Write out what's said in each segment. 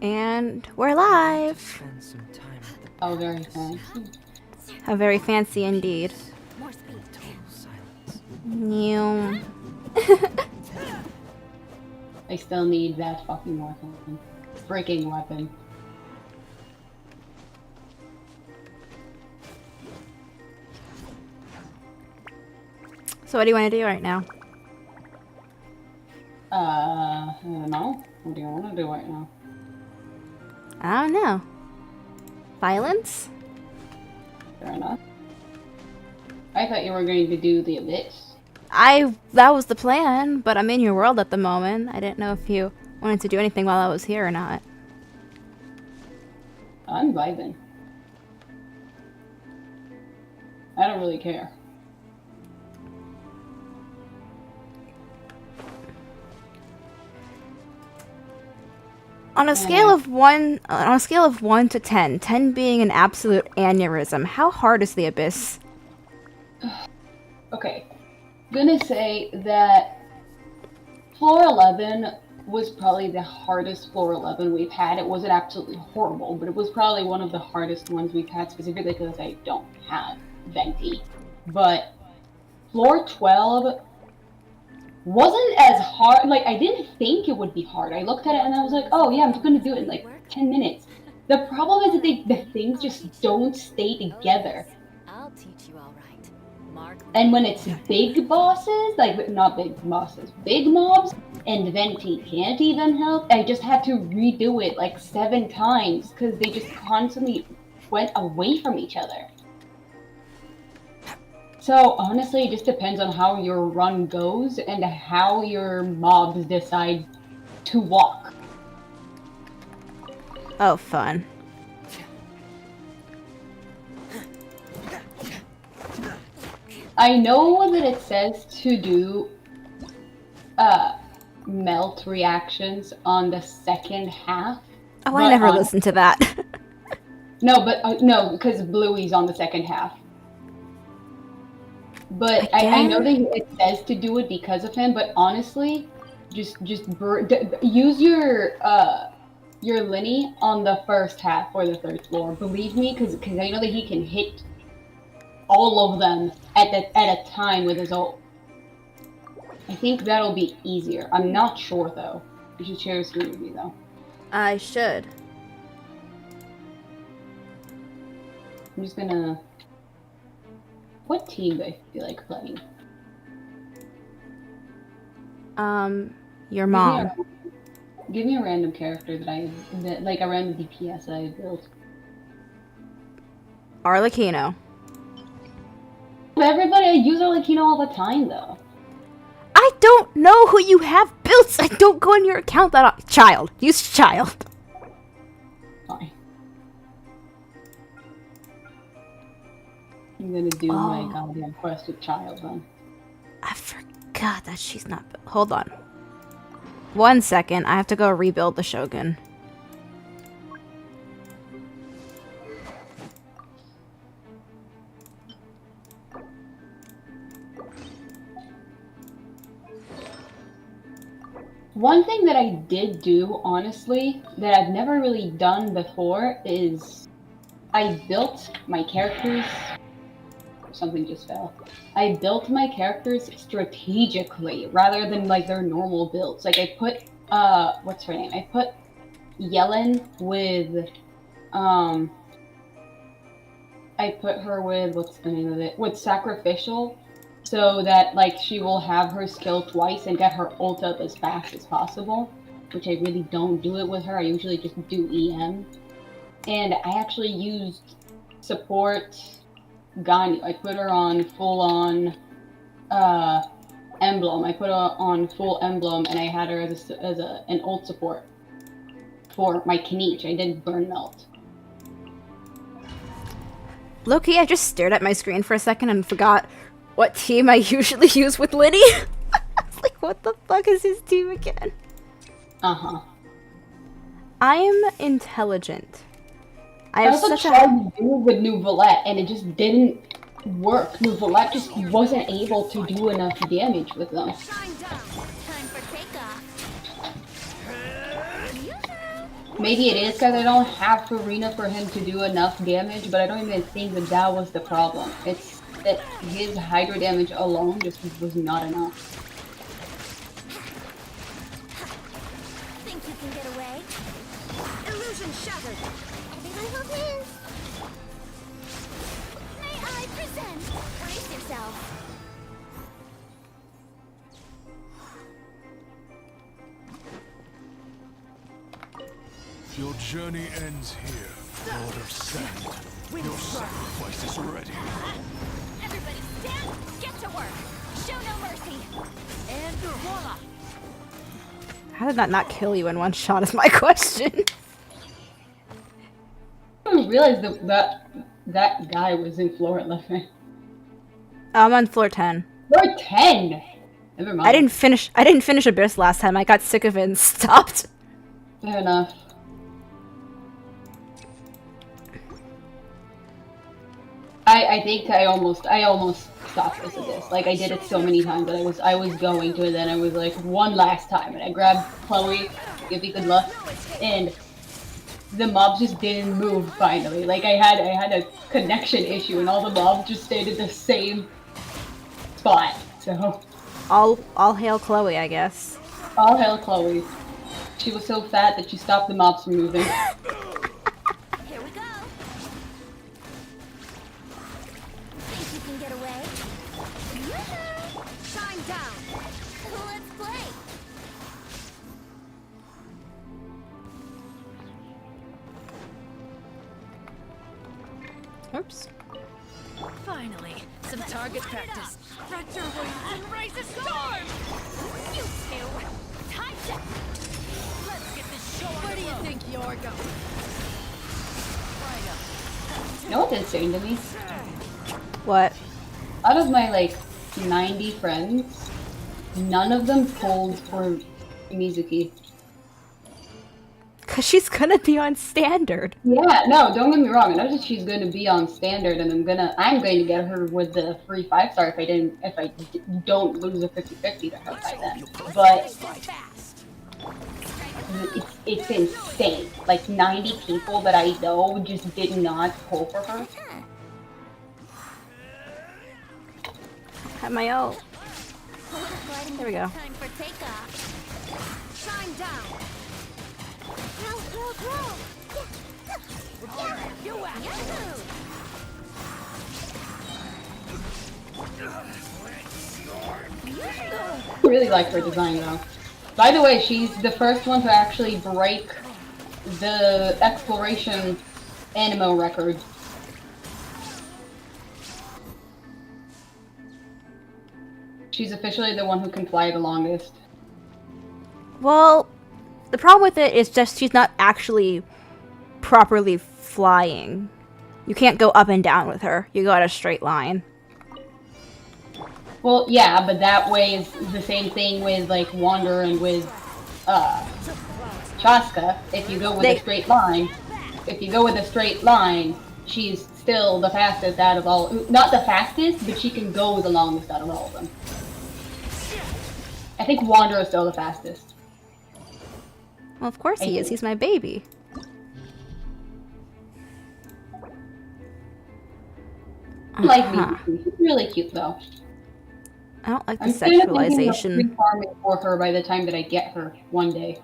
And we're live! Oh, very fancy. How very fancy indeed. New. I still need that fucking weapon. Freaking weapon. So what do you want to do right now? I don't know. What do you want to do right now? I don't know. Violence? Fair enough. I thought you were going to do the Abyss. That was the plan, but I'm in your world at the moment. I didn't know if you wanted to do anything while I was here or not. I'm vibing. I don't really care. On a scale of 1 to 10, 10 being an absolute aneurysm, how hard is the Abyss? Okay. I'm gonna say that floor 11 was probably the hardest floor 11 we've had. It wasn't absolutely horrible, but it was probably one of the hardest ones we've had, specifically because I don't have Venti. But floor 12 wasn't as hard. Like, I didn't think it would be hard. I looked at it and I was like, oh yeah, I'm just gonna do it in like 10 minutes. The problem is that the things just don't stay together. I'll teach you all right. Mark. And when it's big bosses, like, not big bosses, big mobs, and Venti can't even help, I just had to redo it like 7 times because they just constantly went away from each other. So honestly, it just depends on how your run goes and how your mobs decide to walk. Oh, fun. I know that it says to do melt reactions on the second half. Oh, I never listened to that. No, but no, because Bluey's on the second half. But I know that it says to do it because of him. But honestly, just use your Linny on the first half or the third floor. Believe me, because I know that he can hit all of them at a time with his ult. I think that'll be easier. I'm not sure though. You should share your screen with me though. I should. I'm just gonna. What team do I feel like playing? Your mom. Give me a random character like a random DPS that I built. Arlecchino. Everybody, I use Arlecchino all the time though. I don't know who you have built. I don't go in your account that child. Use child. Fine. I'm gonna do my goddamn quest with child then. I forgot that she's not built. Hold on. 1 second. I have to go rebuild the Shogun. One thing that I did do, honestly, that I've never really done before is I built my characters. Something just fell. I built my characters strategically rather than like their normal builds. Like I put what's her name? I put Yellen with I put her with what's the name of it? With Sacrificial, so that like she will have her skill twice and get her ult up as fast as possible. Which I really don't do it with her. I usually just do EM. And I actually used support Ganyu. I put her on full on emblem. I put her on full emblem, and I had her as an ult support for my Kniich. I did burn melt. Loki, I just stared at my screen for a second and forgot what team I usually use with Liddy. I was like, what the fuck is his team again? Uh-huh. I am intelligent. I have also tried to do it with Nouvelette, and it just didn't work. Nouvelette just wasn't able to do enough damage with them. Maybe it is because I don't have Farina for him to do enough damage, but I don't even think that that was the problem. It's that his Hydra damage alone just was not enough. Think you can get away? Illusion shattered. Everyone will dance. May I present? Brace yourself. Your journey ends here, Lord of Sand. Your sacrifice is ready. Everybody stand. Get to work. Show no mercy. And voila. How did that not kill you in one shot is my question. I didn't realize that guy was in floor 11. I'm on floor 10. Floor 10! Never mind. I didn't finish Abyss last time. I got sick of it and stopped. Fair enough. I think I almost stopped this Abyss. Like I did it so many times that I was going to it, then I was like one last time, and I grabbed Chloe, give me good luck, and the mobs just didn't move finally. Like I had a connection issue, and all the mobs just stayed at the same spot. So All hail Chloe, I guess. all hail Chloe. She was so fat that she stopped the mobs from moving. Here we go. Think you can get away? Shine down. Let's play. Oops. Finally, some target practice. Spread your wings and raise a storm. You two, time to. Let's get this show on. Where do you think you're going? Right up. You know what's insane to me? What? Out of my like 90 friends, none of them pulled for Mizuki. Cause she's gonna be on standard. Yeah, no, don't get me wrong. I know that she's going to be on standard, and I'm going to get her with the free 5-star if I don't lose a 50-50 to her by then. But it's insane. Like 90 people that I know just did not pull for her. Have my ult. There we go. Time for takeoff. Shine down. Grow. You Yahoo! I really like her design though. By the way, she's the first one to actually break the exploration animo record. She's officially the one who can fly the longest. Well, the problem with it is just she's not actually properly flying. You can't go up and down with her. You go at a straight line. Well, yeah, but that way is the same thing with like Wander and with Chaska. If you go with a straight line, she's still the fastest out of all. Not the fastest, but she can go the longest out of all of them. I think Wander is still the fastest. Well, of course he is. He's my baby. I like me. She's really cute though. I don't like the I'm kind of thinking of sexualization. farming for her by the time that I get her one day.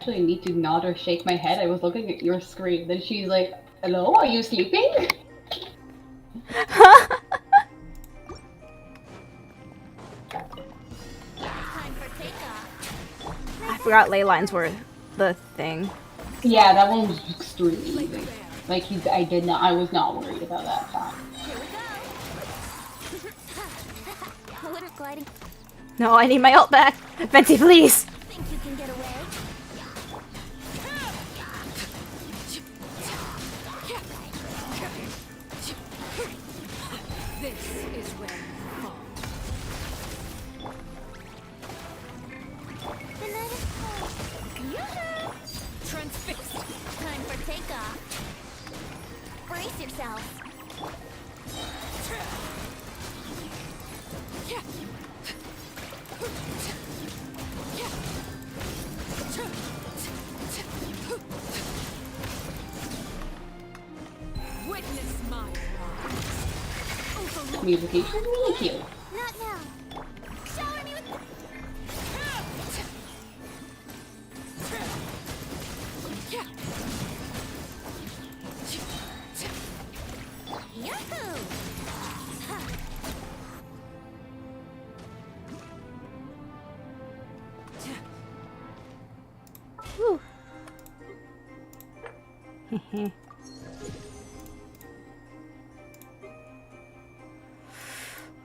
Actually need to nod or shake my head. I was looking at your screen. Then she's like, "Hello, are you sleeping?" Time for takeoff. I forgot ley lines were the thing. Yeah, that one was extremely easy. Like, I was not worried about that fact. Here we go. Water gliding. No, I need my ult back. Venti, please. Think you can get away? This is where you fall. The night is cold. Yoo-hoo! Transfixed. Time for takeoff. Brace yourself. Witness my rise. Communication is really cute. Not now. Shower me with. Yahoo! Whew.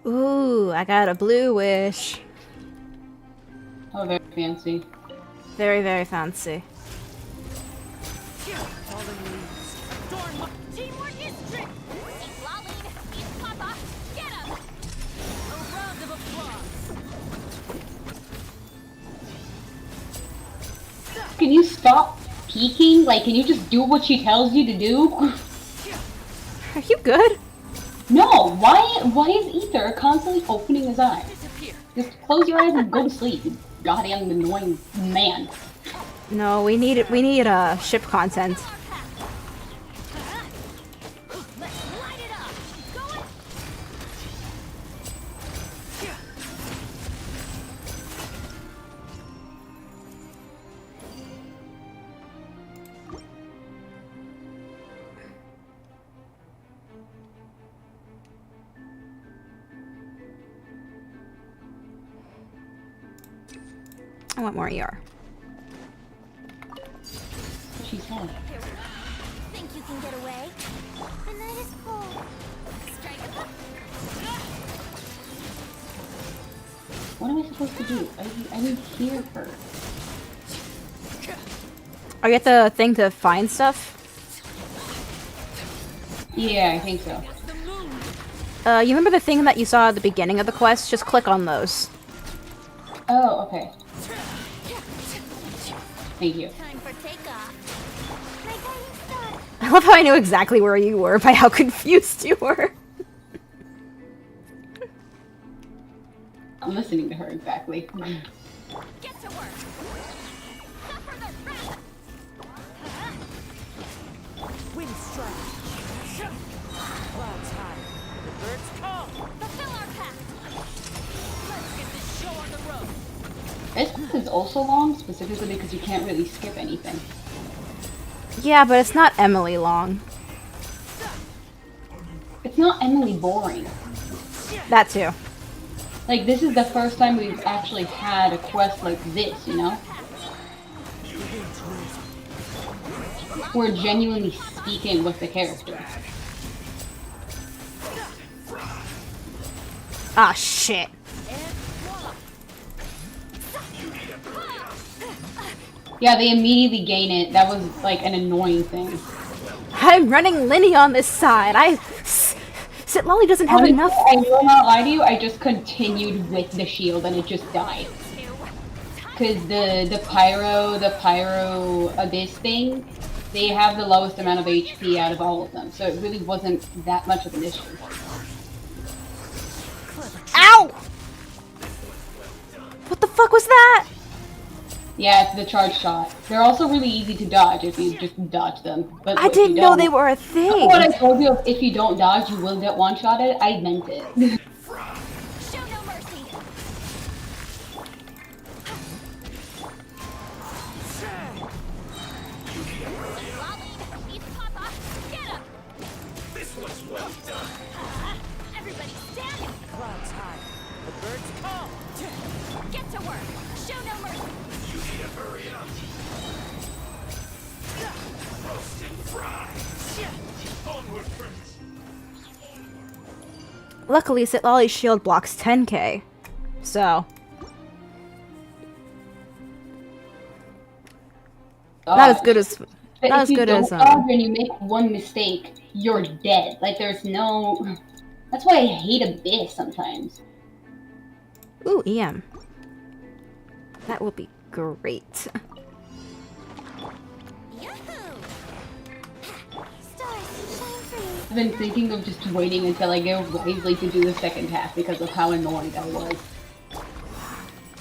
Ooh, I got a blue wish. Oh, very fancy. Very, very fancy. Teamwork is strict. Keep lolling. Keep Papa. Get him. A round of applause. Can you stop peeking? Like, can you just do what she tells you to do? Are you good? No, why is Ether constantly opening his eyes? Disappear. Just close your eyes and go to sleep, you goddamn annoying man. No, we need ship content. Let's light it up. Going. I want more ER. She said. Think you can get away? The night is cold. Strike up. What am I supposed to do? I need to hear her. Are you at the thing to find stuff? Yeah, I think so. You remember the thing that you saw at the beginning of the quest? Just click on those. Oh, okay. Thank you. Time for takeoff. My guiding star. I love how I knew exactly where you were by how confused you were. I'm listening to her exactly. Get to work. Suffer the wrath. Wind strike. Clouds high. The birds call. Fulfill our pact. Let's get this show on the road. This is also long, specifically because you can't really skip anything. Yeah, but it's not Emily long. It's not Emily boring. That too. Like, this is the first time we've actually had a quest like this, you know? We're genuinely speaking with the character. Ah, shit. Yeah, they immediately gain it. That was, like, an annoying thing. I'm running Linny on this side. Sit Lolly doesn't have Honestly, enough. I will not lie to you, I just continued with the shield and it just died. Cause the pyro abyss thing, they have the lowest amount of HP out of all of them, so it really wasn't that much of an issue. Ow! What the fuck was that? Yeah, it's the charge shot. They're also really easy to dodge if you just dodge them. But I if you didn't know don't- they were a thing. What I told you, if you don't dodge, you will get one-shotted, I meant it. Show no mercy. Lolly, eat Papa. Get him. This was well done. Everybody stand. Clouds high. The birds call. Get to work. Show no mercy. Luckily, Sitlolly's shield blocks 10k. So. Not as good as. But Not if as you good don't as. dodge and you make one mistake, you're dead. Like, there's no... That's why I hate Abyss sometimes. Ooh, EM. That would be great. I've been thinking of just waiting until I get Wisely to do the second half because of how annoyed I was.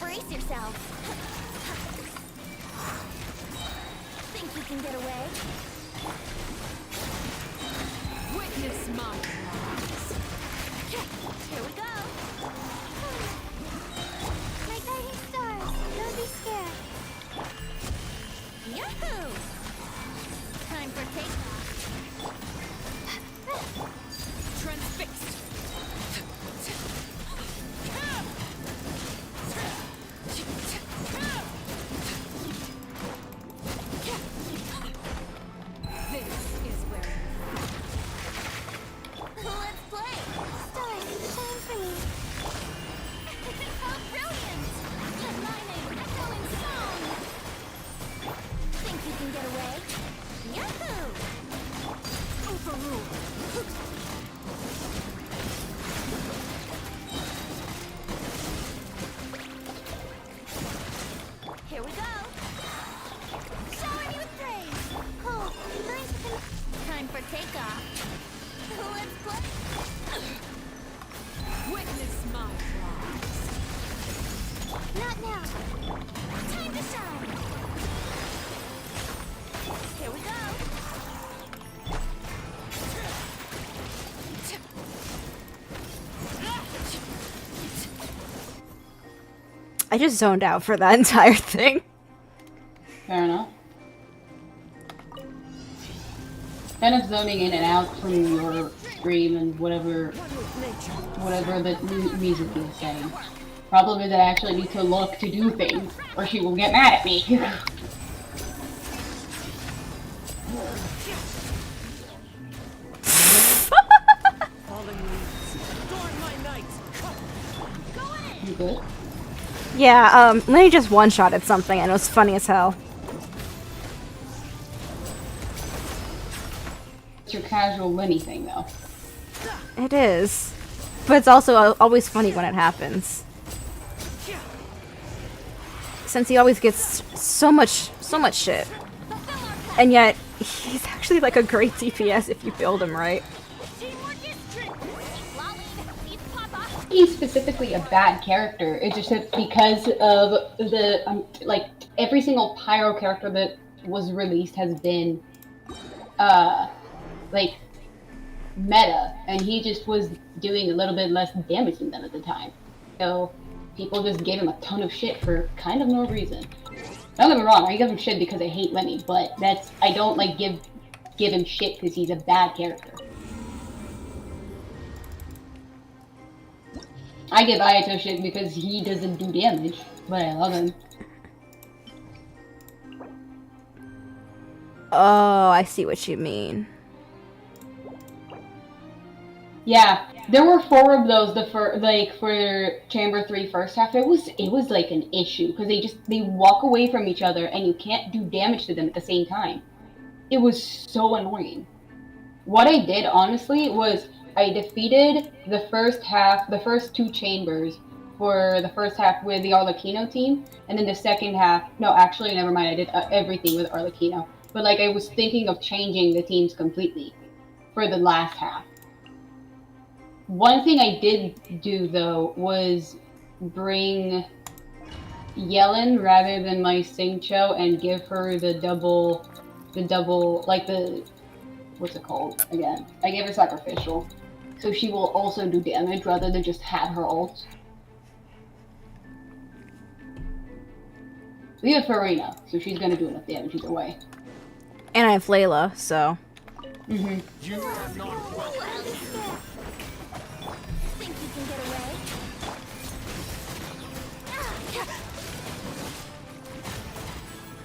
Brace yourself. Think you can get away? Witness my rise. Here we go. My guiding stars, don't be scared. Yahoo! Time for takeoff. Transfixed. This is where. Let's play. Stars, shine for me. How brilliant! Lightning, echoing song. Think you can get away? Yahoo! Overruled. Here we go. Showering you with praise. Cool. Time for takeoff. Let's play. Witness my rise. Not now. Time to shine. Here we go. I just zoned out for that entire thing. Fair enough. Kind of zoning in and out from your stream and whatever the music is saying. Problem is that I actually need to look to do things, or she will get mad at me. You good? Yeah, Lenny just one-shotted something and it was funny as hell. It's your casual Lenny thing, though. It is. But it's also always funny when it happens. Since he always gets so much shit. And yet, he's actually like a great DPS if you build him right. He's specifically a bad character. It's just that because of the like every single Pyro character that was released has been like meta, and he just was doing a little bit less damage than them at the time. So people just gave him a ton of shit for kind of no reason. Don't get me wrong, I give him shit because I hate Lenny, but I don't like give him shit because he's a bad character. I give Ayato shit because he doesn't do damage, but I love him. Oh, I see what you mean. Yeah, there were 4 of those. For Chamber 3 first half, it was like an issue because they walk away from each other and you can't do damage to them at the same time. It was so annoying. What I did honestly was I defeated the first 2 chambers for the first half with the Arlecchino team, and then the second half. No, actually, never mind. I did everything with Arlecchino, but like I was thinking of changing the teams completely for the last half. One thing I did do though was bring Yellen rather than my Singcho and give her the double like the what's it called again? I gave her sacrificial, so she will also do damage rather than just have her ult. We have Farina, so she's gonna do enough damage either way. And I have Layla, so. Mm-hmm. You are not welcome. Think you can get away?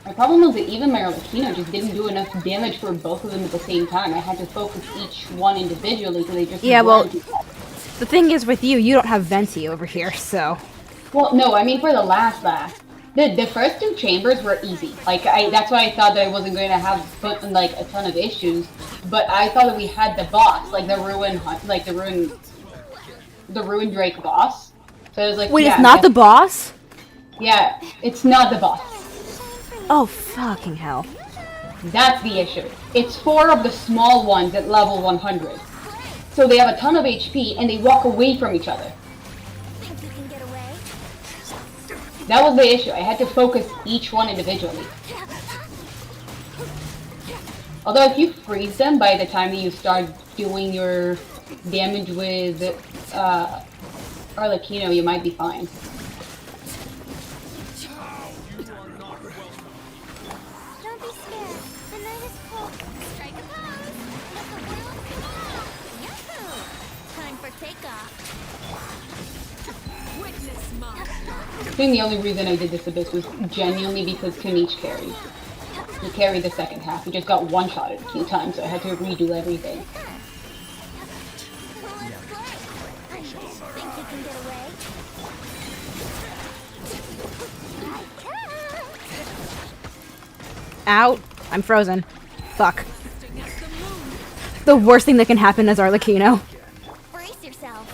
My problem was that even my Arlecchino just didn't do enough damage for both of them at the same time. I had to focus each one individually so they just Yeah, well, weren't- the thing is with you don't have Venti over here, so. Well, no, I mean for the last. The first two chambers were easy. Like that's why I thought that I wasn't going to have like a ton of issues. But I thought that we had the boss, like the ruin Drake boss. So I was like, Wait, yeah, it's not the boss? Yeah, it's not the boss. Oh, fucking hell. That's the issue. It's 4 of the small ones at level 100. So they have a ton of HP and they walk away from each other. Think you can get away? That was the issue. I had to focus each one individually. Although if you freeze them by the time that you start doing your damage with Arlecchino, you might be fine. Don't be scared. The night is cold. Strike a pose. Let the world come out. Yahoo! Time for takeoff. Witness mine. I think the only reason I did this abyss was genuinely because Kanish carried. He carried the second half. He just got one-shotted a few times, so I had to redo everything. Think you can get away? I can. Out. I'm frozen. Fuck. The worst thing that can happen is Arlecchino. Brace yourself.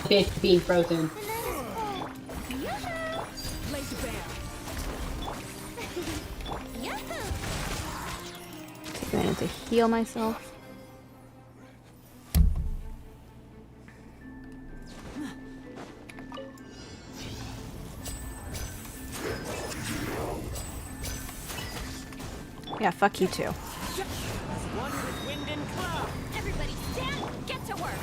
This being frozen. The night is cold. Yahoo! Laser bear. Yahoo! Take a minute to heal myself. Yeah, fuck you too. One with wind and cloud. Everybody stand. Get to work.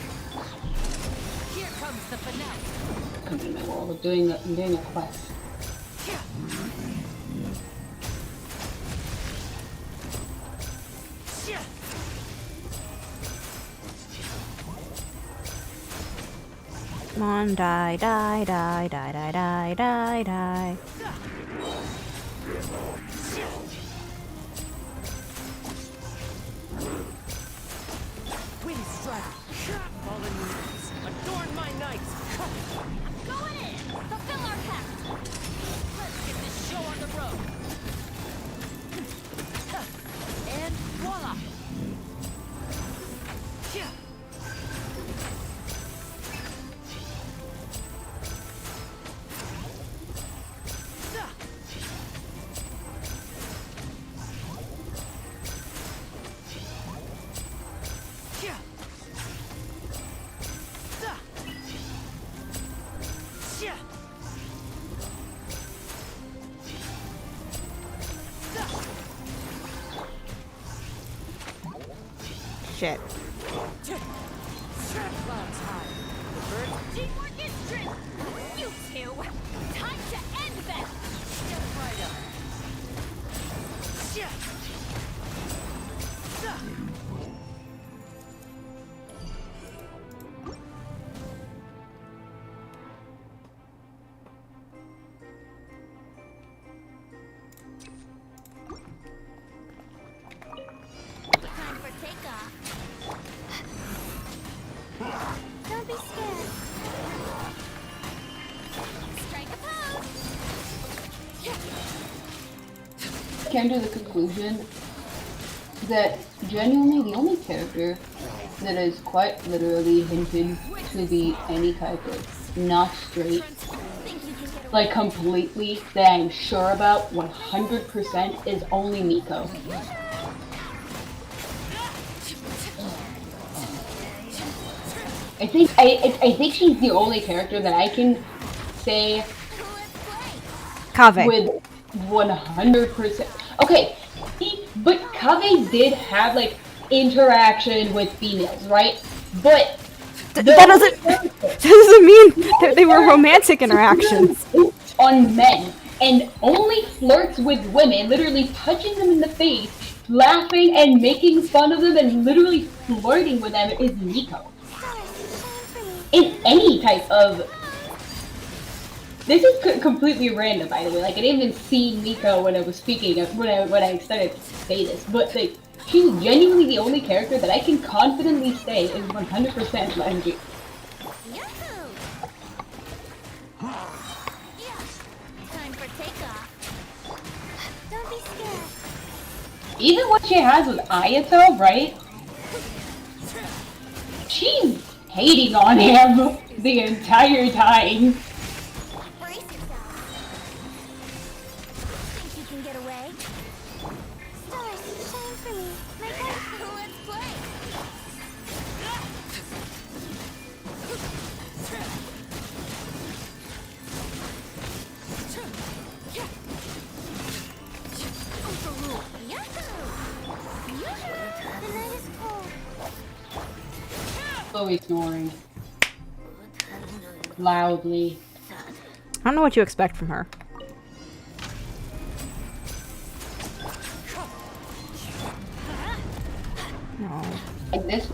Here comes the finale. Come in my wall. I'm doing a quest. Come on, die, die, die, die, die, die, die, die. Wind strike. Fallen leaves. Adorn my nights. Going in. Fulfill our pact. Let's get this show on the road. And voila. Shit. Clouds high. The birds Teamwork is strength. You two. Time to end this. step right up. Time for takeoff. Don't be scared. Strike a pose. Came to the conclusion that genuinely the only character that is quite literally hinted to be any type of not straight, Think you can get away? like completely, that I'm sure about 100% is only Miko. I think she's the only character that I can say Let's play. Kave. with 100%. Okay, but Kave did have like interaction with females, right? But That doesn't mean that they were romantic interactions. on men and only flirts with women, literally touching them in the face, laughing and making fun of them and literally flirting with them is Miko. Stars, shine for me. In any type of This is completely random, by the way. Like, I didn't even see Nico when I was speaking, when I started to say this. But, like, she's genuinely the only character that I can confidently say is 100% Legendary. Yahoo! Yeah. Time for takeoff. Don't be scared. Even what she has with Ayato, right? She's hating on him the entire time. Brace yourself. Think you can get away? Stars, shine for me. My God. Let's play. Overrule. Yahoo! Yahoo! The night is cold. Chloe snoring. Loudly. I don't know what you expect from her. No. And this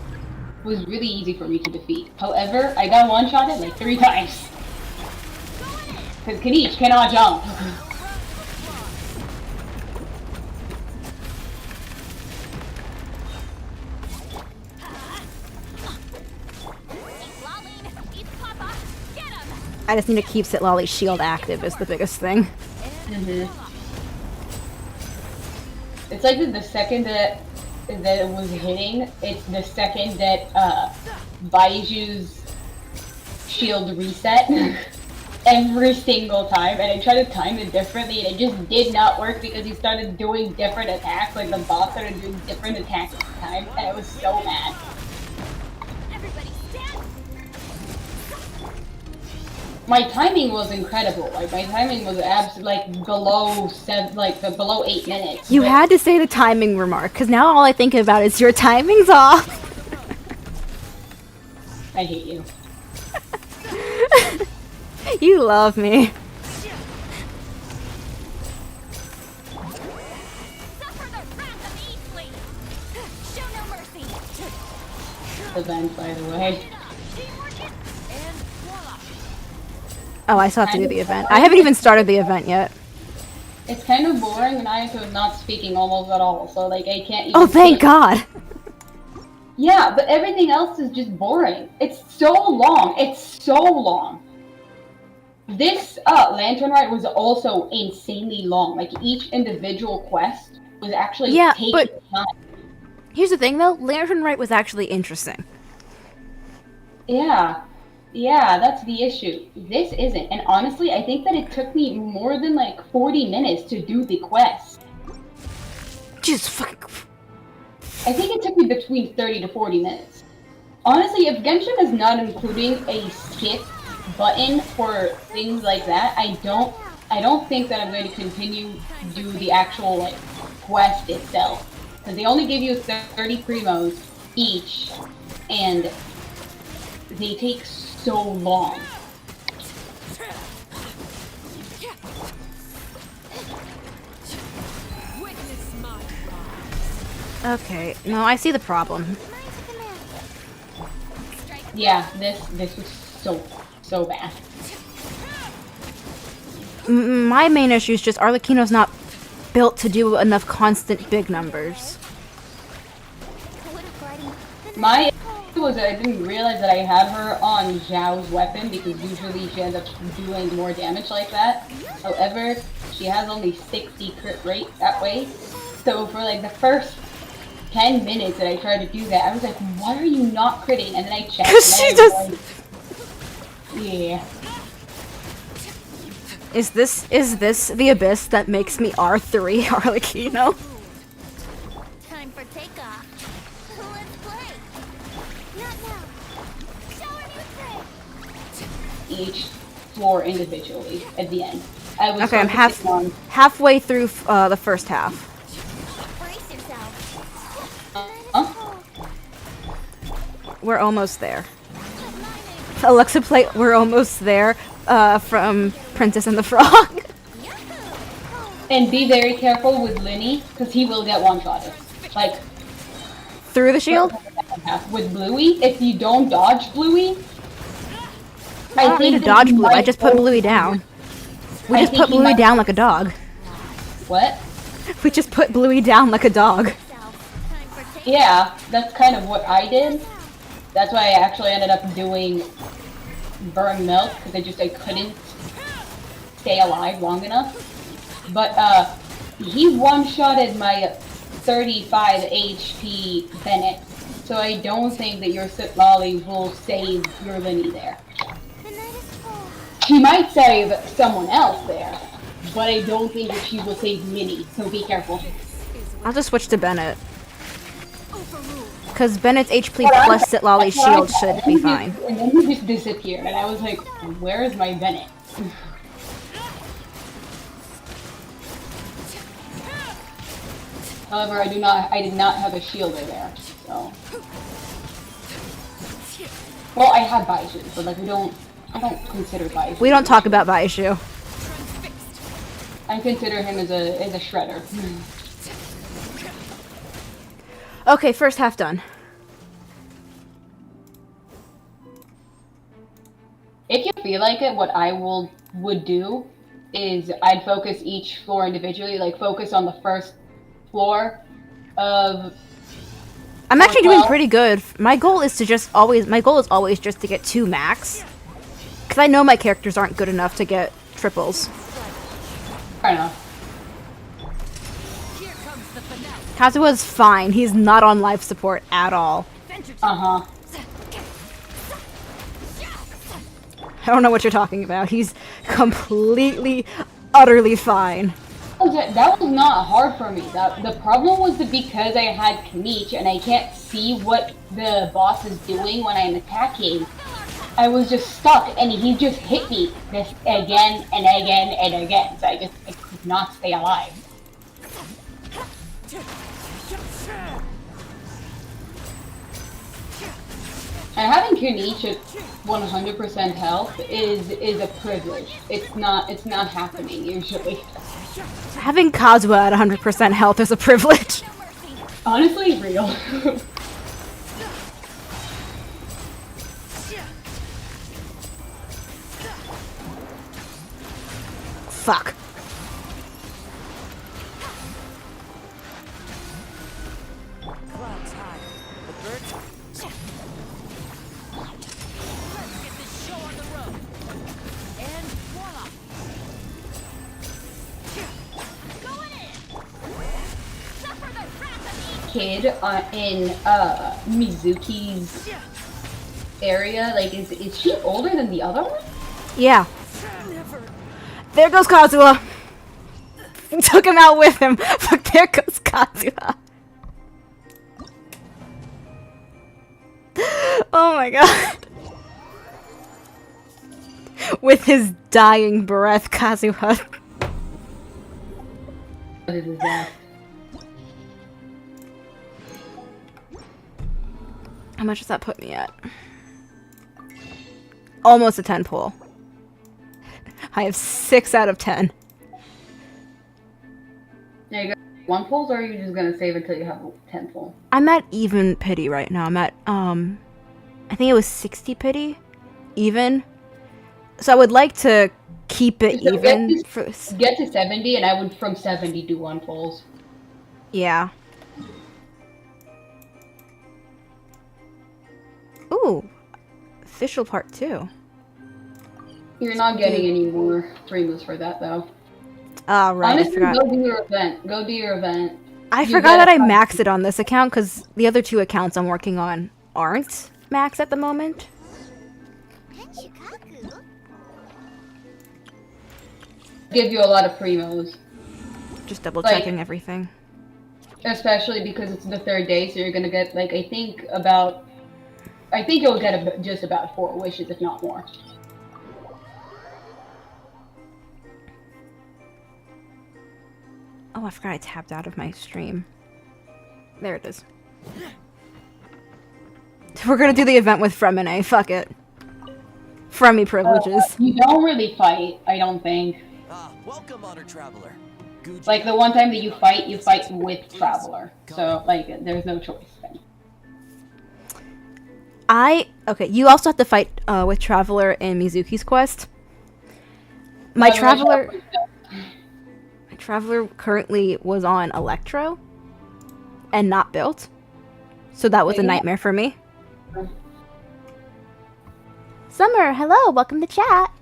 was really easy for me to defeat. However, I got one-shotted like 3 times. Because Kanish cannot jump. I just need to keep Sitlali's shield active is the biggest thing. It's like the second that it was hitting, it's the second that Baiju's shield reset every single time, and I tried to time it differently, and it just did not work because he started doing different attacks, like the boss started doing different attacks at the time, and I was so mad. My timing was incredible. Like my timing was below below 8 minutes. You had to say the timing remark, because now all I think about is your timing's off. I hate you. You love me. Event, by the way. Oh, I still have to do the event. I haven't even started the event yet. It's kind of boring, and Ayato is not speaking almost at all, so like I can't even. Oh, thank God. Yeah, but everything else is just boring. It's so long. It's so long. This Lantern Rite was also insanely long. Like each individual quest was actually taking time. Here's the thing, though. Lantern Rite was actually interesting. Yeah, that's the issue. This isn't. And honestly, I think that it took me more than like 40 minutes to do the quest. Just fucking... I think it took me between 30 to 40 minutes. Honestly, if Genshin is not including a skip button for things like that, I don't think that I'm going to continue to do the actual like quest itself. Because they only give you 30 primos each, and they take so long. Okay, no, I see the problem. Yeah, this was so bad. My main issue is just Arlecchino's not built to do enough constant big numbers. My issue was that I didn't realize that I had her on Zhao's weapon because usually she ends up doing more damage like that. However, she has only 60 crit rate that way. So for like the first 10 minutes that I tried to do that, I was like, why are you not critting? And then I checked. She just... Yeah. Is this the abyss that makes me R3 Arlecchino? Time for takeoff. Let's play. Not now. Show her new trick. Each floor individually at the end. I was okay, I'm halfway through the first half. Brace yourself. We're almost there. Alexa, play We're Almost There from Princess and the Frog. And be very careful with Linny, because he will get one-shotted. Like, through the shield? With Bluey, if you don't dodge Bluey, I don't need to dodge Bluey, I just put Bluey down. We I just think put he Bluey might- down like a dog. What? We just put Bluey down like a dog. Yeah, that's kind of what I did. That's why I actually ended up doing burn milk, because I couldn't stay alive long enough. But he one-shotted my 35 HP Bennett, so I don't think that your Soot Lolly will save your Linny there. She might save someone else there, but I don't think that she will save Minnie, so be careful. I'll just switch to Bennett. Because Bennett's HP What I- plus Sitlolly's that's what I shield thought. should be fine. And then he just disappeared, and I was like, where is my Bennett? However, I did not have a shielder there, so. Well, I had Baishu, but like I don't consider Baishu. We don't talk about Baishu. I consider him as a shredder. Okay, first half done. If you feel like it, what I would do is I'd focus each floor individually, like focus on the first floor of. I'm actually doing well- pretty good. My goal is always just to get 2 max. Because I know my characters aren't good enough to get triples. Fair enough. Here comes the finale. Kazuha's fine. He's not on life support at all. Uh-huh. I don't know what you're talking about. He's completely, utterly fine. That was not hard for me. The problem was that because I had Kanichi and I can't see what the boss is doing when I'm attacking, I was just stuck and he just hit me this again and again and again. So I could not stay alive. And having Kunichi at 100% health is a privilege. It's not happening usually. Having Kazuha at 100% health is a privilege. Honestly, real. Fuck. Clouds high. The birds. Let's get this show on the road. And voila. Going in. Suffer the wrath of Kid in Mizuki's area, like is she older than the other one? Yeah. There goes Kazuha. We took him out with him. Fuck, there goes Kazuha. Oh my god. With his dying breath, Kazuha. What is that? How much does that put me at? Almost a 10 pull. I have 6 out of 10. There you go. 1 pulls, or are you just gonna save until you have 10 pull? I'm at even pity right now. I'm at, I think it was 60 pity? Even. So I would like to keep it So even. For, Get to 70, and I would from 70 do 1 pulls. yeah. Ooh. Official part 2. You're not getting any more primos for that, though. Ah, right. Honestly, I forgot. go do your event. Go do your event. I You forgot get that I a- maxed it on this account because the other 2 accounts I'm working on aren't max at the moment. Give you a lot of primos. Just double Like- checking everything. Especially because it's the 3rd day, so you're gonna get, like, I think you'll get just about 4 wishes, if not more. Oh, I forgot I tapped out of my stream. There it is. We're gonna do the event with Fremine. Fuck it. Fremi privileges. You don't really fight, I don't think. Ah, welcome, Honor Traveler. Guji. Like, the one time that you fight with Traveler. So, like, there's no choice then. Okay, you also have to fight with Traveler in Mizuki's quest. My By the way, traveler, my traveler currently was on Electro and not built, so that was a nightmare for me. Summer, hello, welcome to chat.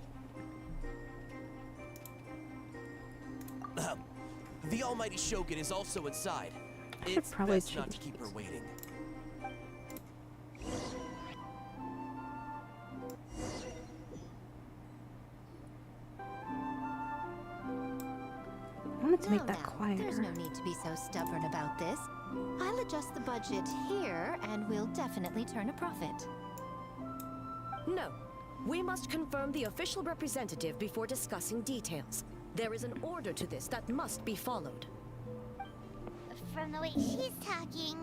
The almighty Shogun is also inside. should It's probably best not to change keep her waiting. I wanted to make that There's quieter. no need to be so stubborn about this. I'll adjust the budget here, and we'll definitely turn a profit. No. We must confirm the official representative before discussing details. There is an order to this that must be followed. From the way she's talking,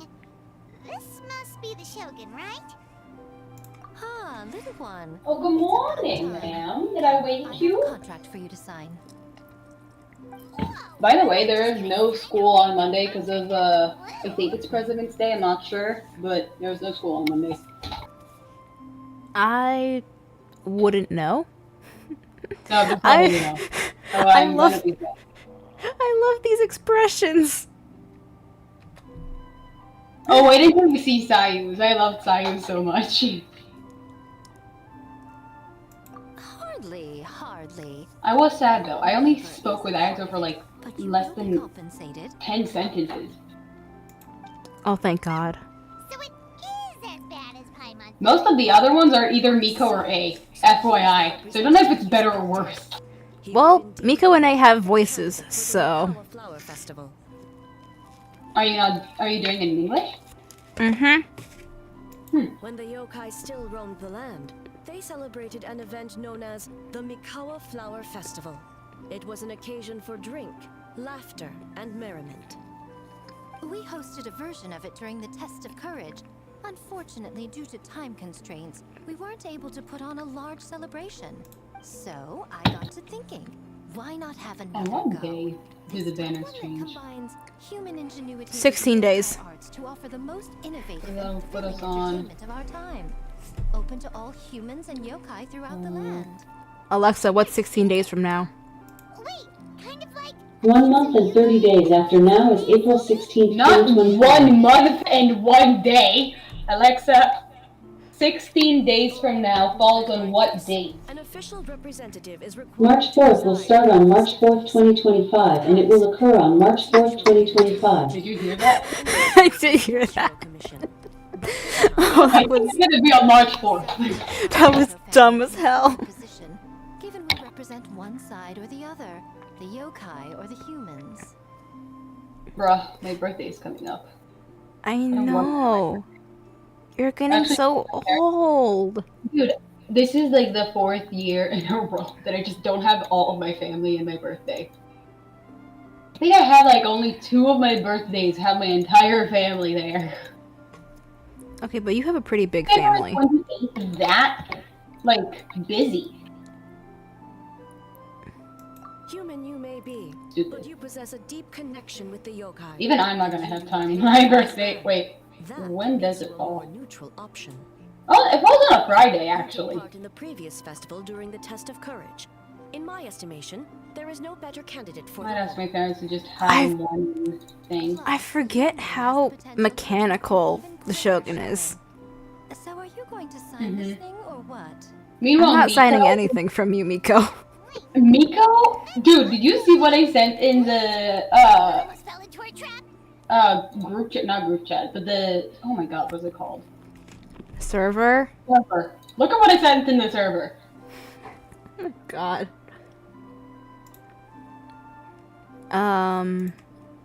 this must be the Shogun, right? Ah, little one. Oh, good morning, ma'am. Did I I wake have you? a contract for you to sign. By the way, there is no school on Monday because of, I think it's President's Day, I'm not sure, but there's no school on Monday. I wouldn't know. No, just I- letting you know. So I I'm love- gonna be there. I love these expressions. Oh, wait until you see Sayus. I love Sayus so much. Hardly. I was sad though. I only spoke with Aizo for like But you less will be than compensated. 10 sentences. Oh, thank God. So it is as bad as Paimon. Most of the other ones are either Miko or A. FYI. So I don't know if it's better or worse. He Well, will indeed Miko and I have be voices, for the so. Mikawa Flower Festival. Are you doing it in English? Mm-hmm. When the yokai still roamed the land, they celebrated an event known as the Mikawa Flower Festival. It was an occasion for drink, laughter, and merriment. We hosted a version of it during the Test of Courage. Unfortunately, due to time constraints, we weren't able to put on a large celebration. So I got to thinking, why not have On another one go? day do the This banners one that change. combines human ingenuity 16 with days. arts to offer the most innovative They'll and put us thrilling on. entertainment of our time. Open to all humans and yokai throughout the land. Alexa, what's 16 days from now? Wait, kind of like 1 month and 30 days after now is April 16th, Not 2025. 1 month and 1 day. Alexa, 16 days from now falls on what date? An official representative is required March to 4th will reside start in on the March 4th, 2025, and it will occur on March 4th, 2025. Did you hear that? I did hear that. Commission. Oh, I that think was, it's gonna be on March 4th. that was dumb as hell. Position, given we represent one side or the other, the yokai or the humans. Bruh, my birthday is coming up. I know. You're getting Actually, so old. Dude, this is like the 4th year in a row that I just don't have all of my family in my birthday. I think I had like only 2 of my birthdays have my entire family there. Okay, but you have a pretty big January family. 28th is that, like, busy. Human you may be, Stupid. but you possess a deep connection with the yokai. Even I'm not gonna have time. My birthday, wait, That when does makes it you a more fall? neutral option. Oh, it falls on a Friday, You took actually. part in the previous festival during the Test of Courage. In my estimation, there is no better candidate for Might the ask my parents to just I- have one thing. I forget how mechanical the Shogun is. So are you going to sign this thing or what? I'm Meanwhile, not signing Miko- anything from you, Miko. Miko? Dude, did you see what I sent in the, almost fell into our trap. group chat, not group chat, but the, oh my god, what's it called? Server? Server. Look at what I sent in the server. Oh, God.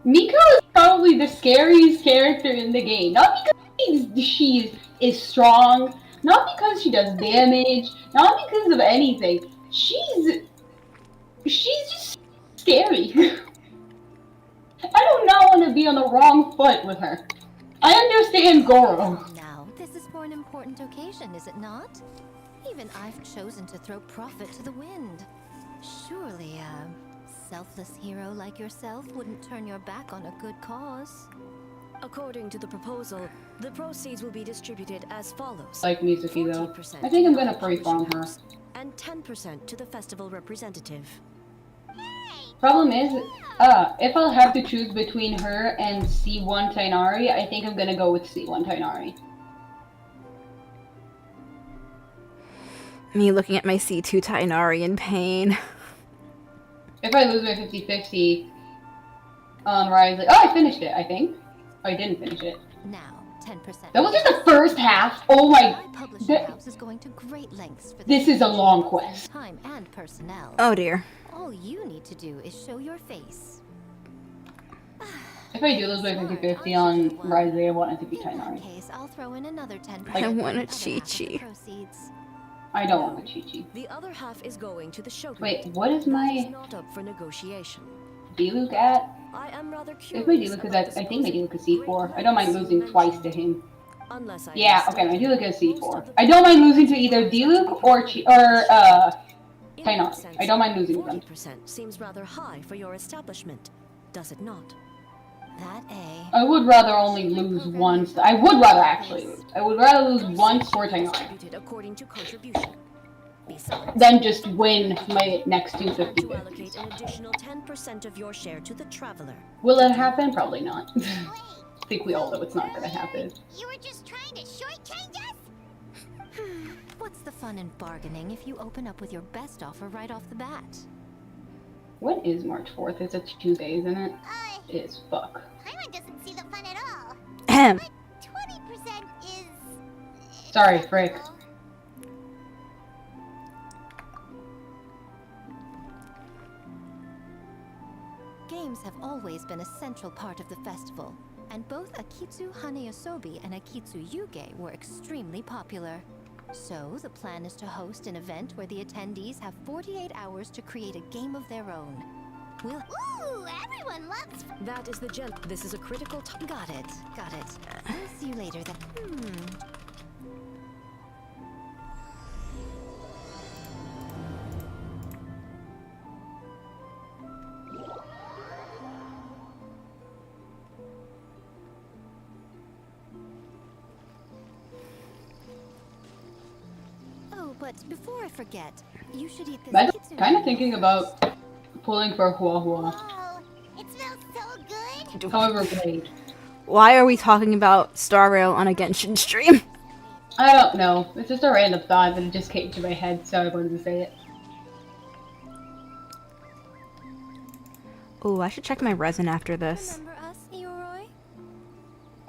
Miko is probably the scariest character in the game. Not because she is strong, not because she does damage, not because of anything. She's just scary. I do not want to be on the wrong foot with her. I understand Goro. Now, this is for an important occasion, is it not? Even I've chosen to throw profit to the wind. Surely a selfless hero like yourself wouldn't turn your back on a good cause. According to the proposal, the proceeds will be distributed as follows. Like Mizuki though. 40% I think I'm gonna to the free farm her. house, and 10% to the festival representative. Problem is, if I'll have to choose between her and C1 Tainari, I think I'm gonna go with C1 Tainari. Me looking at my C2 Tainari in pain. If I lose my 50-50 on Rise, oh, I finished it, I think. Oh, I didn't finish it. Now, 10%. That was just the first half. Oh my. My publishing house is going to great lengths for This is a long quest. time and personnel. Oh dear. All you need to do is show your face. If I do lose my 50-50 on Rise, I want it to be In that Tainari. case, I'll throw in another 10%. I want a for the other half of the Chi-Chi. proceeds. I don't want the Chi-Chi. The other half is going to the Shogun. Wait, what is That my is not up for negotiation. D-Luke at? I am rather If curious my D-Luke is about at, I think my disposing D-Luke is C4. great I don't mind lengths losing you twice to mentioned. him. Unless I Yeah, okay, my understand, D-Luke is most C4. of the I don't mind losing to either D-Luke or in that Tainari. sense, I don't mind losing them. 40% seems rather high for your establishment, does it not? That A. I would rather only lose once. I would rather actually lose. I would rather lose once for Tainari Distributed according to contribution. Besides, than just win my next two to 50-50s. allocate an additional 10% of your share to the traveler. Will it happen? Probably not. I think we all know it's not gonna happen. You were just trying to shortchange us? What's the fun in bargaining if you open up with your best offer right off the bat? When is March 4th? It's a Tuesday, isn't it? It is. Fuck. Paimon doesn't see the fun at all. Ahem. But 20% is... Sorry, frick. Games have always been a central part of the festival, and both Akitsu Haneyosobi and Akitsu Yuge were extremely popular. So, the plan is to host an event where the attendees have 48 hours to create a game of their own. We'll... Ooh, everyone loves... That is the gem. This is a critical time. Got it, got it. We'll see you later then. Oh, but before I forget, you should eat this. I'm Kitsune kind of thinking about pulling for Hua Hua. Oh, it smells so good. However, Blade. Why are we talking about Star Rail on a Genshin stream? I don't know. It's just a random thought that it just came to my head, so I wanted to say it. Oh, I should check my resin after this. Remember us, Ioroi?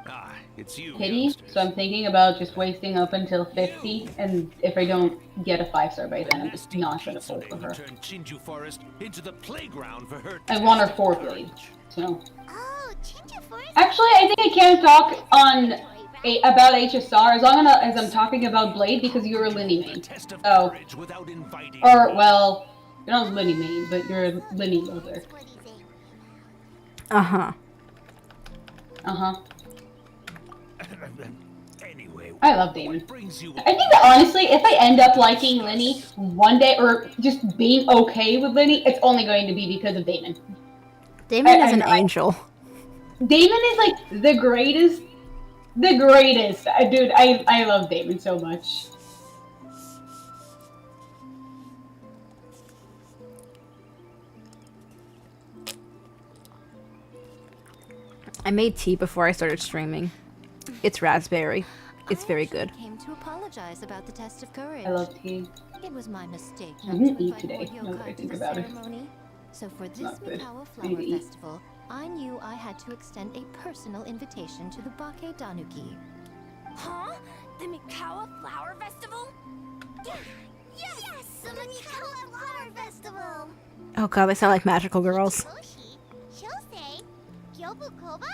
Ah, it's you. Pity, youngsters. so I'm thinking about just wasting up until 50, and if I don't get a 5-star by then, I'm just not gonna pull for her. Turn Chinju Forest into the playground for her. I want her test 4 of blade, courage. so... Oh, Chinja Forest... Actually, I think I can't talk on about HSR as long as I'm talking about Blade because you're a Linny main. Test of Oh. courage without inviting. Or, well, you're not Linny main, but you're a Linny lover. What do you think? Uh-huh. Uh-huh. Anyway, I love Damon. what brings you? I think that honestly, if I end up liking Linny one day, or just being okay with Linny, it's only going to be because of Damon. Damon is an I- angel. Damon is like the greatest. The greatest. Dude, I love Damon so much. I made tea before I started streaming. It's raspberry. It's very good. I came to apologize about the test of courage. I love tea. It was my mistake I not didn't to eat invite today, more now that I yokai to think the about it. ceremony. So for this not good. Mikawa I need Flower to eat. Festival, I knew I had to extend a personal invitation to the Bake Danuki. Huh? The Mikawa Flower Festival? Yes, the Mikawa Flower Festival. Oh god, they sound like magical girls. Boshi, Shosei, Gyobu Koba?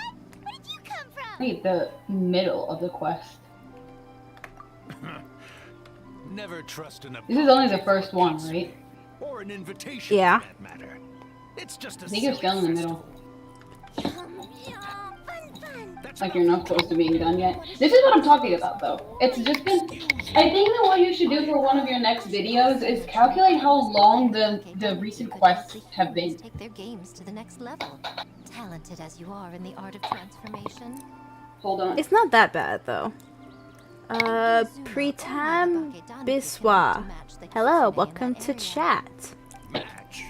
Where did you come from? Wait, the middle of the quest. Never trust an This is only the first one, right? or an invitation Yeah. for that matter. It's just a I think you're still in the middle. Yeah, fun. That's Like you're not close to being done yet. This is what I'm talking about, though. It's just been. I think that what you should do for one of your next videos is calculate how long the recent quests have been. Take their games to the next level. Talented as you are in the art of transformation. Hold on. It's not that bad, though. Pritam Biswa. Hello, welcome to chat. match.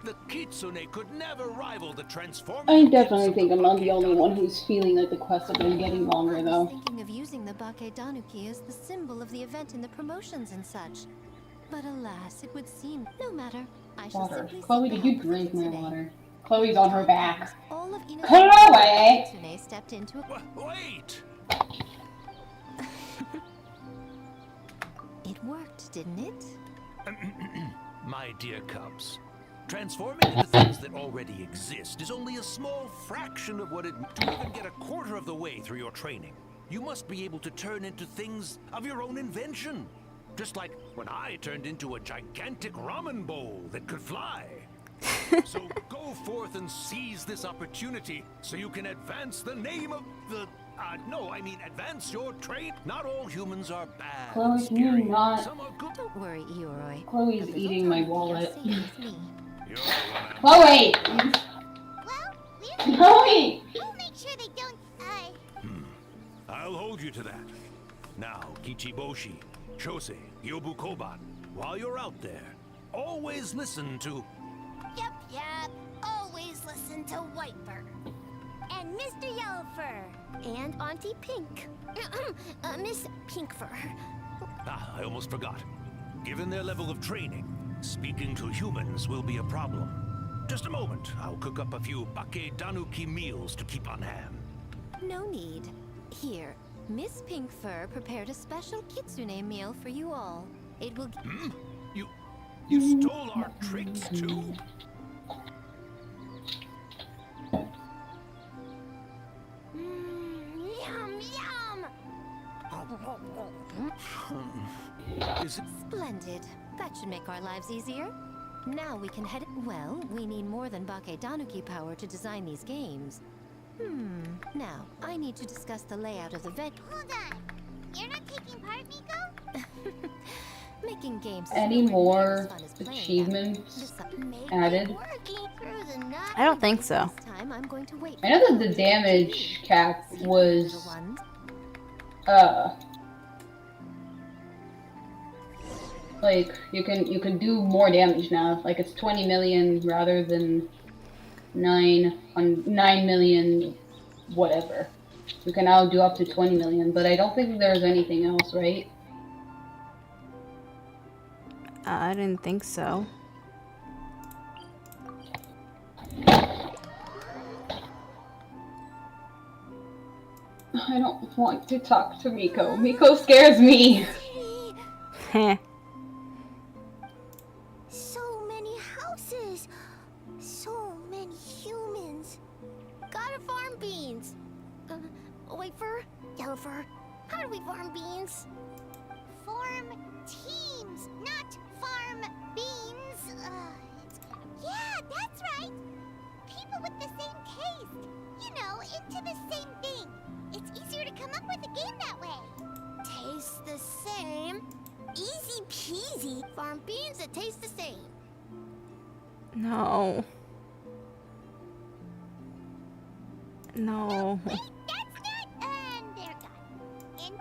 The Kitsune could never rival the transforming. I definitely think I'm not the only one who's feeling that the quests have been getting longer, I was though. thinking of using the Bakedanuki as the symbol of the event in the promotions and such. But alas, it would seem no matter. I shall Water. simply Chloe, seek did the you help of the drink my Kitsune. water? Chloe's on her back. All of Inazuma's Chloe! Kitsune stepped into a... Wait! It worked, didn't it? My dear cubs, transforming into things that already exist is only a small fraction of what it... To even get a quarter of the way through your training, you must be able to turn into things of your own invention. Just like when I turned into a gigantic ramen bowl that could fly. So go forth and seize this opportunity so you can advance the name of the... advance your trade. Not all humans are bad. Chloe, and can you scary. not- Some are good. Don't worry, Eoroi. Chloe's The eating my Bakedanuki wallet. are safe with me. You're the one. Chloe! Well, we'll, Chloe! we'll make sure they don't, I'll hold you to that. Now, Kichiboshi, Chose, Yobu Koban, while you're out there, always listen to... Yep. Always listen to Whitefur. And Mr. Yellowfur. And Auntie Pink. Miss Pinkfur. Ah, I almost forgot. Given their level of training, speaking to humans will be a problem. Just a moment, I'll cook up a few Bakedanuki meals to keep on hand. No need. Here, Miss Pinkfur prepared a special Kitsune meal for you all. It will... You stole our tricks too? Yum, yum! Is it... Splendid. That should make our lives easier. Now we can head... Well, we need more than Bakedanuki power to design these games. Now, I need to discuss the layout of the vet... Hold on. You're not taking part, Miko? Making games... is Any nowhere near more as fun as playing them. achievements Besi- added? Working through the night. I don't think so. This time I'm going to wait. I know that the damage cap See, was, little ones. like, you can do more damage now. Like, it's 20 million rather than 9 million whatever. You can now do up to 20 million, but I don't think there's anything else, right? I didn't think so. I don't want to talk to Miko. Miko scares me. Heh. So many houses. So many humans. Gotta farm beans. Whitefur? Yellowfur? How do we farm beans? Form teams, not farm beans. Yeah, that's right. People with the same taste. You know, into the same thing. It's easier to come up with a game that way. Taste the same? Easy peasy. Farm beans that taste the same. No. No. Wait, that's not. And they're gone. And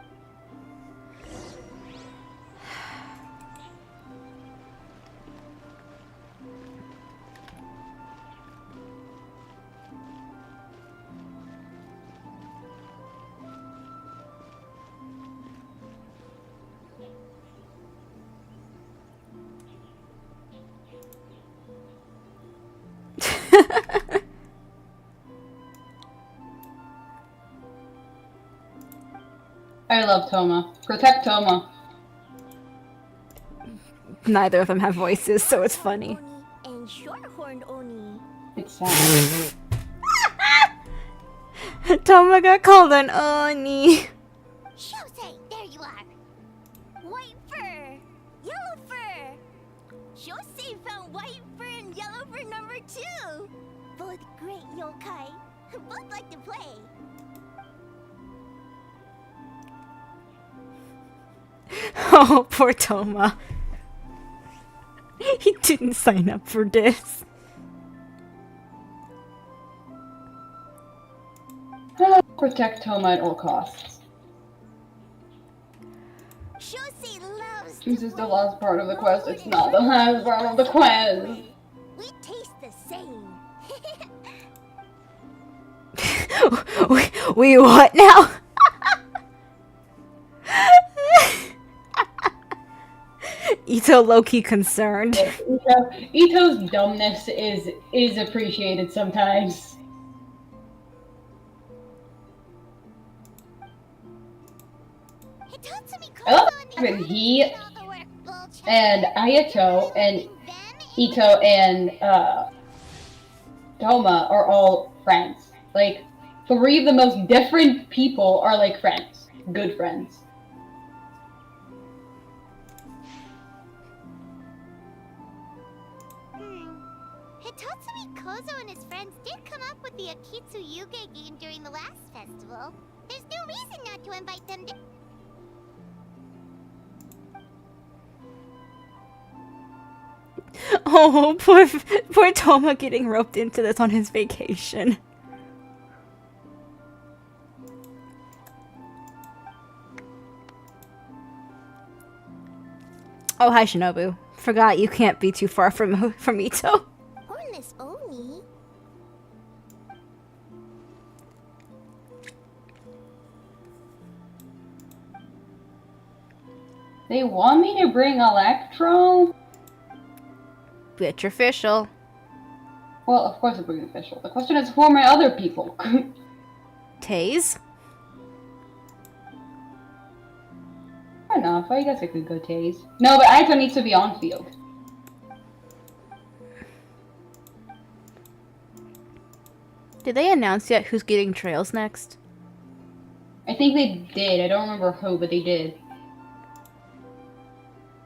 I love Toma. Protect Toma. Neither of them have voices, so it's funny. Oni and short-horned Oni. It's sad. Toma got called an Oni. Shosei, there you are. White fur, yellow fur. Shosei found white fur and yellow fur number 2. Both great yokai. Both like to play. Oh, poor Toma. He didn't sign up for this. Protect Toma at all costs. Shosei loves This is the last part of the quest. It's not the last part of the quest. We taste insane. we what now? Ito low-key concerned. Ito's dumbness is appreciated sometimes. I love when he and Ayato and Ito and Toma are all friends. Like, 3 of the most different people are like friends. Good friends. Hitatsumi Kozo and his friends did come up with the Akitsu Yuge game during the last festival. There's no reason not to invite them to... Oh, poor Toma getting roped into this on his vacation. Oh, hi Shinobu. Forgot you can't be too far from Ito. Hornless Oni? They want me to bring Electro? Bitch official. Well, of course I bring official. The question is for my other people. Taze? Fair enough, I guess I could go Taze. No, but Aito needs to be on field. Did they announce yet who's getting trails next? I think they did. I don't remember who, but they did.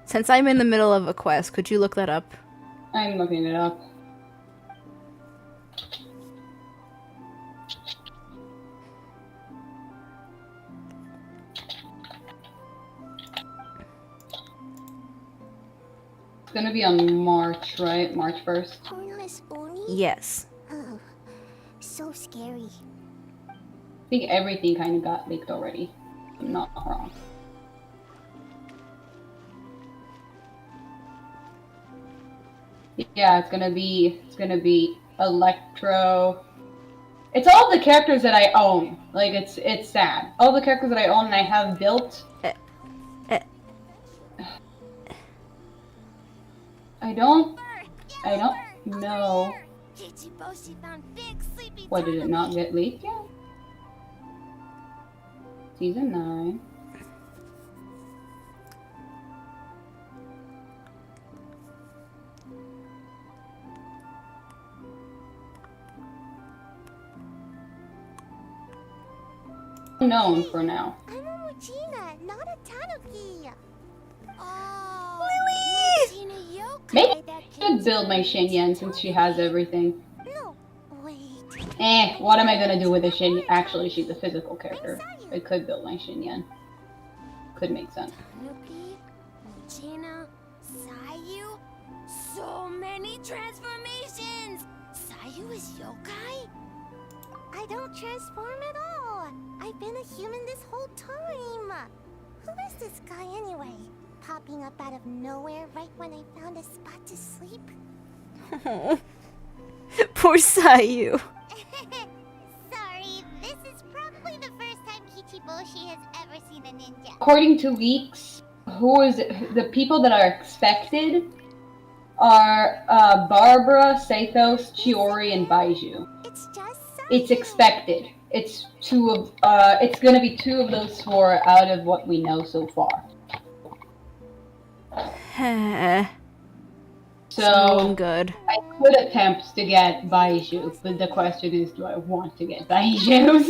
Since I'm in the middle of a quest, could you look that up? I'm looking it up. It's gonna be on March, right? March 1st. Hornless Oni? Yes. Oh, so scary. I think everything kind of got leaked already. I'm not wrong. Yeah, it's gonna be Electro. It's all the characters that I own. Like, it's sad. All the characters that I own and I have built. I don't know. What, did it not get leaked yet? Season 9. Unknown for now. I'm a Mujina, not a Tanuki. Oh, Lily! Mujina yokai Maybe that I should build my Shinyan since she has everything. No, wait. What am I gonna do with a Shinyan? Actually, she's a physical character. I could build my Shinyan. Could make sense. Tanuki, Mujina, Sayu. So many transformations! Sayu is yokai? I don't transform at all. I've been a human this whole time. Who is this guy anyway? Popping up out of nowhere right when I found a spot to sleep? Oh. Poor Sayu. Sorry, this is probably the first time Kichiboshi has ever seen a ninja. According to leaks, the people that are expected are Barbara, Sathos, Chiori, and Baiju. It's just Sayu. It's expected. It's gonna be 2 of those 4 out of what we know so far. So good. I could attempt to get Baiju, but the question is, do I want to get Baijus?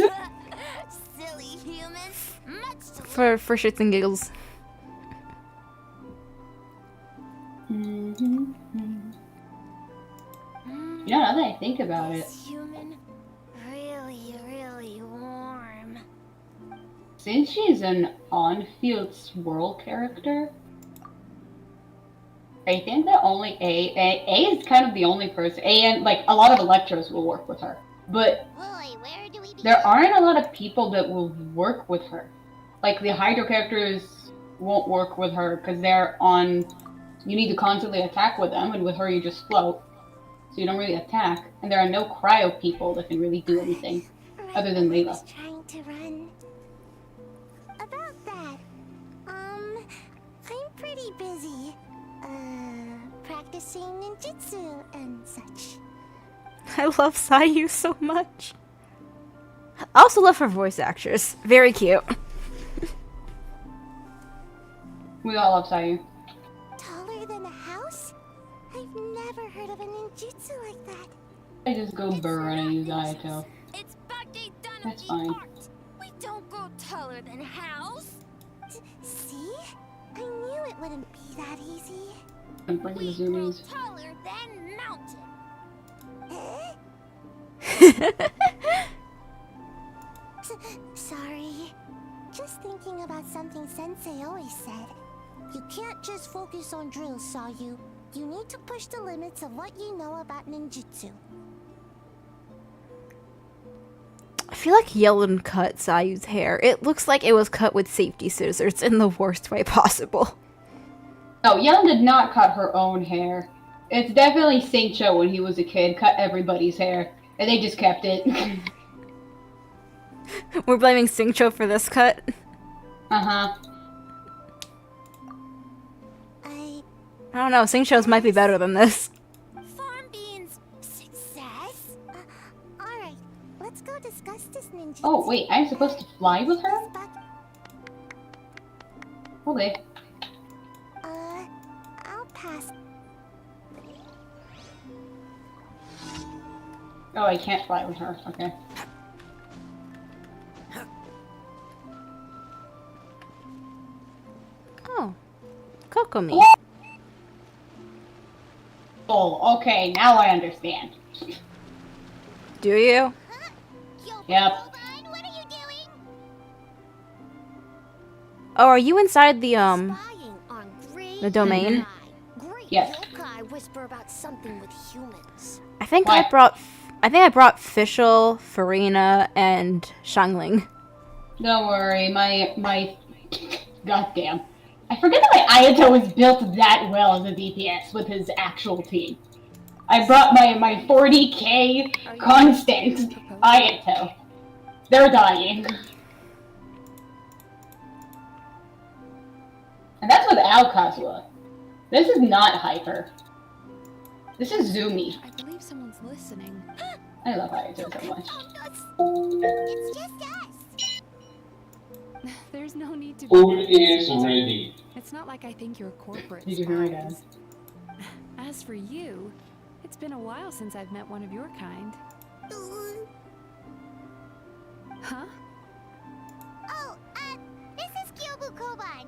Silly humans. Much to For shits and giggles. You know, now that I think about it, human. Really, really warm. since she's an on-field swirl character, I think that only A is kind of the only person. And like a lot of Electros will work with her, but Boy, where do we begin? there aren't a lot of people that will work with her. Like the Hydro characters won't work with her because they're on. You need to constantly attack with them, and with her you just float. so you don't really attack, and there are no cryo people that can really do anything other than I was Layla. trying to run. About that, I'm pretty busy, practicing ninjutsu and such. I love Sayu so much. I also love her voice actress. Very cute. We all love Sayu. Taller than a house? I've never heard of a ninjutsu like that. I just go burr and I use Ayato. It's Baki done That's the fine. art. We don't grow taller than house. See? I knew it wouldn't be that easy. I'm bringing the We grow zoomies. taller than mountain. Sorry. Just thinking about something Sensei always said. You can't just focus on drills, Sayu. You need to push the limits of what you know about ninjutsu. I feel like Yellen cut Sayu's hair. It looks like it was cut with safety scissors in the worst way possible. No, Yellen did not cut her own hair. It's definitely Saint-Cho when he was a kid cut everybody's hair, and they just kept it. We're blaming Singcho for this cut. Uh-huh. I I don't know, Singcho's might be better than this. Farm beans success. Alright, let's go discuss this ninjutsu. Oh, wait, I'm supposed to fly with her? Okay. I'll pass. Oh, I can't fly with her. Okay. Oh. Kokomi. Oh, okay, now I understand. Do you? Yep. What are you doing? Oh, are you inside the Spying on great the domain? Great Yes. yokai whisper about something with humans. I think What? I brought Fischl, Farina, and Shangling. Don't worry, my goddamn. I forget that my Ayato was built that well as a DPS with his actual team. I brought my 40k constant Ayato. They're dying. And that's without Kazuha. This is not Hyper. This is Zumi. I believe someone's listening. I love Ayato so much. It's just us. There's no need to Food is ready. It's not like I think you're corporate Did you hear that? spies. As for you, it's been a while since I've met one of your kind. Huh? Oh, this is Kyobu Koban.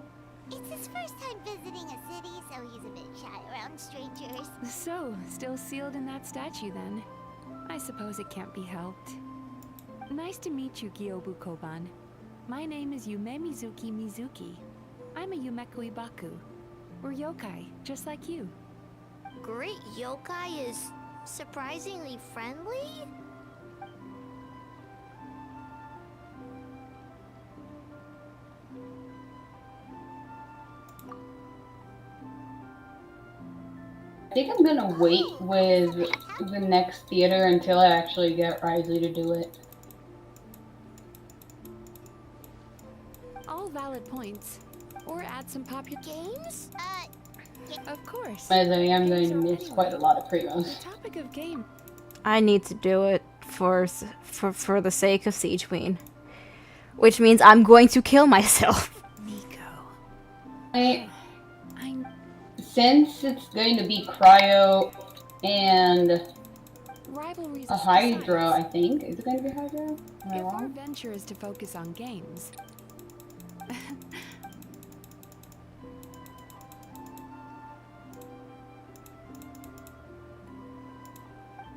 It's his first time visiting a city, so he's a bit shy around strangers. So, still sealed in that statue then? I suppose it can't be helped. Nice to meet you, Kyobu Koban. My name is Yume Mizuki. I'm a Yumeku Ibaku. We're yokai, just like you. Great yokai is surprisingly friendly? I think I'm gonna wait with the next theater until I actually get Risley to do it. All valid points. Or add some popular games? Of course. As I am going to miss Games are quite a lot of The primos. topic of game. I need to do it for the sake of Sigewinne. Which means I'm going to kill myself. Nico. Since it's going to be Cryo and Rivalries a Hydra, I think. Is it going to be Hydra? Am I If our wrong? venture is to focus on games.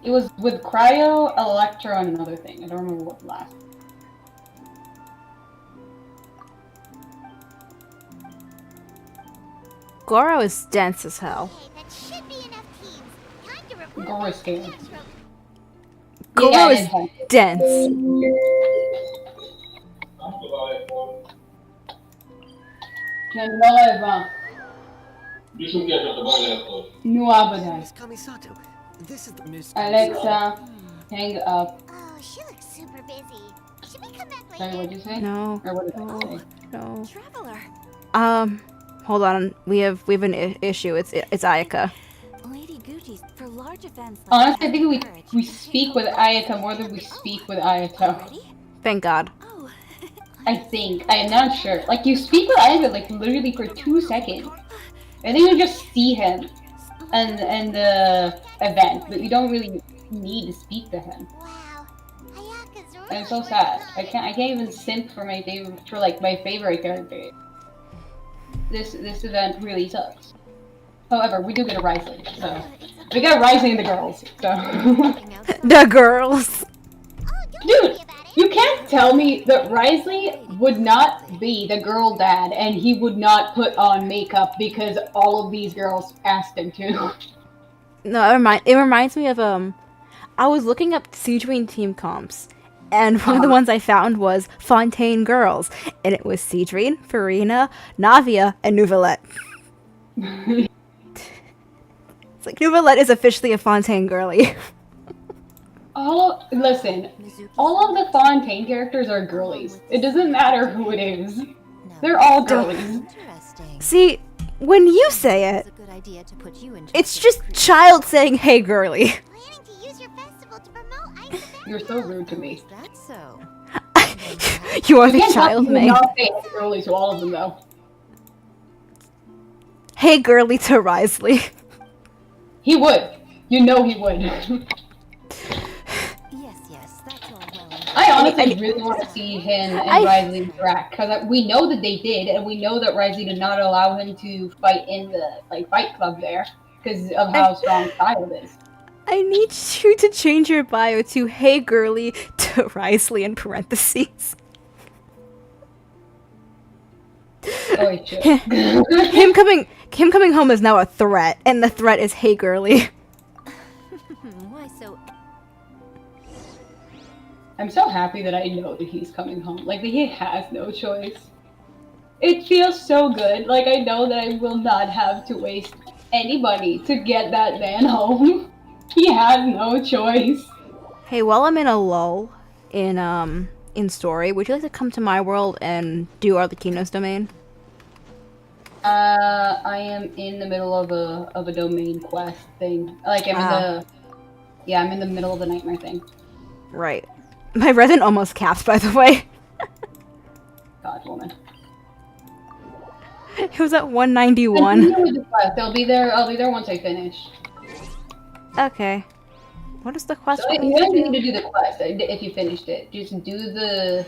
It was with Cryo, Electro, and another thing. I don't remember what the last. Goro is dense as hell. Okay, that should be enough teams. Time to report Goro is back scary. to Astro. Goro Yeah, is it is. dense. Nuabadai. Miss Kamisato, This is the Miss. Alexa, hang up. Oh, she looks super busy. Should we come back Sorry, later? what'd you say? No. Or what did I No. say? No. Traveler. Hold on. We have an issue. It's Ayaka. Lady Gucci's for large events. Honestly, I think we speak with Ayaka more than we speak with Ayato. Thank God. Oh, I think. I am not sure. Like, you speak with Ayaka, like, literally for 2 seconds. And then you just see him and the event, but you don't really need to speak to him. Wow. Ayaka's really And it's so sad. I good. can't even simp for my favorite character. This event really sucks. However, we do get a Rising, so we got Rising the girls. So The girls. Oh, don't dude, worry about it. you can't tell me that Risley would not be the girl dad and he would not put on makeup because all of these girls asked him to. No, it reminds me of I was looking up Sigewinne team comps, and one of the ones I found was Fontaine Girls, and it was Sigewinne, Farina, Navia, and Nouvellette. It's like Nouvellette is officially a Fontaine girly. Listen, all of the Fontaine characters are girlies. It doesn't matter who it is. They're all girlies. Interesting. See, when you say it, It's a good idea to put you in it's charge just of child saying, "Hey, girly." Planning to use your festival to promote Ice Event. You're so rude to me. Is that so? You are You the can't child tell me man. not say girly to all of them though. Hey, girly to Risley. He would. You know he would. Yes, that's all well and I honestly really want to see him and I- Risley interact because we know that they did, and we know that Risley did not allow him to fight in the fight club there because of how strong Kyle is. I need you to change your bio to "Hey, girly" to Risley in parentheses. Oh shit. Him coming home is now a threat, and the threat is "Hey, girly." why so? I'm so happy that I know that he's coming home. Like, that he has no choice. It feels so good. Like, I know that I will not have to waste any money to get that man home. He has no choice. Hey, while I'm in a lull in story, would you like to come to my world and do Arlecchino's domain? I am in the middle of a domain quest thing. Like, I'm in the middle of the nightmare thing. Right. My resin almost capped, by the way. God, woman. It was at 191. Continue with the quest. I'll be there once I finish. Okay. What is the quest? So want you me to don't do? need to do the quest if you finished it. Just do the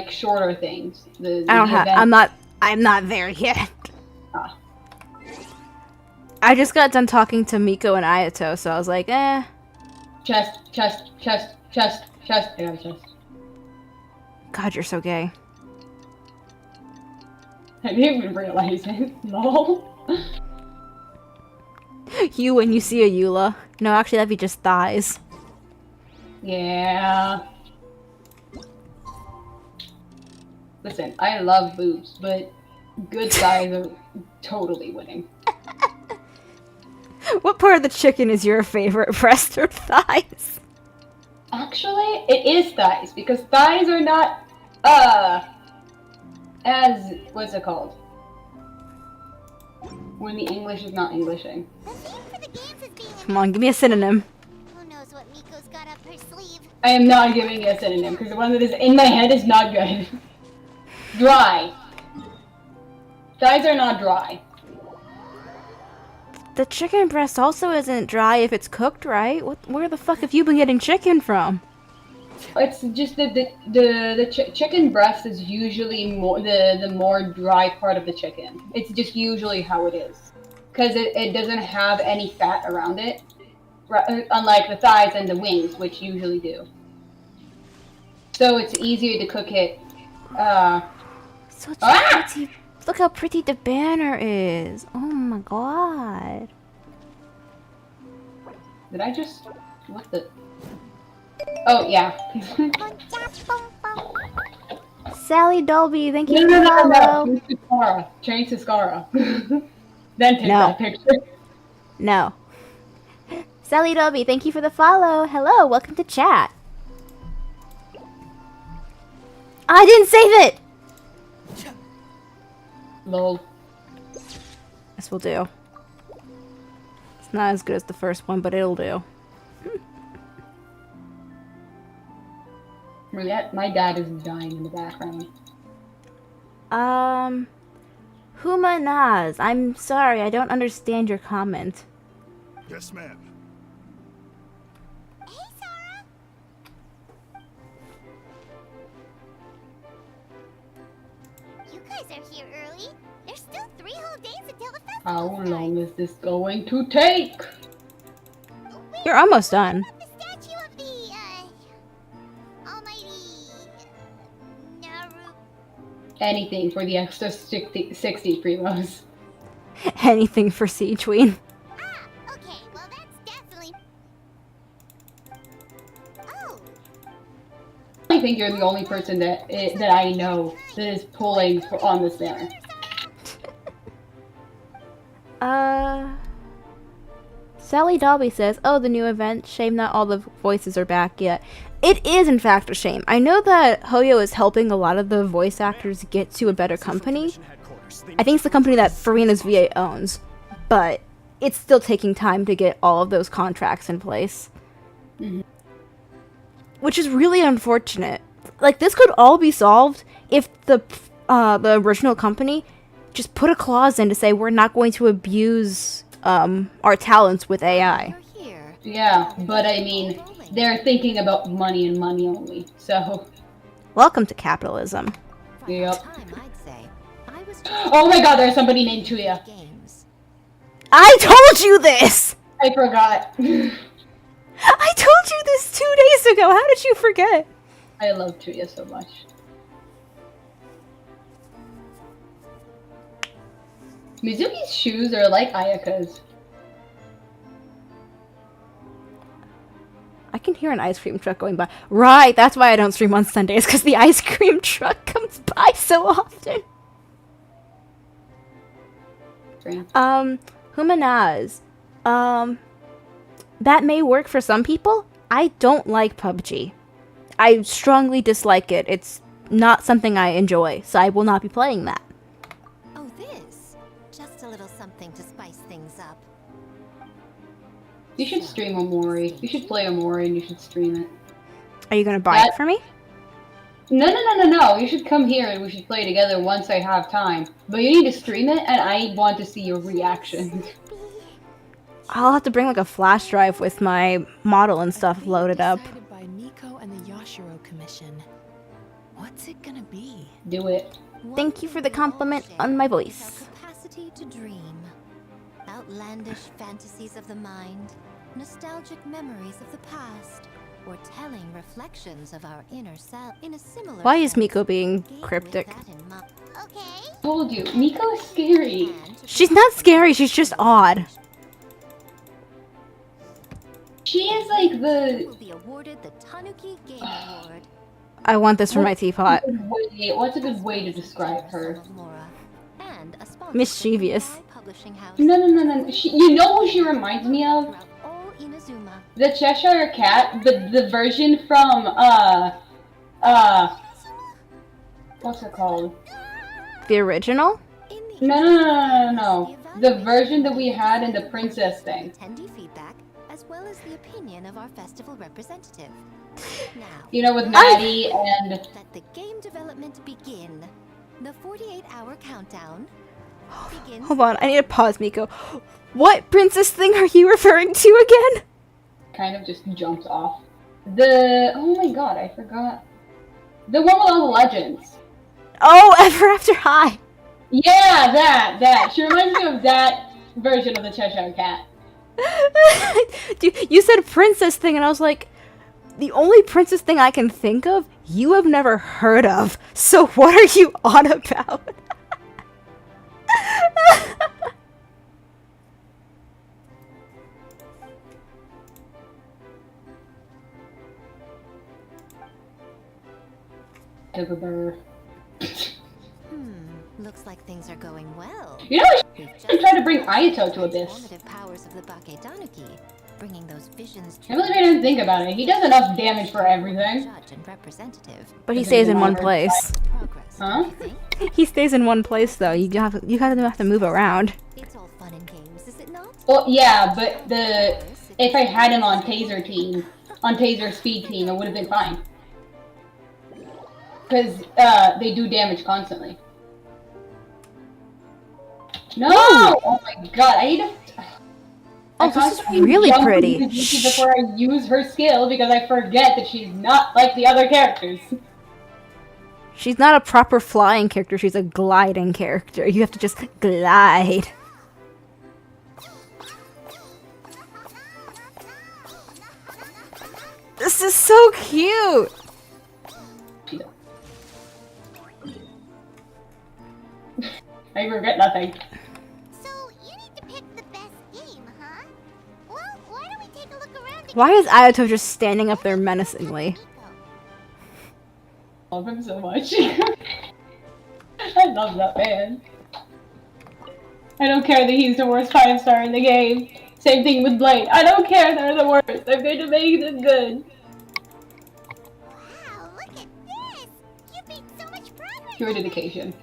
shorter things. I don't have. I'm not there yet. Ah. I just got done talking to Miko and Ayato, so I was like, eh. Chest. I got a chest. God, you're so gay. I didn't even realize it. Lol. You when you see a Eula. No, actually, that'd be just thighs. Yeah. Listen, I love boobs, but good thighs are totally winning. What part of the chicken is your favorite, breast or thighs? Actually, it is thighs, because thighs are not, what's it called? When the English is not Englishing. The theme for the games is being Come on, give me a synonym. Who knows what Miko's got up her sleeve? I am not giving you a synonym, because the one that is in my head is not good. Dry. Thighs are not dry. The chicken breast also isn't dry if it's cooked right. Where the fuck have you been getting chicken from? It's just that the chicken breast is usually the more dry part of the chicken. It's just usually how it is, because it doesn't have any fat around it, unlike the thighs and the wings, which usually do. So it's easier to cook it. So pretty. Look how pretty the banner is. Oh my god. Did I just... What the... Oh, yeah. Sally Dolby, thank you No, for no, the no, follow. no. Change to Skara. Change to Skara. Then take No. that picture. No. Sally Dobby, thank you for the follow. Hello, welcome to chat. I didn't save it! Lol. This will do. It's not as good as the first one, but it'll do. My dad is dying in the background. Huma Naz, I'm sorry, I don't understand your comment. Yes, ma'am. Hey, Sarah. You guys are here early. There's still 3 whole days until the festival How starts. long is this going to take? You're almost done. The statue of the, almighty... Naru... Anything for the extra 60 primos. Anything for Sigewinne. Ah, okay, well that's definitely... Oh, I think you're the only person that I know that is pulling on this banner. Sally Dobby says, oh, the new event. Shame not all the voices are back yet. It is, in fact, a shame. I know that Hoyo is helping a lot of the voice actors get to a better company. I think it's the company that Farina's VA owns. But it's still taking time to get all of those contracts in place. Mhm. Which is really unfortunate. Like, this could all be solved if the original company just put a clause in to say we're not going to abuse our talents with AI. You're here. Yeah, but I mean, they're thinking about money and money only, so... Welcome to capitalism. Yep. Time, I'd say. I was Oh my god, there's somebody named Tuya. games. I told you this! I forgot. I told you this 2 days ago! How did you forget? I love Tuya so much. Mizuki's shoes are like Ayaka's. I can hear an ice cream truck going by. Right, that's why I don't stream on Sundays, because the ice cream truck comes by so often. Humanaz. That may work for some people. I don't like PUBG. I strongly dislike it. It's not something I enjoy, so I will not be playing that. Oh, this. Just a little something to spice things up. You should stream Omori. You should play Omori and you should stream it. Are you gonna buy it for me? No. You should come here and we should play together once I have time. But you need to stream it and I want to see your reaction. I'll have to bring like a flash drive with my model and stuff loaded up. Decided by Miko and the Yashiro Commission. What's it gonna be? Do it. Thank you for the compliment on my voice. Capacity to dream. Outlandish fantasies of the mind, nostalgic memories of the past, or telling reflections of our inner self in a similar Why is sense, Miko being gave with cryptic? that in mind. okay. Told you, Miko is scary. And to She's not scary, she's just odd. She is like will the... be awarded the Tanuki Game Award. I want this for my teapot. What's a good way to describe her? Of Mora, and a sponsor Mischievous. of the Publishing House No. You know who she reminds me of? throughout all Inazuma. The Cheshire Cat, the version from, what's it called? The original? In the No. The version that we had in the princess thing. attendee feedback, as well as the opinion of our festival representative. Now, You know, with Maddie and... let the game development begin. The 48-hour countdown begins. Hold on, I need to pause, Miko. What princess thing are you referring to again? kind of just jumped off. Oh my god, I forgot. The one with all the legends. Oh, Ever After High. Yeah, that. She reminds me of that version of the Cheshire Cat. Dude, you said princess thing, and I was like, the only princess thing I can think of, you have never heard of. So what are you on about? Took a burr. Looks like things are going well. You know, I should try to bring Ayato to Abyss. Transformative powers of the Bakedanuki. bringing those visions to I really didn't think about it. He does enough damage for everything. judge and representative. But he stays in one place. Progress, Huh? don't you think? He stays in one place though. You kind of have to move around. It's all fun and games, is it not? Well, yeah, but if I had him on Taser speed team, it would have been fine. Because they do damage constantly. No! Oh my god, I need to... Oh, this is really pretty. Before I use her skill because I forget that she's not like the other characters. She's not a proper flying character, she's a gliding character. You have to just glide. This is so cute! I regret nothing. So, you need to pick the best game, huh? Well, why don't we take a look around and Why is Ayato just standing up there menacingly? I love him so much. I love that man. I don't care that he's the worst 5-star in the game. Same thing with Blade. I don't care they're the worst. I'm going to make them good. Wow, look at this! You made so much progress! Pure dedication.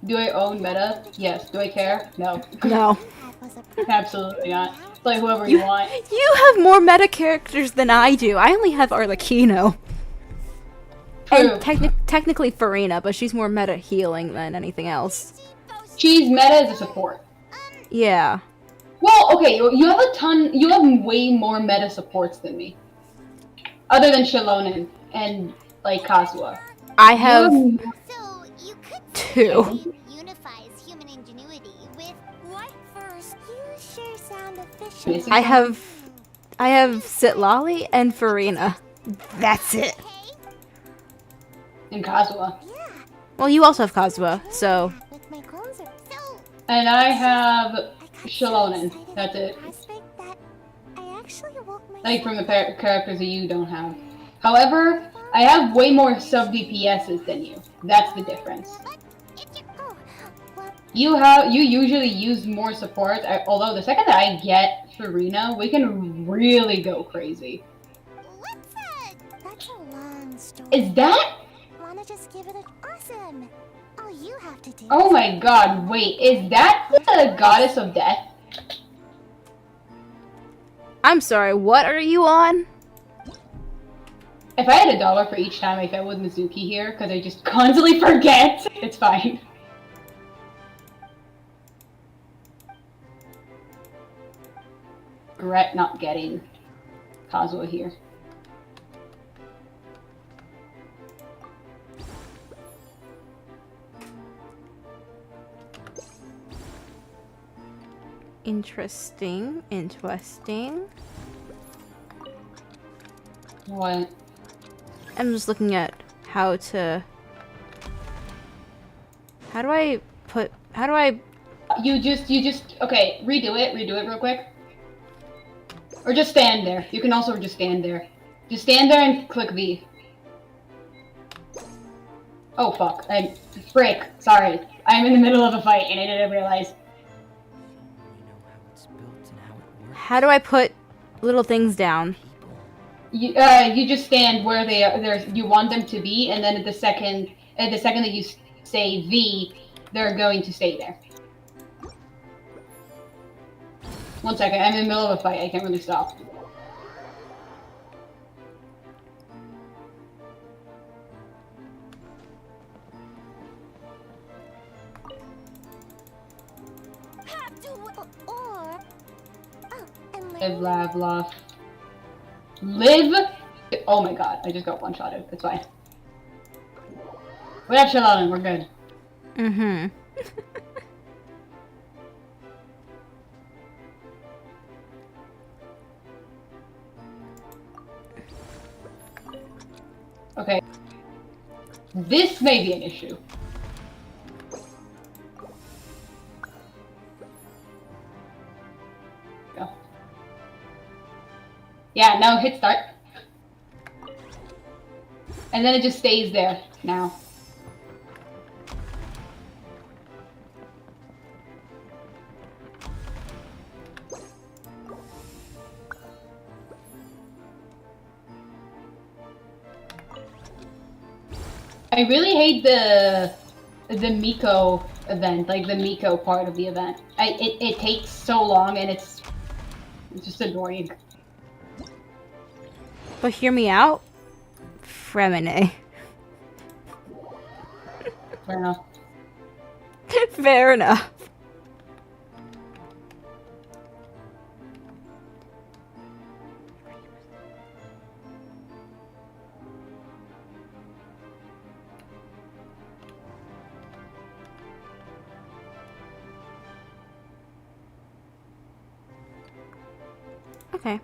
Do I own meta? Yes. Do I care? No. No. That was a Absolutely not. Play whoever you want. You have more meta characters than I do. I only have Arlecchino. True. And technically Farina, but she's more meta healing than anything else. She's meta as a support. Yeah. Well, okay, you have a ton, you have way more meta supports than me. Other than Shilonen and, like, Kazuha. I have So, you could two. unifies human ingenuity with what first? You sure sound efficient. I have Sitlali and Farina. That's it. Okay? And Kazuha. Yeah. Well, you also have Kazuha, so With my clones are so And I have I got Shilonen. so excited That's it. about prospect that I actually woke myself Like, from the characters that you don't have. However, I have way more sub DPSs than you. That's the difference. But if you well, You usually use more support, although the second that I get Farina, we can really go crazy. that's a long story. Is that? Wanna just give it an awesome? All you have to do. Oh my god, wait, is that the goddess of death? I'm sorry, what are you on? If I had $1 for each time I fed with Mizuki here, because I just constantly forget, it's fine. Regret not getting Kazuha here. Interesting. What? I'm just looking at how do I You just, okay, redo it real quick. Or just stand there. You can also just stand there. Just stand there and click V. Oh fuck, frick, sorry. I'm in the middle of a fight and I didn't realize. how do I put little things down? You just stand where they are, you want them to be, and then at the second that you say V, they're going to stay there. 1 second, I'm in the middle of a fight, I can't really stop. Live, laugh, laugh. Live? Oh my god, I just got one-shotted. It's fine. We have Shilonen, we're good. Mm-hmm. Okay. This may be an issue. Go. Yeah, now hit start. And then it just stays there now. I really hate the Miko event, like the Miko part of the event. It takes so long and it's just annoying. But hear me out. Fremine. Fair enough. Fair enough. Okay.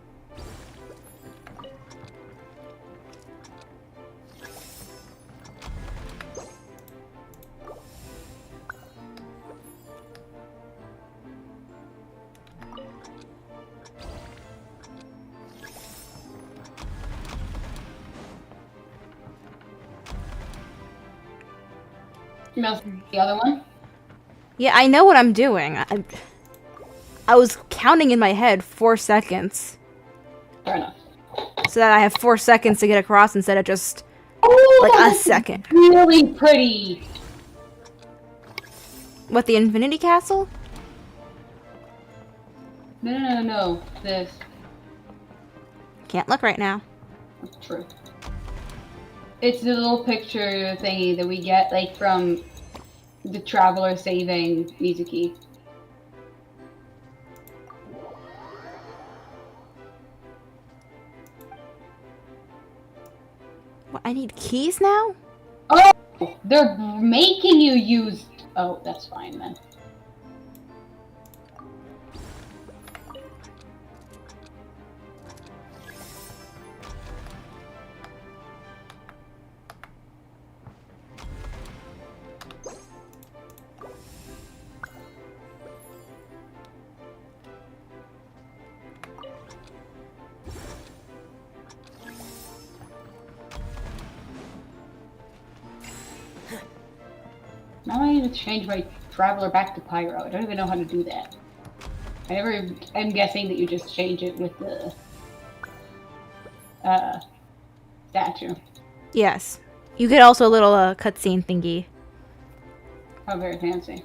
You know the other one? Yeah, I know what I'm doing. I was counting in my head 4 seconds. Fair enough. So that I have 4 seconds to get across instead of just like a second. Really pretty. What, the Infinity Castle? No. This. Can't look right now. That's true. It's the little picture thingy that we get, like, from the Traveler saving Mizuki. What, I need keys now? Oh! They're making you use... Oh, that's fine then. Now I need to change my Traveler back to Pyro. I don't even know how to do that. I'm guessing that you just change it with the statue. Yes. You get also a little cutscene thingy. How very fancy.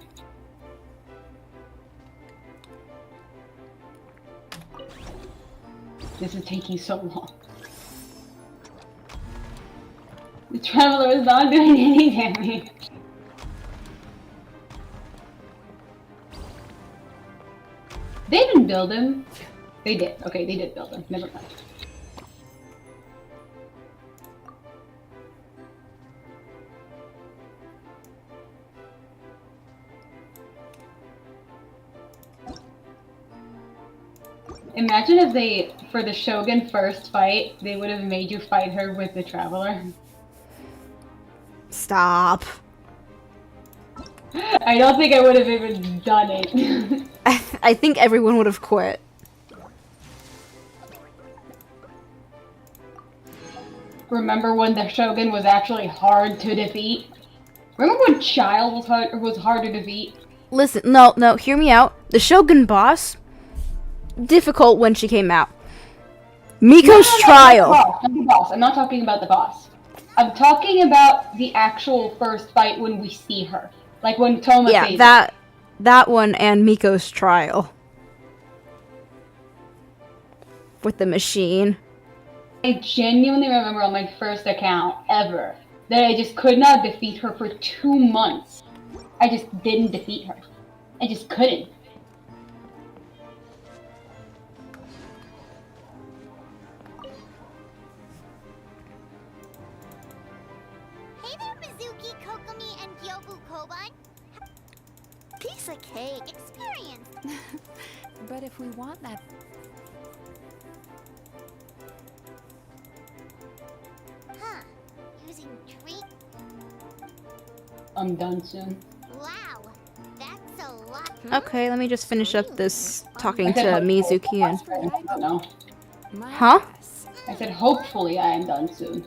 This is taking so long. The Traveler is not doing any damage. They didn't build him. They did. Okay, they did build him. Never mind. Imagine if they, for the Shogun first fight, they would have made you fight her with the Traveler. Stop. I don't think I would have even done it. I think everyone would have quit. Remember when the Shogun was actually hard to defeat? Remember when Child was hard to defeat? Listen, no, hear me out. The Shogun boss, difficult when she came out. Miko's trial. Not the boss. I'm not talking about the boss. I'm talking about the actual first fight when we see her. Like when Toma Yeah, saves that one and Miko's trial. With the machine. I genuinely remember on my first account ever that I just could not defeat her for 2 months. I just didn't defeat her. I just couldn't. Hey there, Mizuki, Kokomi, and Gyobu Koban. Piece of cake. Experience. But if we want that... Huh. Using treat. I'm done soon. Wow. That's a lot. Okay, let me just finish up this talking I to said Mizuki and... I don't know. My Huh? guess. I said hopefully I am done soon.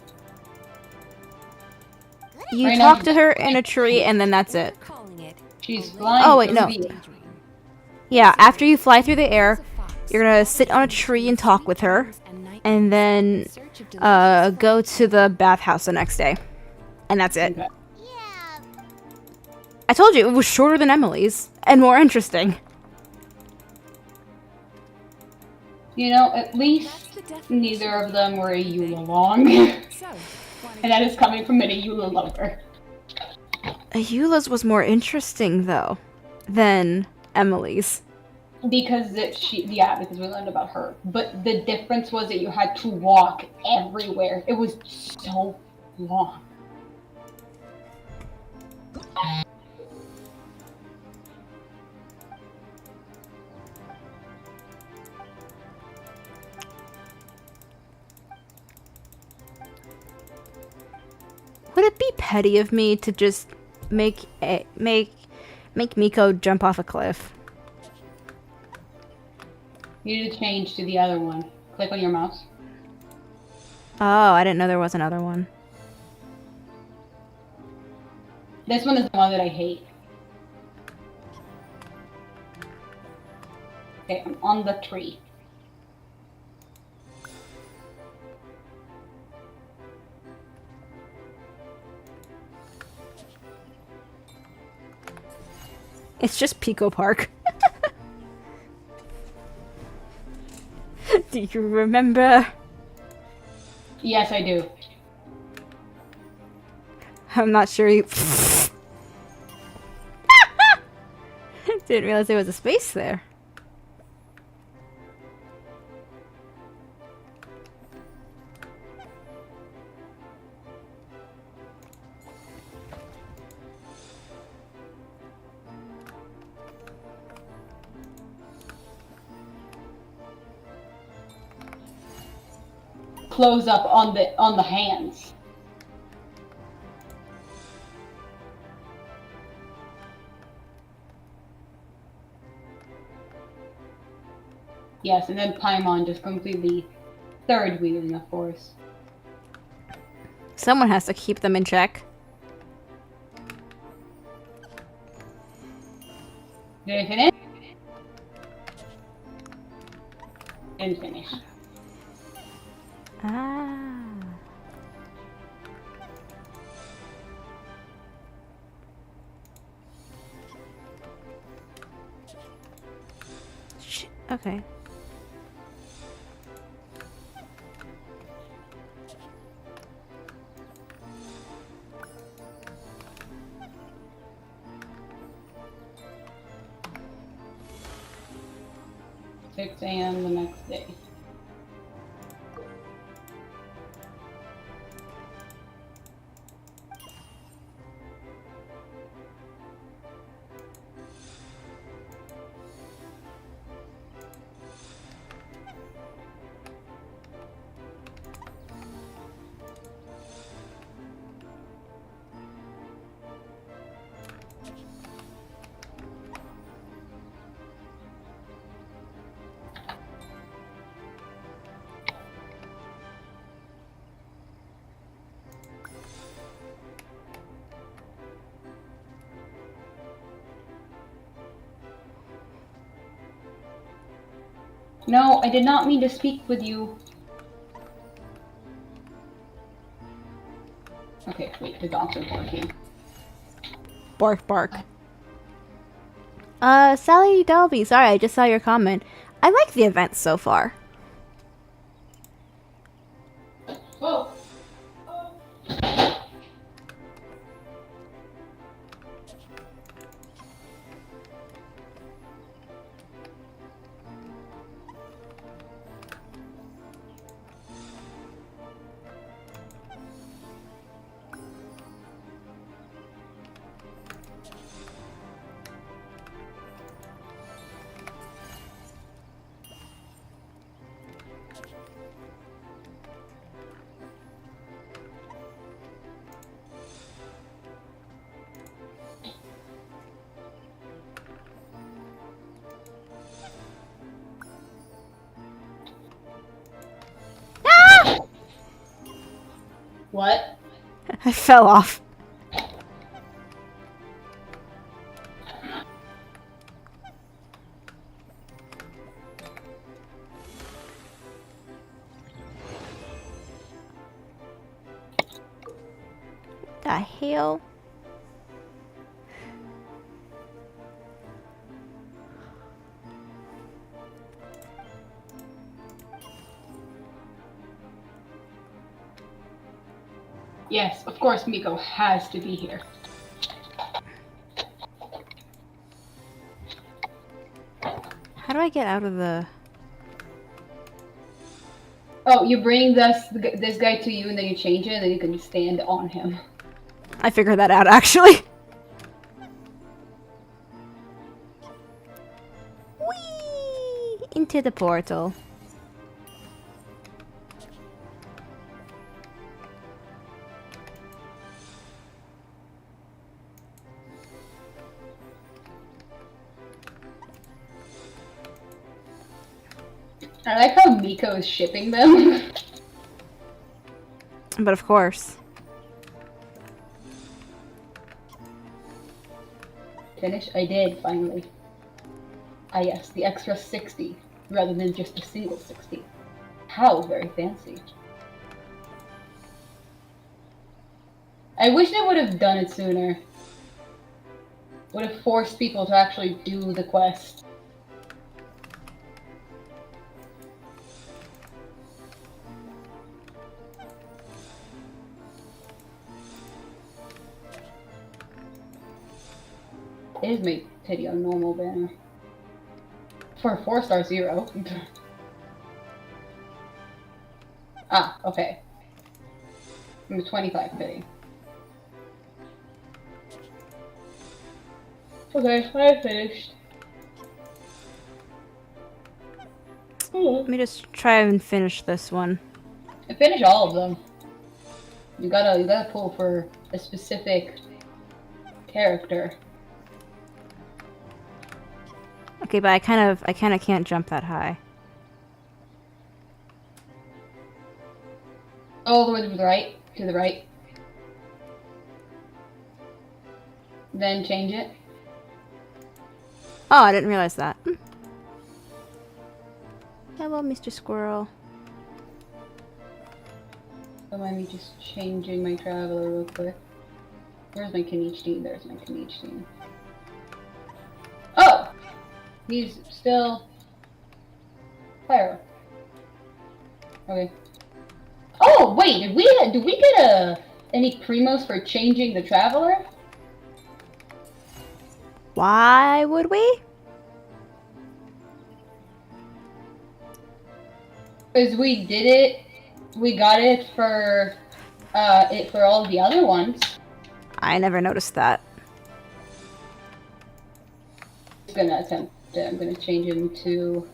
You Right talk now- to her in a tree and then that's it. Calling it. She's flying Oh, wait, through no. the air. Yeah, after you fly through the air, you're gonna sit on a tree and talk with her, and then go to the bathhouse the next day. And that's it. Okay. Yeah, I told you, it was shorter than Emily's. And more interesting. You know, at least That's the definition. neither of them were a Eula long. So, wanna And that is coming from an Eula lover. Eula's was more interesting, though, than Emily's. Because because we learned about her. But the difference was that you had to walk everywhere. It was so long. Would it be petty of me to just make Miko jump off a cliff? You need to change to the other one. Click on your mouse. Oh, I didn't know there was another one. This one is the one that I hate. Okay, I'm on the tree. It's just Pico Park. Do you remember? Yes, I do. I'm not sure you... Didn't realize there was a space there. Close up on the hands. Yes, and then Paimon just completely third wheeling the force. Someone has to keep them in check. Did I finish? Didn't finish. Ah. Okay. Six a.m. the next day. No, I did not mean to speak with you. Okay, wait, the dogs are barking. Bark, bark. Sally Delby, sorry, I just saw your comment. I like the event so far. Whoa. What? I fell off. the hell? Yes, of course Miko has to be here. How do I get out of the... Oh, you bring this guy to you and then you change it and then you can stand on him. I figured that out, actually. Whee! Into the portal. I like how Miko is shipping them. But of course. Finish? I did, finally. Ah yes, the extra 60, rather than just a single 60. How very fancy. I wish they would have done it sooner. Would have forced people to actually do the quest. It is made pity on normal banner. For a 4-star 0. Ah, okay. I'm a 25 pity. Okay, I finished. Let me just try and finish this one. I finished all of them. You gotta pull for a specific character. Okay, but I kind of can't jump that high. All the way to the right. To the right. Then change it. Oh, I didn't realize that. Hello, Mr. Squirrel. Don't mind me just changing my traveler real quick. Where's my Kenichi? There's my Kenichi. Oh! He's still... Pyro. Okay. Oh, wait! Did we get any primos for changing the traveler? Why would we? Because we did it, we got it for all the other ones. I never noticed that. I'm gonna attempt it. I'm gonna change him to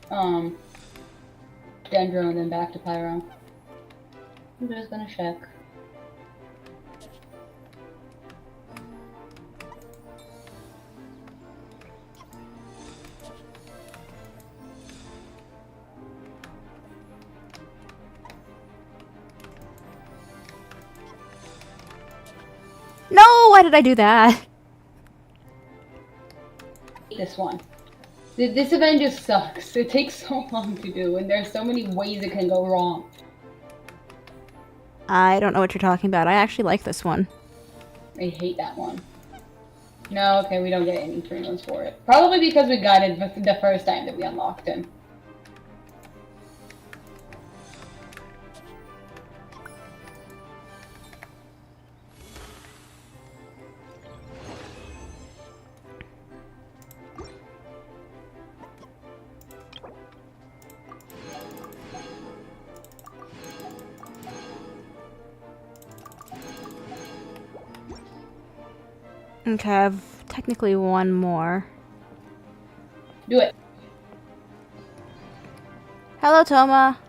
Dendro and then back to Pyro. I'm just gonna check. No, why did I do that? This one. This event just sucks. It takes so long to do, and there's so many ways it can go wrong. I don't know what you're talking about. I actually like this one. I hate that one. No, okay, we don't get any primos for it. Probably because we got it the first time that we unlocked him. Okay, I have technically one more. Do it. Hello, Toma.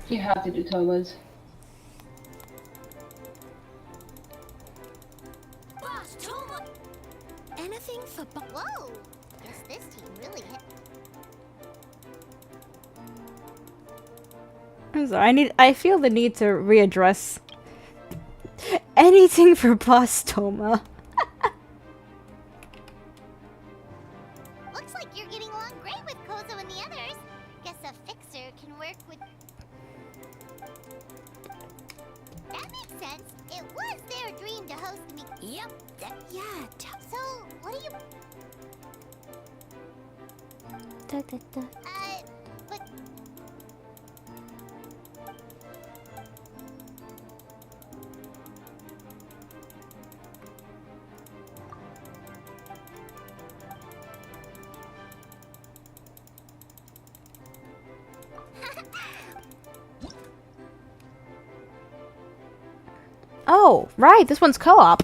You have to do Toma's. Boss, Toma! Anything for Whoa! Guess this team really hit. I'm sorry, I feel the need to readdress anything for Boss Toma. Looks like you're getting along great with Kozo and the others. Guess a fixer can work with... That makes sense. It was their dream to host me. Yep. Yeah. So, what do you... but... Oh, right. This one's co-op.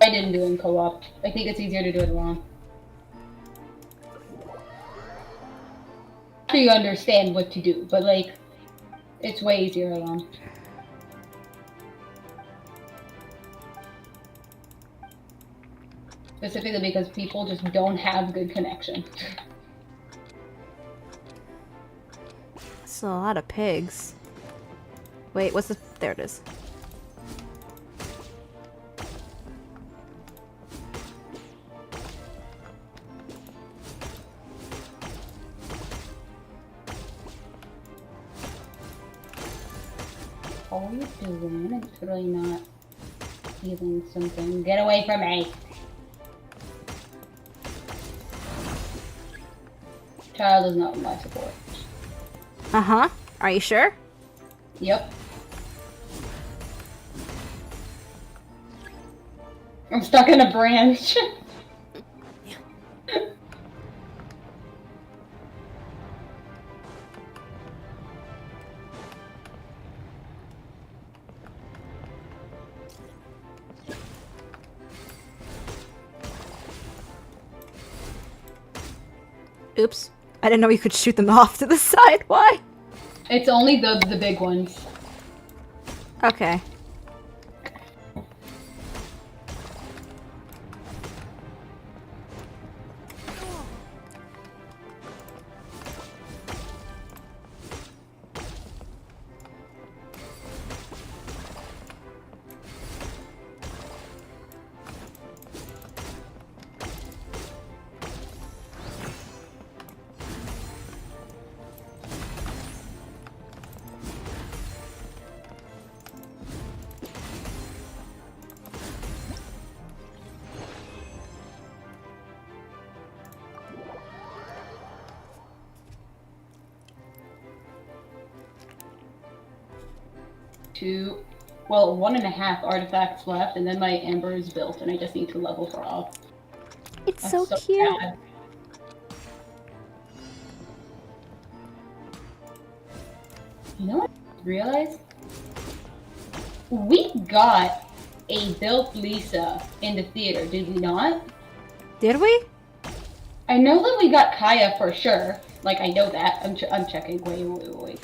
I didn't do it in co-op. I think it's easier to do it alone. After you understand what to do, but like, it's way easier alone. Specifically because people just don't have good connection. That's a lot of pigs. Wait, what's the... There it is. What are you doing? It's really not feeling something. Get away from me! Child is not my support. Uh-huh. Are you sure? Yep. I'm stuck in a branch. Oops. I didn't know you could shoot them off to the side. Why? It's only the big ones. Okay. Well, 1.5 artifacts left, and then my amber is built, and I just need to level her up. It's That's so cute. bad. You know what I realized? We got a built Lisa in the theater, did we not? Did we? I know that we got Kaya for sure. Like, I know that. I'm checking. Wait.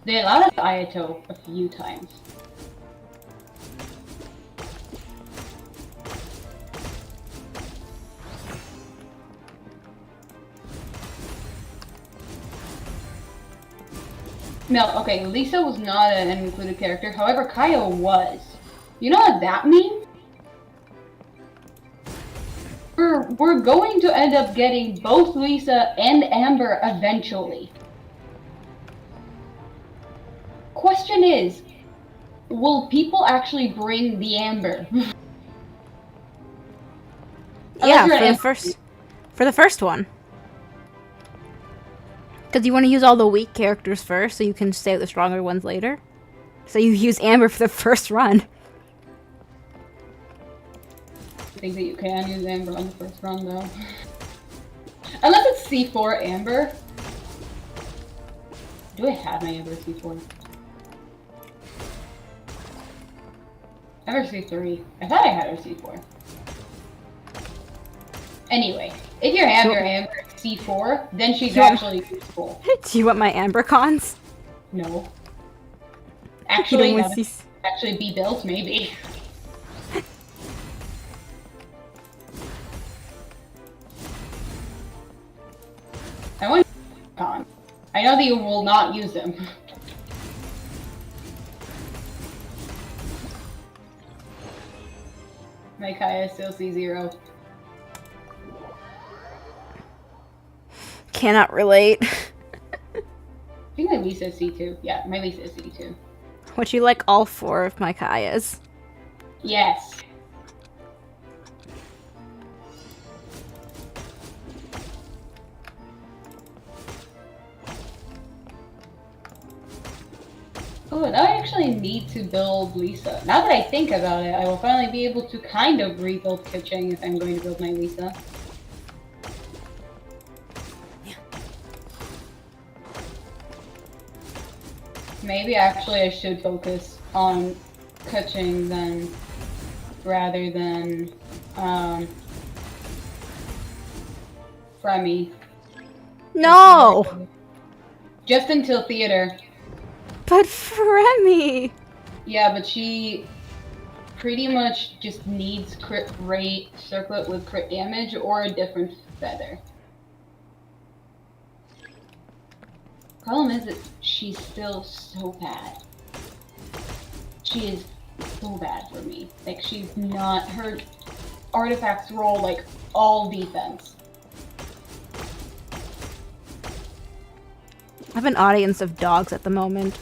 They allowed us Ayato a few times. No, okay, Lisa was not an included character. However, Kaya was. You know what that means? We're going to end up getting both Lisa and Amber eventually. Question is, will people actually bring the Amber? Yeah, Unless for you're the first one. Because you want to use all the weak characters first, so you can save the stronger ones later. So you use Amber for the first run. I think that you can use Amber on the first run, though. Unless it's C4 Amber. Do I have my Amber C4? I have her C3. I thought I had her C4. Anyway, if you have your Amber C4, then she's actually useful. Do you want my Amber cons? No. Actually, want now that it's actually be built, maybe. I want con. I know that you will not use them. My Kaya still C0. Cannot relate. I think my Lisa is C2. Yeah, my Lisa is C2. Would you like all 4 of my Kayas? Yes. Oh, and I actually need to build Lisa. Now that I think about it, I will finally be able to kind of rebuild Kitching if I'm going to build my Lisa. Maybe actually I should focus on Kitching then, rather than Fremy. No! Just until theater. But Fremy! Yeah, but she pretty much just needs crit rate, circlet with crit damage, or a different feather. Problem is that she's still so bad. She is so bad for me. Like, she's not, her artifacts roll like all defense. I have an audience of dogs at the moment.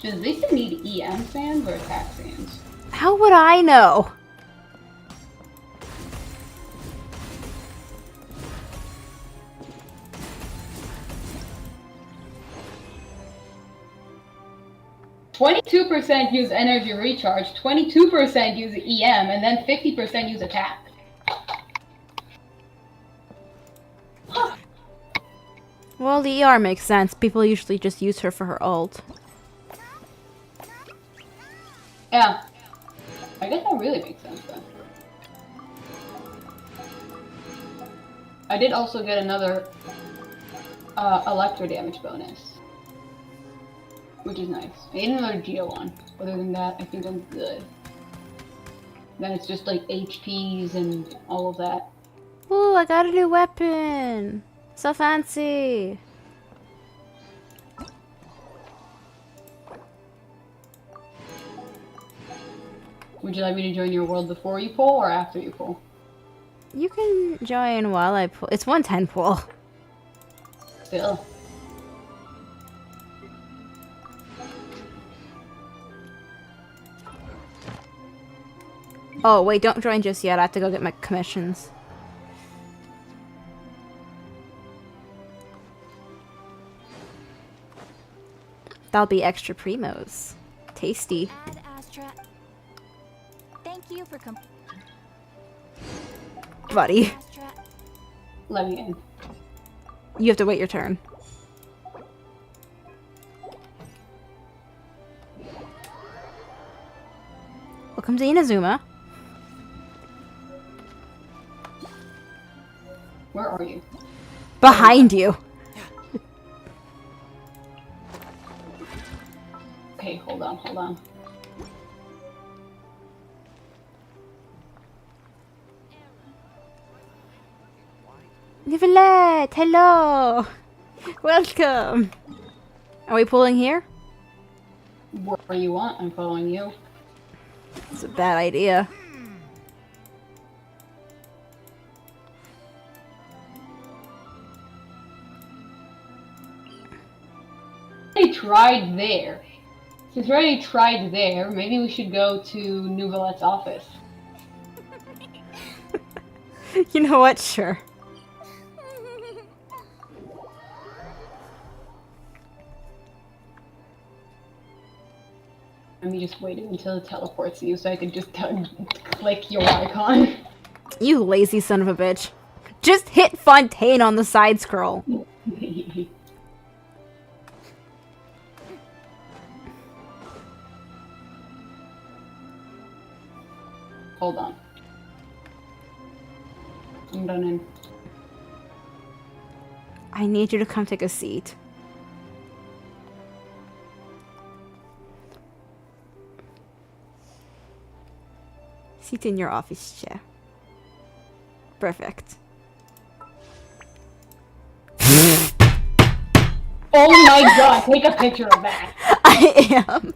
Does Lisa need EM sands or attack sands? How would I know? %, use energy recharge, 22% use EM, and then 50% use attack. Huh. Well, the ER makes sense. People usually just use her for her ult. Yeah. I guess that really makes sense then. I did also get another electro damage bonus. Which is nice. I need another Geo one. Other than that, I think I'm good. Then it's just like HPs and all of that. Ooh, I got a new weapon! So fancy! Would you like me to join your world before you pull or after you pull? You can join while I pull. It's 110 pull. Still. Oh, wait, don't join just yet. I have to go get my commissions. That'll be extra primos. Tasty. Ad Astra. Thank you for Buddy, Astra. Let me in. you have to wait your turn. Welcome to Inazuma. Where are you? Behind you. Okay, hold on, hold on. Nicolette, hello. Welcome. Are we pulling here? Where you want, I'm following you. It's a bad idea. Already tried there. Since we already tried there, maybe we should go to Nouvelette's office. You know what? Sure. Let me just wait until it teleports you so I can just click your icon. You lazy son of a bitch. Just hit Fontaine on the side scroll. Hold on. I'm done in. I need you to come take a seat. Sit in your office chair. Perfect. Oh my god, take a picture of that. I am.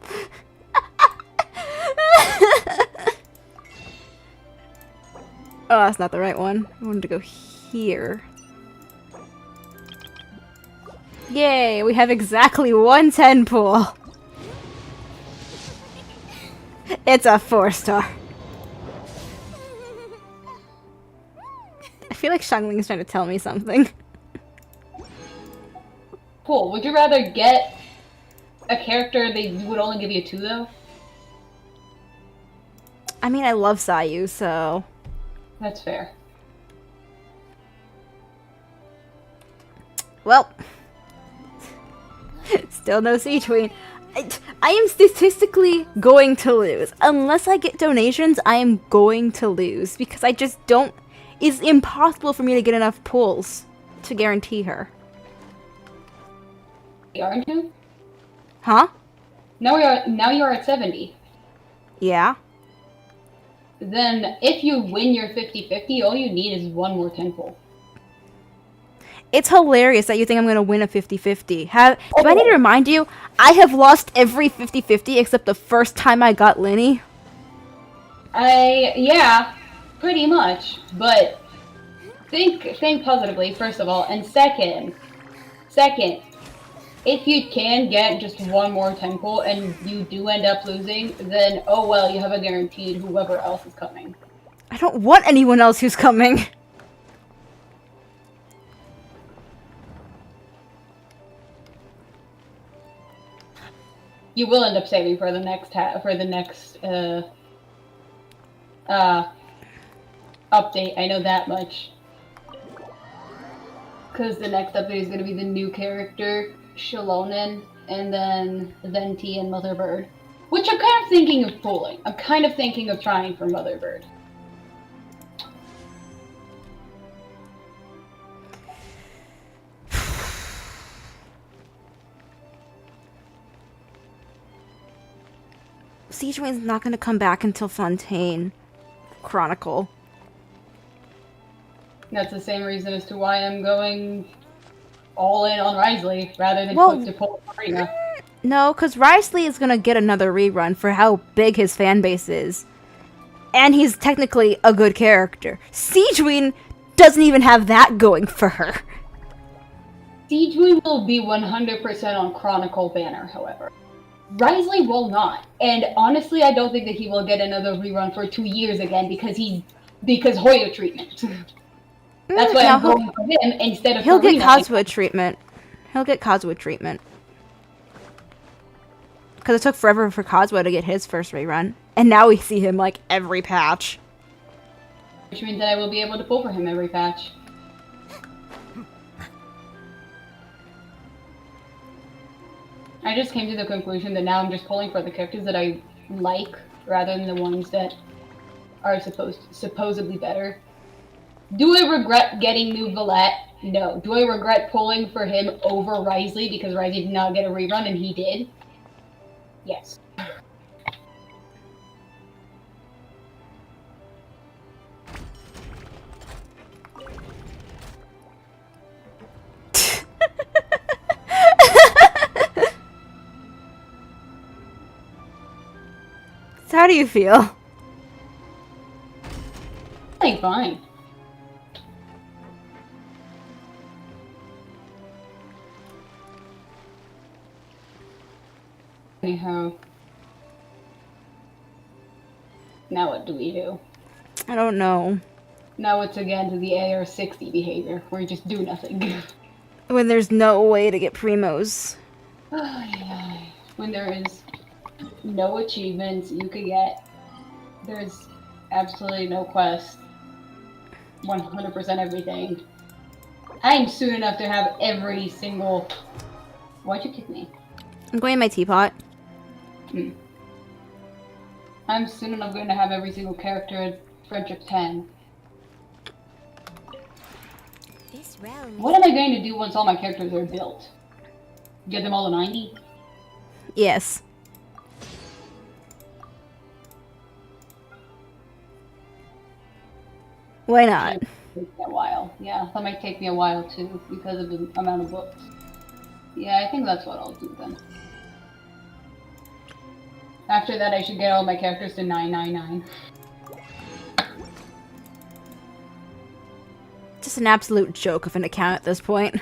Oh, that's not the right one. I wanted to go here. Yay, we have exactly 110 pool. It's a 4-star. I feel like Xiangling's trying to tell me something. Cool. Would you rather get a character they would only give you 2 though? I mean, I love Sayu, so... That's fair. Well... Still no Sigewinne. I am statistically going to lose. Unless I get donations, I am going to lose. Because I just don't... It's impossible for me to get enough pulls to guarantee her. Aren't you? Huh? Now you're at 70. Yeah. Then if you win your 50-50, all you need is 1 more 10 pull. It's hilarious that you think I'm going to win a 50-50. Do I need to remind you? I have lost every 50-50 except the first time I got Linny. Yeah, pretty much. But think positively, first of all. And second, if you can get just 1 more 10 pull and you do end up losing, then oh well, you have a guaranteed whoever else is coming. I don't want anyone else who's coming. You will end up saving for the next update. I know that much. Because the next update is going to be the new character, Shalonen, and then Venti and Mother Bird. Which I'm kind of thinking of pulling. I'm kind of thinking of trying for Mother Bird. Sigewinne's not going to come back until Fontaine Chronicle. That's the same reason as to why I'm going all in on Risley rather than to pull Arena. No, because Risley is going to get another rerun for how big his fan base is. And he's technically a good character. Sigewinne doesn't even have that going for her. Sigewinne will be 100% on Chronicle banner, however. Risley will not. And honestly, I don't think that he will get another rerun for 2 years again because Hoya treatment. That's why I'm going for him instead of He'll get Karina. Kazuha treatment. He'll get Kazuha treatment. Because it took forever for Kazuha to get his first rerun. And now we see him like every patch. Which means that I will be able to pull for him every patch. I just came to the conclusion that now I'm just pulling for the characters that I like rather than the ones that are supposedly better. Do I regret getting new Valette? No. Do I regret pulling for him over Risley because Risley did not get a rerun and he did? Yes. So how do you feel? I think fine. Anyhow. Now what do we do? I don't know. Now it's again to the AR-60 behavior, where you just do nothing. When there's no way to get primos. When there is no achievements you could get, there's absolutely no quest. 100% everything. I'm soon enough to have every single... Why'd you kick me? I'm going in my teapot. I'm soon enough going to have every single character in Friendship 10. This realm. What am I going to do once all my characters are built? Get them all to 90? Yes. Why not? Take me a while. Yeah, that might take me a while too, because of the amount of books. Yeah, I think that's what I'll do then. After that, I should get all my characters to 999. Just an absolute joke of an account at this point.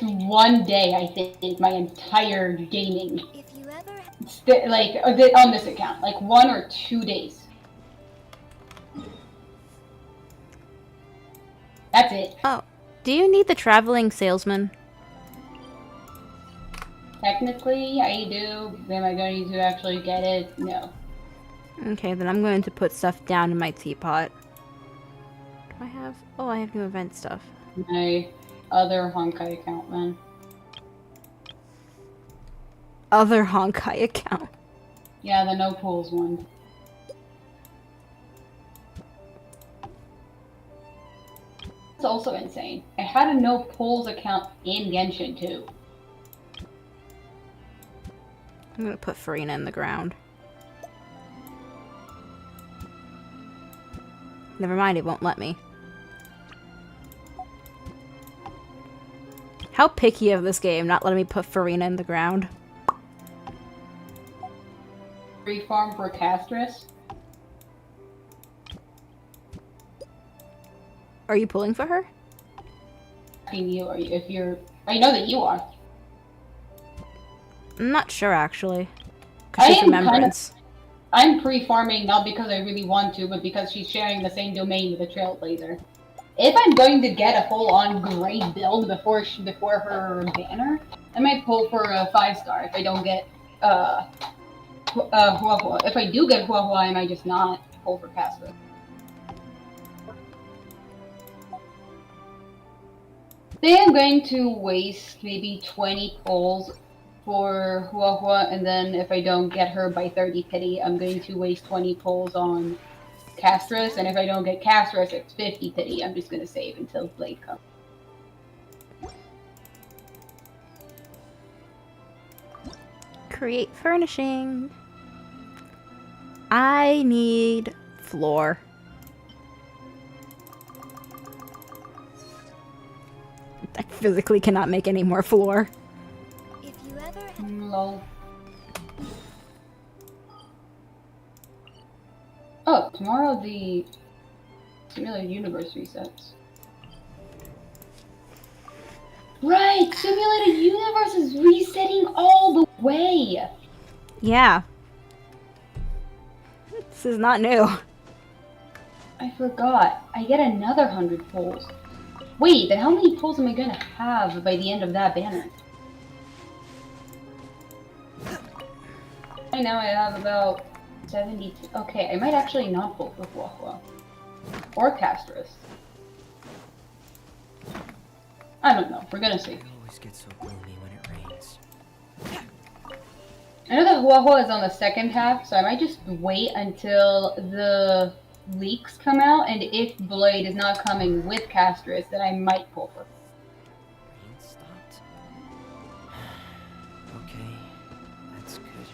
one day, I think, my entire gaming, If you ever like, on this account. Like, 1 or 2 days. That's it. Oh, do you need the traveling salesman? Technically, I do. Am I going to actually get it? No. Okay, then I'm going to put stuff down in my teapot. Do I have... Oh, I have new event stuff. My other Honkai account, then. Other Honkai account. Yeah, the no pools one. It's also insane. I had a no pools account in Genshin too. I'm gonna put Farina in the ground. Never mind, it won't let me. How picky of this game, not letting me put Farina in the ground. Free farm for Castris. Are you pulling for her? Asking you, if you're. I know that you are. I'm not sure, actually. I She's am Remembrance. I'm pre-farming not because I really want to, but because she's sharing the same domain with a Trailblazer. If I'm going to get a full-on great build before her banner, I might pull for a 5-star if I don't get Hua Hua. If I do get Hua Hua, I might just not pull for Casper. Then I'm going to waste maybe 20 pulls for Hua Hua, and then if I don't get her by 30 pity, I'm going to waste 20 pulls on Castris, and if I don't get Castris, it's 50 pity. I'm just going to save until Blade comes. Create furnishing. I need floor. I physically cannot make any more floor. if you ever Lol. Oh, tomorrow the Simulated Universe resets. Right! Simulated Universe is resetting all the way! Yeah. This is not new. I forgot. I get another 100 pulls. Wait, then how many pulls am I gonna have by the end of that banner? Right now I have about 72. Okay, I might actually not pull for Hua Hua. Or Castris. I don't know. We're gonna see. It always gets so gloomy when it rains. I know that Hua Hua is on the second half, so I might just wait until the leaks come out, and if Blade is not coming with Castris, then I might pull for. Rain stopped? Okay, that's good.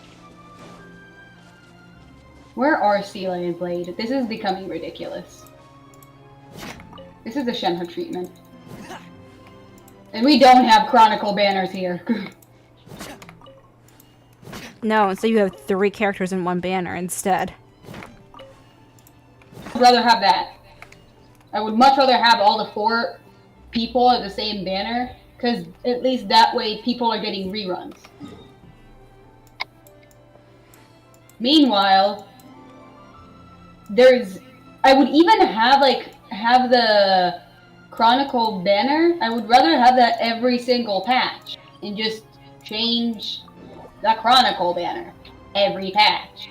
Where are Seela and Blade? This is becoming ridiculous. This is the Shenhe treatment. And we don't have Chronicle banners here. No, so you have 3 characters in one banner instead. I'd rather have that. I would much rather have all the 4 people at the same banner, because at least that way people are getting reruns. Meanwhile, I would even have the Chronicle banner. I would rather have that every single patch and just change the Chronicle banner every patch.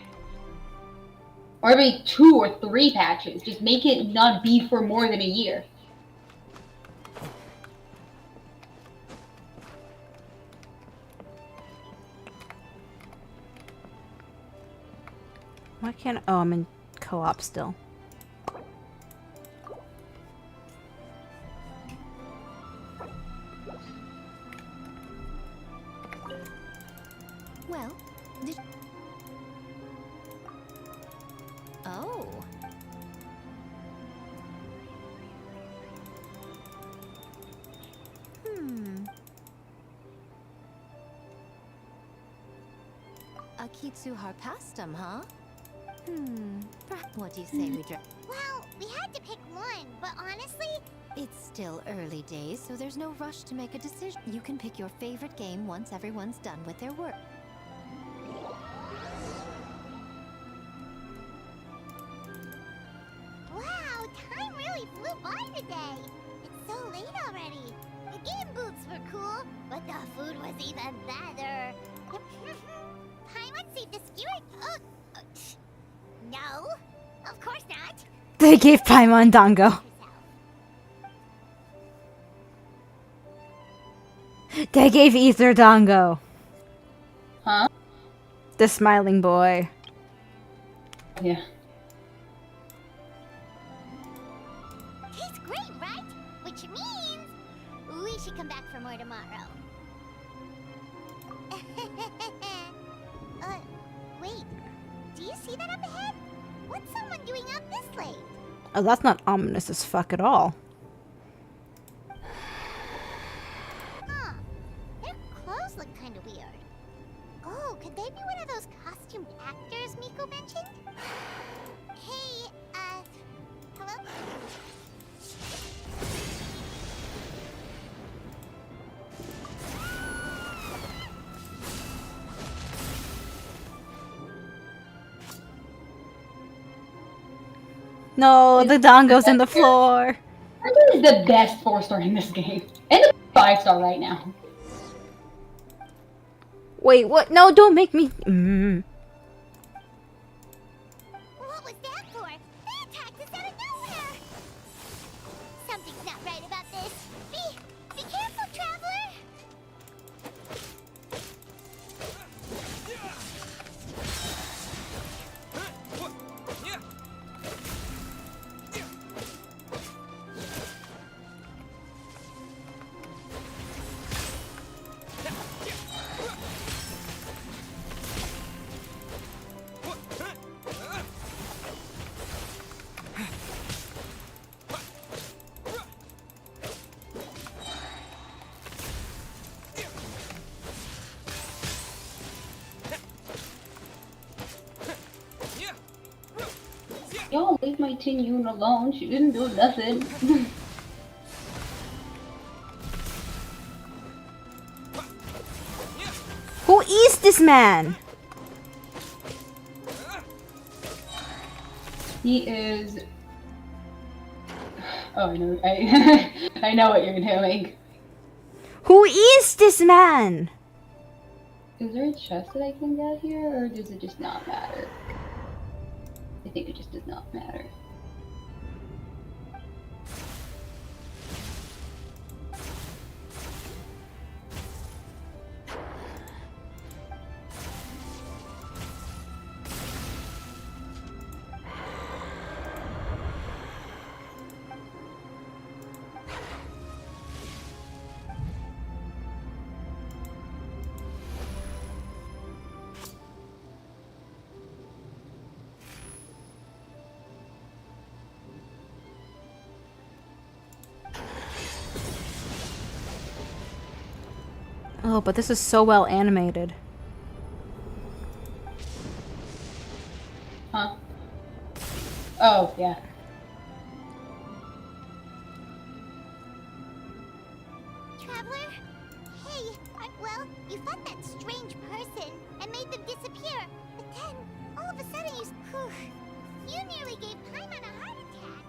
Or every 2 or 3 patches. Just make it not be for more than a year. Why can't... Oh, I'm in co-op still. well, did oh. Akitsu Harpastum, huh? What do you say we Well, we had to pick one, but honestly, It's still early days, so there's no rush to make a decision. You can pick your favorite game once everyone's done with their work. Wow, time really flew by today. It's so late already. The game booths were cool, but the food was even better. Paimon saved the skewer. No, of course not. They gave Paimon Dango. They gave Ether Dango. Huh? The smiling boy. Yeah. Tastes great, right? Which means we should come back for more tomorrow. Wait. Do you see that up ahead? What's someone doing up this late? Oh, that's not ominous as fuck at all. Huh. Their clothes look kind of weird. Oh, could they be one of those costumed actors Miko mentioned? Hey, hello? No, the Dango's in the floor. This is the best 4-star in this game. And a 5-star right now. Wait, what? No, don't make me. What was that for? They attacked us out of nowhere! Something's not right about this. Be careful, traveler! Y'all leave my Tin Yun alone. She didn't do nothing. Who is this man? He is. Oh, I know. I know what you're doing. Who is this man? Is there a chest that I can get here, or does it just not matter? I think it just does not matter. Oh, but this is so well animated. Huh? Oh, yeah. Traveler? Hey, well, you fought that strange person and made them disappear. But then, all of a sudden you nearly gave Paimon a heart attack.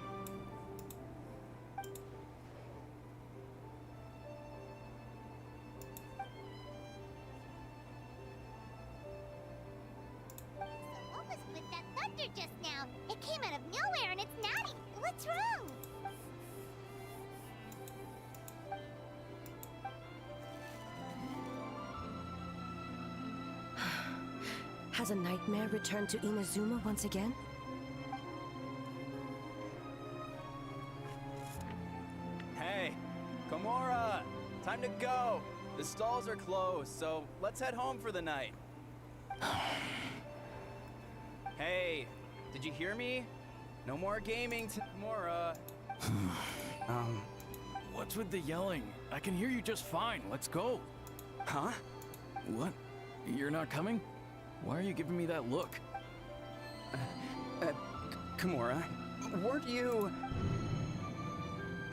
So what was with that thunder just now? It came out of nowhere and it's not. What's wrong? Has a nightmare returned to Inazuma once again? Hey, Komura! Time to go! The stalls are closed, so let's head home for the night. Hey, did you hear me? No more gaming, Komura. What's with the yelling? I can hear you just fine. Let's go. Huh? What? You're not coming? Why are you giving me that look? Komura, weren't you...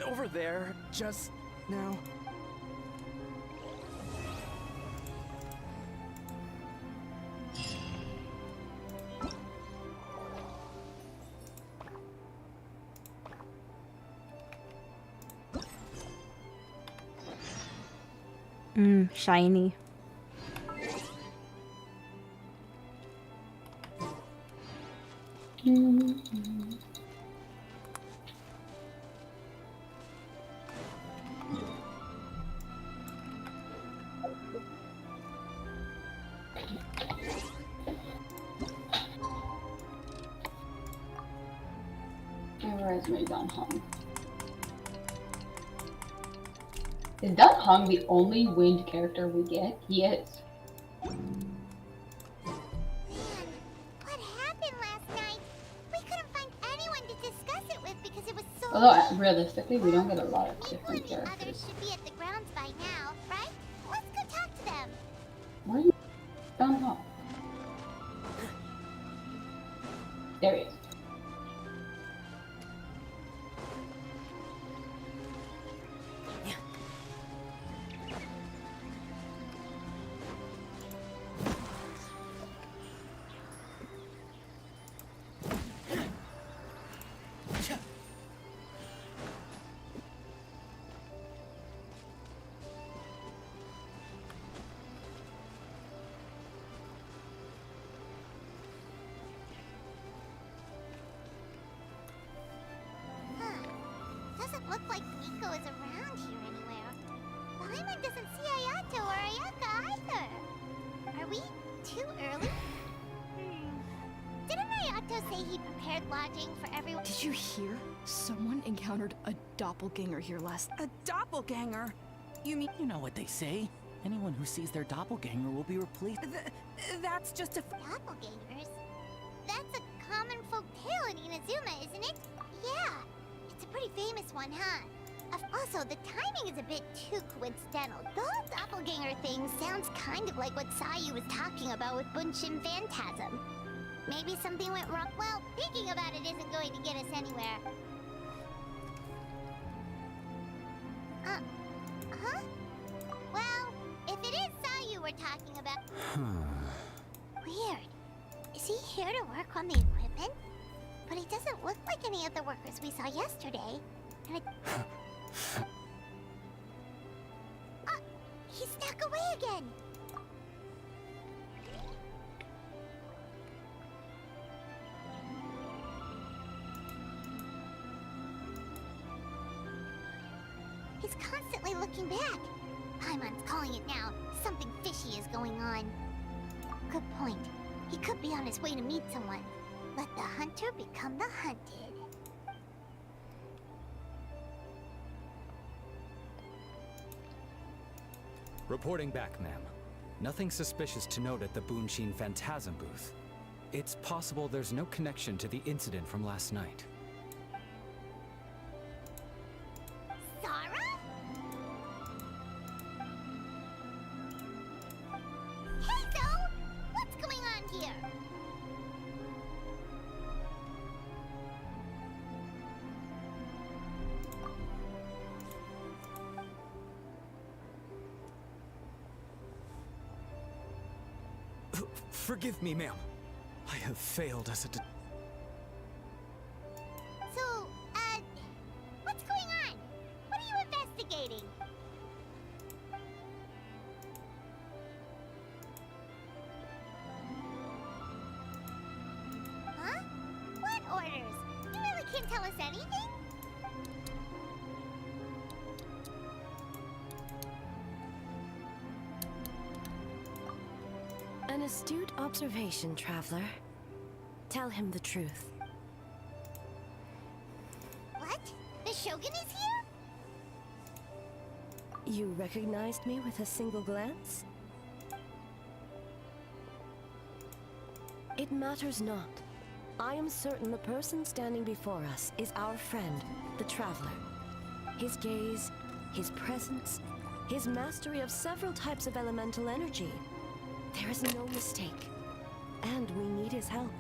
over there just now. Shiny. Where's my Dun Hong? Is Dun Hong the only wind character we get? He is. Man, what happened last night? We couldn't find anyone to discuss it with because it was so. Although realistically, we don't get a lot of Miko different and the others characters. should be at the grounds by now, right? Let's go talk to them. Where are you? Dun Hong. There he is. Doesn't look like Miko is around here anywhere. Paimon doesn't see Ayato or Ayaka either. Are we too early? Didn't Ayato say he prepared lodging for everyone? Did you hear? Someone encountered a doppelganger here last. A doppelganger? You mean? You know what they say. Anyone who sees their doppelganger will be replaced. That's just a. Doppelgangers? That's a common folk tale in Inazuma, isn't it? Yeah. It's a pretty famous one, huh? Also, the timing is a bit too coincidental. The whole doppelganger thing sounds kind of like what Sayu was talking about with Bunshin Phantasm. Maybe something went wrong. Well, thinking about it isn't going to get us anywhere. Huh? Well, if it is Sayu we're talking about... Weird. Is he here to work on the equipment? But he doesn't look like any of the workers we saw yesterday. And it... He snuck away again! He's constantly looking back. Paimon's calling it now. Something fishy is going on. Good point. He could be on his way to meet someone. Let the hunter become the hunted. Reporting back, ma'am. Nothing suspicious to note at the Bunshin Phantasm booth. It's possible there's no connection to the incident from last night. Zara? Hey, Zoe! What's going on here? Forgive me, ma'am. I have failed as a So, what's going on? What are you investigating? Huh? What orders? You really can't tell us anything? An astute observation, traveler. Tell him the truth. What? The Shogun is here? You recognized me with a single glance? It matters not. I am certain the person standing before us is our friend, the traveler. His gaze, his presence, his mastery of several types of elemental energy. There is no mistake, and we need his help.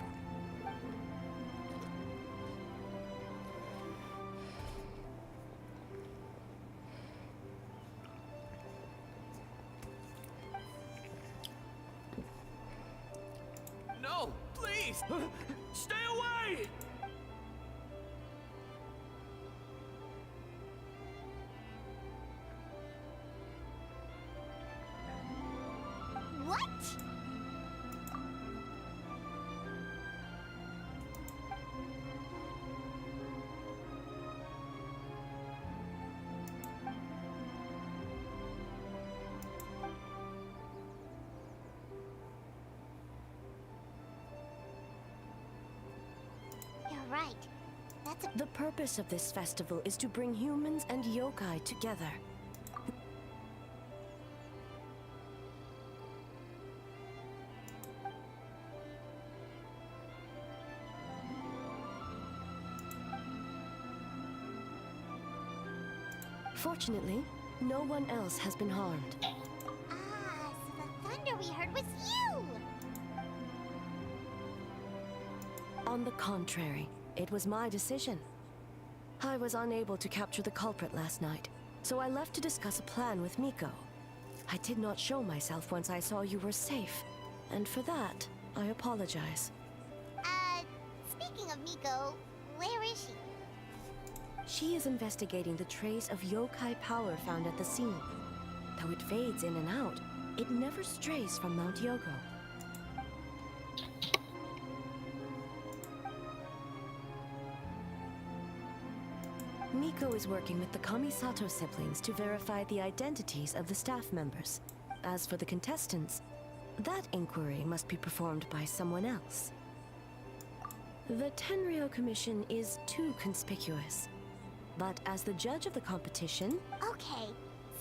Please! Stay away! What? You're right. That's a... The purpose of this festival is to bring humans and yokai together. Fortunately, no one else has been harmed. Ah, so the thunder we heard was you! On the contrary, it was my decision. I was unable to capture the culprit last night, so I left to discuss a plan with Miko. I did not show myself once I saw you were safe, and for that, I apologize. Speaking of Miko, where is she? She is investigating the trace of yokai power found at the scene. Though it fades in and out, it never strays from Mount Yogo. Miko is working with the Kamisato siblings to verify the identities of the staff members. As for the contestants, that inquiry must be performed by someone else. The Tenryo Commission is too conspicuous. But as the judge of the competition... Okay,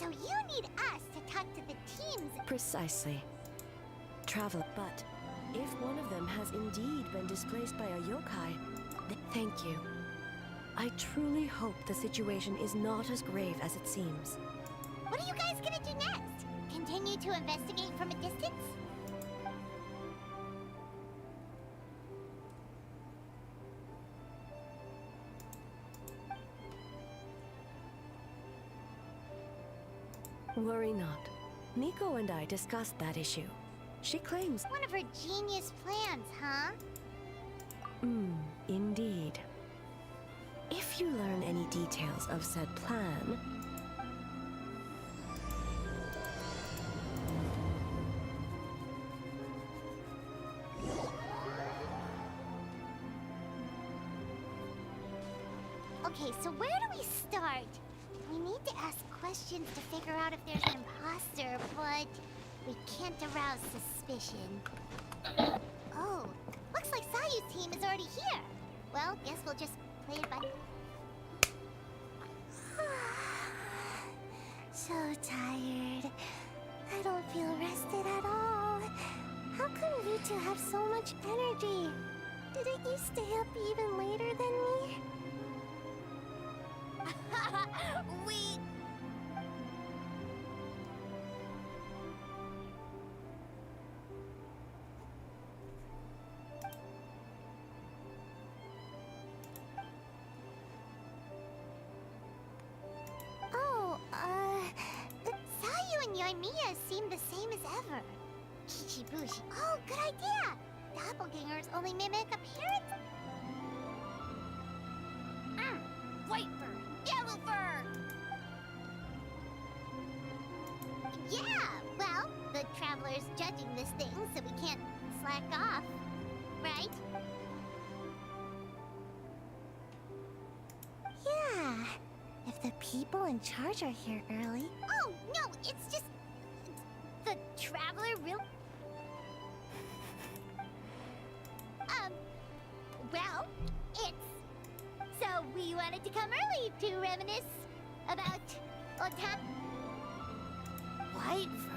so you need us to talk to the teams... Precisely. Travel, but if one of them has indeed been displaced by a yokai, then thank you. I truly hope the situation is not as grave as it seems. What are you guys gonna do next? Continue to investigate from a distance? Worry not. Miko and I discussed that issue. She claims... One of her genius plans, huh? Indeed. If you learn any details of said plan... Okay, so where do we start? We need to ask questions to figure out if there's an imposter, but we can't arouse suspicion. Oh, looks like Sayu's team is already here. Well, guess we'll just play it by... So tired. I don't feel rested at all. How come you two have so much energy? Didn't you stay up even later than me? We... Oh, Sayu and Yoimiya seem the same as ever. Kichibushi. Oh, good idea! Doppelgangers only mimic appearance. White fur, yellow fur! Yeah, well, the Traveler's judging this thing, so we can't slack off, right? Yeah, if the people in charge are here early... Oh, no, it's just... The Traveler real... Well, it's... So we wanted to come early to reminisce about Otam... White fur.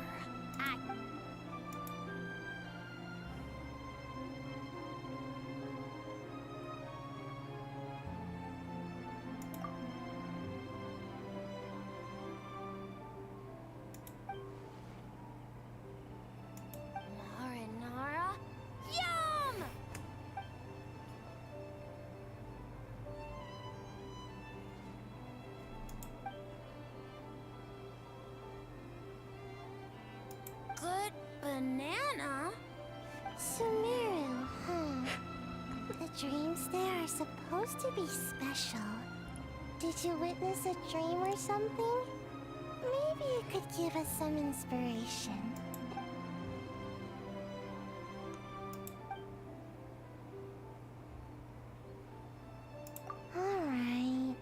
Marinara? Yum! Good banana? Sumeru, huh? dreams there are supposed to be special. Did you witness a dream or something? Maybe you could give us some inspiration. Alright.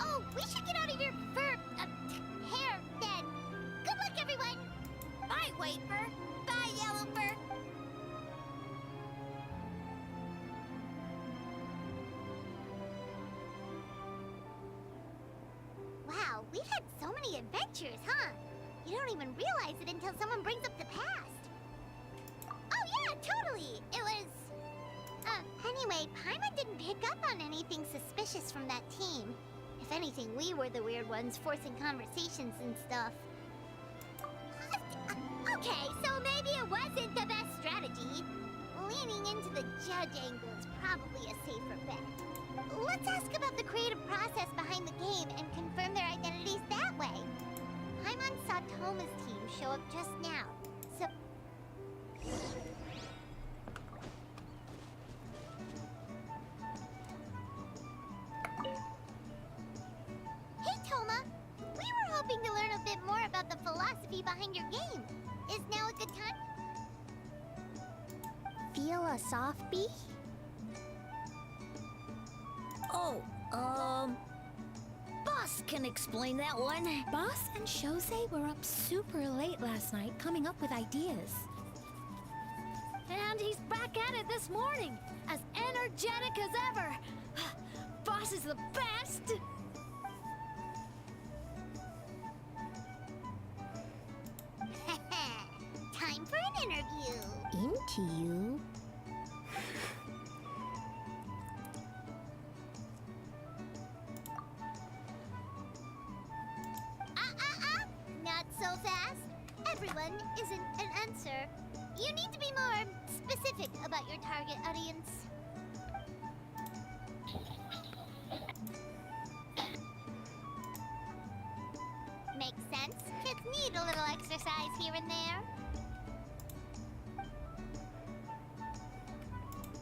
Oh, we should get out of your hair then. Good luck, everyone. Bye, White Fur. Bye, Yellow Fur. Wow, we've had so many adventures, huh? You don't even realize it until someone brings up the past. Oh yeah, totally. It was... anyway, Paimon didn't pick up on anything suspicious from that team. If anything, we were the weird ones forcing conversations and stuff. Okay, so maybe it wasn't the best strategy. Leaning into the judge angle is probably a safer bet. Let's ask about the creative process behind the game and confirm their identities that way. Paimon saw Toma's team show up just now, so... Hey, Toma! We were hoping to learn a bit more about the philosophy behind your game. Is now a good time? Feel a soft bee? Oh, Boss can explain that one. Boss and Shosei were up super late last night coming up with ideas. And he's back at it this morning, as energetic as ever. Boss is the best! Time for an interview. Into you? Not so fast. Everyone isn't an answer. You need to be more specific about your target audience. Makes sense. Kids need a little exercise here and there.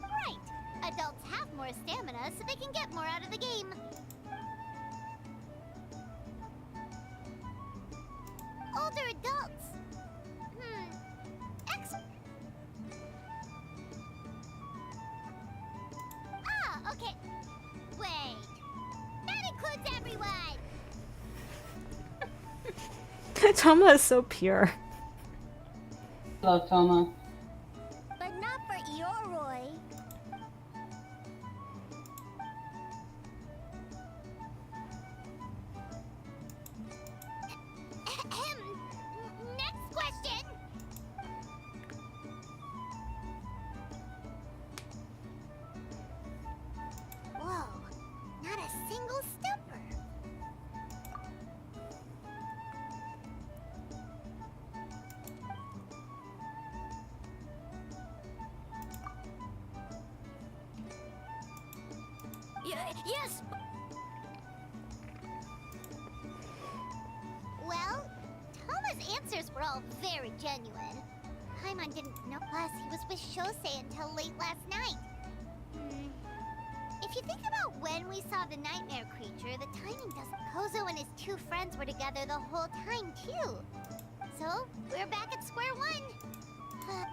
Right. Adults have more stamina so they can get more out of the game. Older adults. Okay. Wait. That includes everyone. Toma is so pure. Love Toma. But not for Yoroi. Next question. Whoa, not a single stepper. Yes! Well, Toma's answers were all very genuine. Paimon didn't know, plus he was with Shosei until late last night. If you think about when we saw the nightmare creature, the timing doesn't... Kozo and his two friends were together the whole time, too. So, we're back at square one. Huh?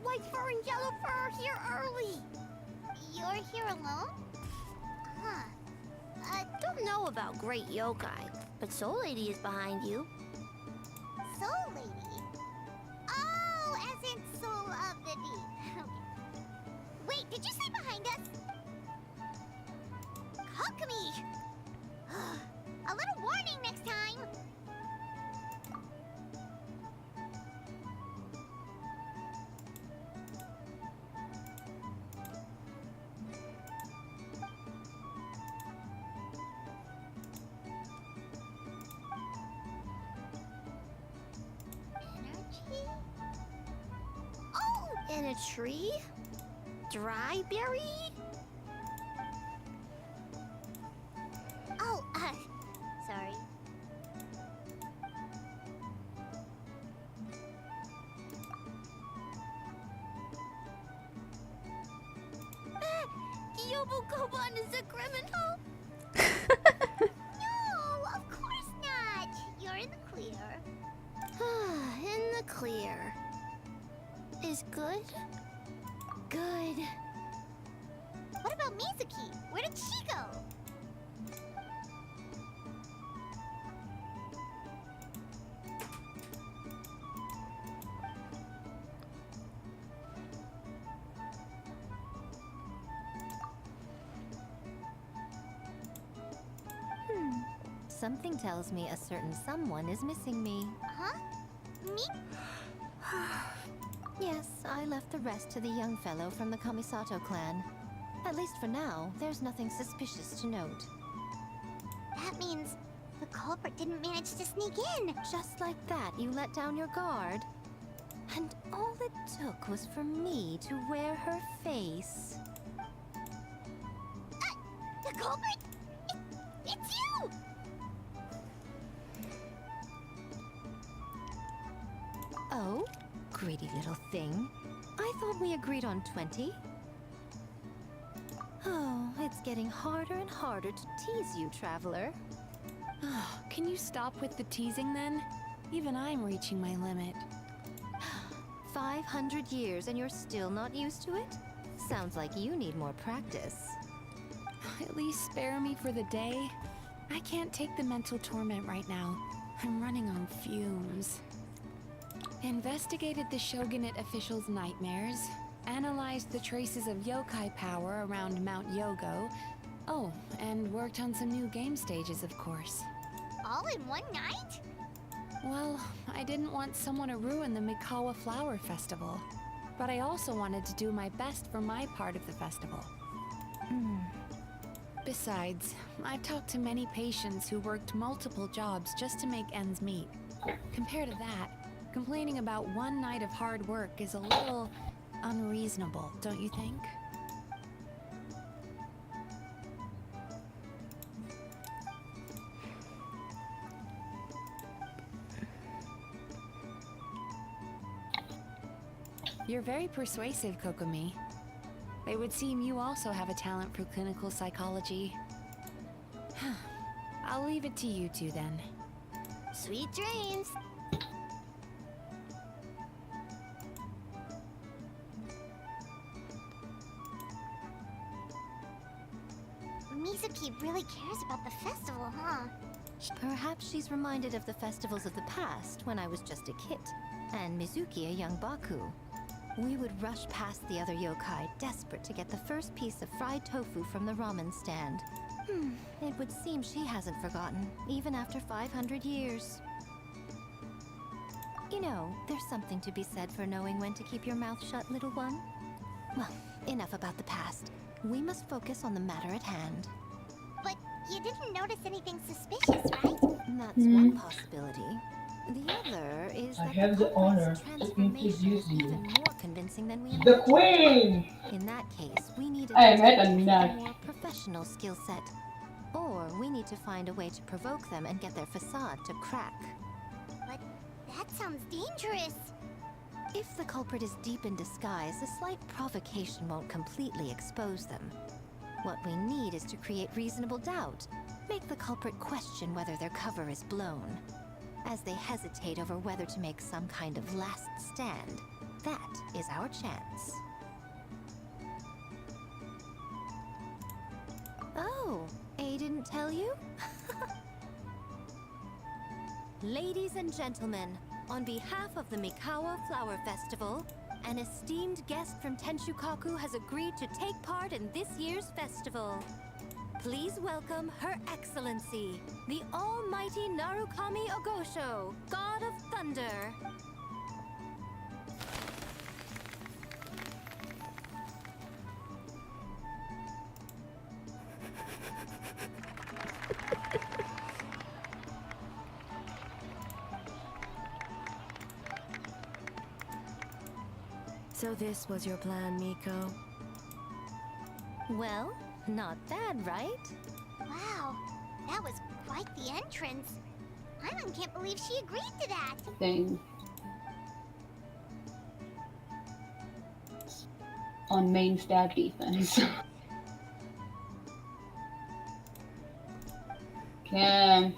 White Fur and Yellow Fur are here early. You're here alone? Huh. Don't know about Great Yokai, but Soul Lady is behind you. Soul Lady? Oh, as in Soul of the Deep. Okay. Wait, did you say behind us? Kokumi! A little warning next time! in a tree? Dry berry? Oh, sorry. Yobokoban is a criminal? No, of course not. You're in the clear. In the clear. Is good? Good. What about Mizuki? Where did she go? Something tells me a certain someone is missing me. Huh? Me? Yes, I left the rest to the young fellow from the Kamisato clan. At least for now, there's nothing suspicious to note. That means the culprit didn't manage to sneak in. Just like that, you let down your guard. And all it took was for me to wear her face. The culprit? It's you! Oh, greedy little thing. I thought we agreed on 20. Oh, it's getting harder and harder to tease you, traveler. Oh, can you stop with the teasing then? Even I'm reaching my limit. 500 years and you're still not used to it? Sounds like you need more practice. At least spare me for the day. I can't take the mental torment right now. I'm running on fumes. Investigated the shogunate officials' nightmares, analyzed the traces of yokai power around Mount Yogo. Oh, and worked on some new game stages, of course. All in one night? Well, I didn't want someone to ruin the Mikawa Flower Festival. But I also wanted to do my best for my part of the festival. Besides, I've talked to many patients who worked multiple jobs just to make ends meet. Compared to that, complaining about one night of hard work is a little unreasonable, don't you think? You're very persuasive, Kokomi. It would seem you also have a talent for clinical psychology. I'll leave it to you two then. Sweet dreams. Mizuki really cares about the festival, huh? Perhaps she's reminded of the festivals of the past when I was just a kid, and Mizuki a young Baku. We would rush past the other yokai, desperate to get the first piece of fried tofu from the ramen stand. It would seem she hasn't forgotten, even after 500 years. You know, there's something to be said for knowing when to keep your mouth shut, little one. Well, enough about the past. We must focus on the matter at hand. But you didn't notice anything suspicious, right? That's one possibility. The other is I that have the honor to transformation introduce is you. even more convincing than we The imagined. Queen! In that case, we need I am at a detective with nut. more professional skill set. Or we need to find a way to provoke them and get their facade to crack. But that sounds dangerous. If the culprit is deep in disguise, a slight provocation won't completely expose them. What we need is to create reasonable doubt. Make the culprit question whether their cover is blown. As they hesitate over whether to make some kind of last stand, that is our chance. Oh, A didn't tell you? Ladies and gentlemen, on behalf of the Mikawa Flower Festival, an esteemed guest from Tenshukaku has agreed to take part in this year's festival. Please welcome Her Excellency, the Almighty Narukami Ogosho, God of Thunder. So this was your plan, Miko? Well, not bad, right? Wow, that was quite the entrance. Paimon can't believe she agreed to that. Thing. On main stab defense. Okay.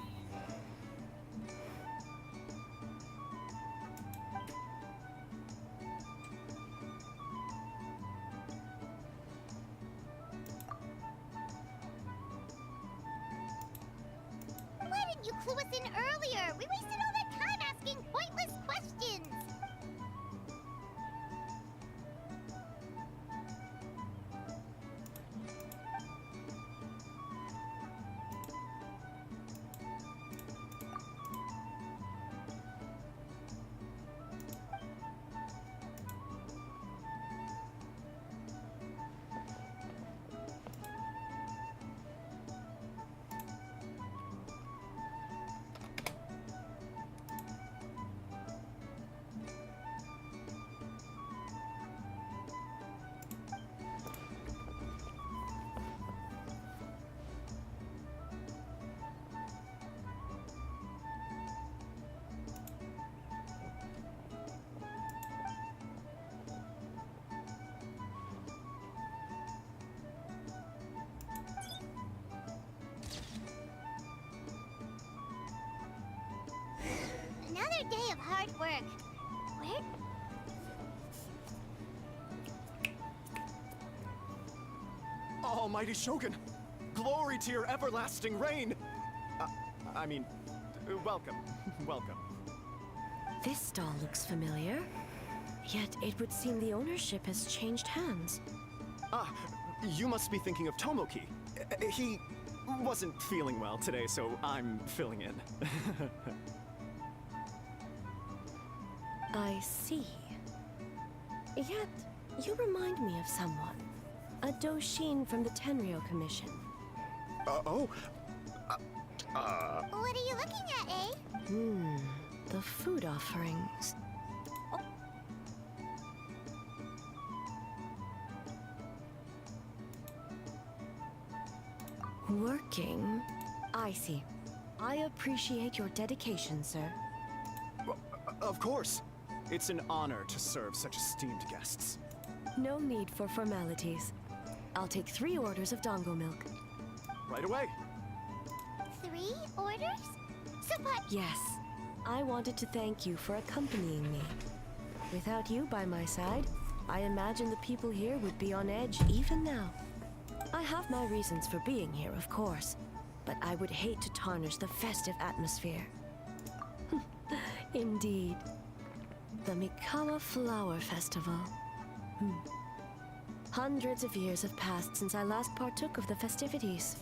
Why didn't you clue us in earlier? We wasted all that time asking pointless questions. Another day of hard work. Where? Almighty Shogun! Glory to your everlasting reign! Welcome. Welcome. This stall looks familiar. Yet it would seem the ownership has changed hands. Ah, you must be thinking of Tomoki. He wasn't feeling well today, so I'm filling in. I see. Yet, you remind me of someone. A Doshin from the Tenryo Commission. Oh? What are you looking at, eh? The food offerings. Working? I see. I appreciate your dedication, sir. Of course. It's an honor to serve such esteemed guests. No need for formalities. I'll take 3 orders of dango milk. Right away. 3 orders? Senpai! Yes. I wanted to thank you for accompanying me. Without you by my side, I imagine the people here would be on edge even now. I have my reasons for being here, of course, but I would hate to tarnish the festive atmosphere. Indeed. The Mikawa Flower Festival. Hundreds of years have passed since I last partook of the festivities.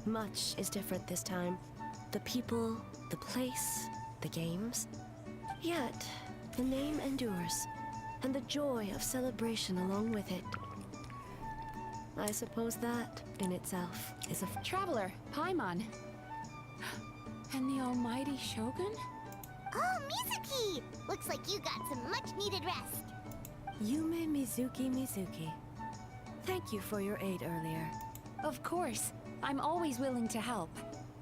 Much is different this time. The people, the place, the games. Yet, the name endures, and the joy of celebration along with it. I suppose that, in itself, is a Traveler, Paimon. And the almighty Shogun? Oh, Mizuki! Looks like you got some much-needed rest. Yume Mizuki. Thank you for your aid earlier. Of course. I'm always willing to help.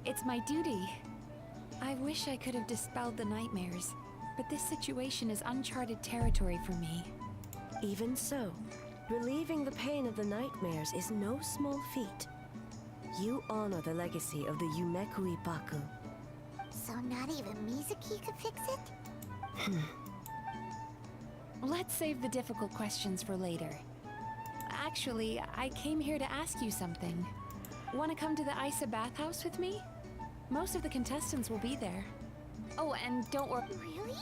It's my duty. I wish I could have dispelled the nightmares, but this situation is uncharted territory for me. Even so, relieving the pain of the nightmares is no small feat. You honor the legacy of the Yumeku Ippaku. So not even Mizuki could fix it? Let's save the difficult questions for later. Actually, I came here to ask you something. Want to come to the Isa bathhouse with me? Most of the contestants will be there. Oh, and don't worry. Really?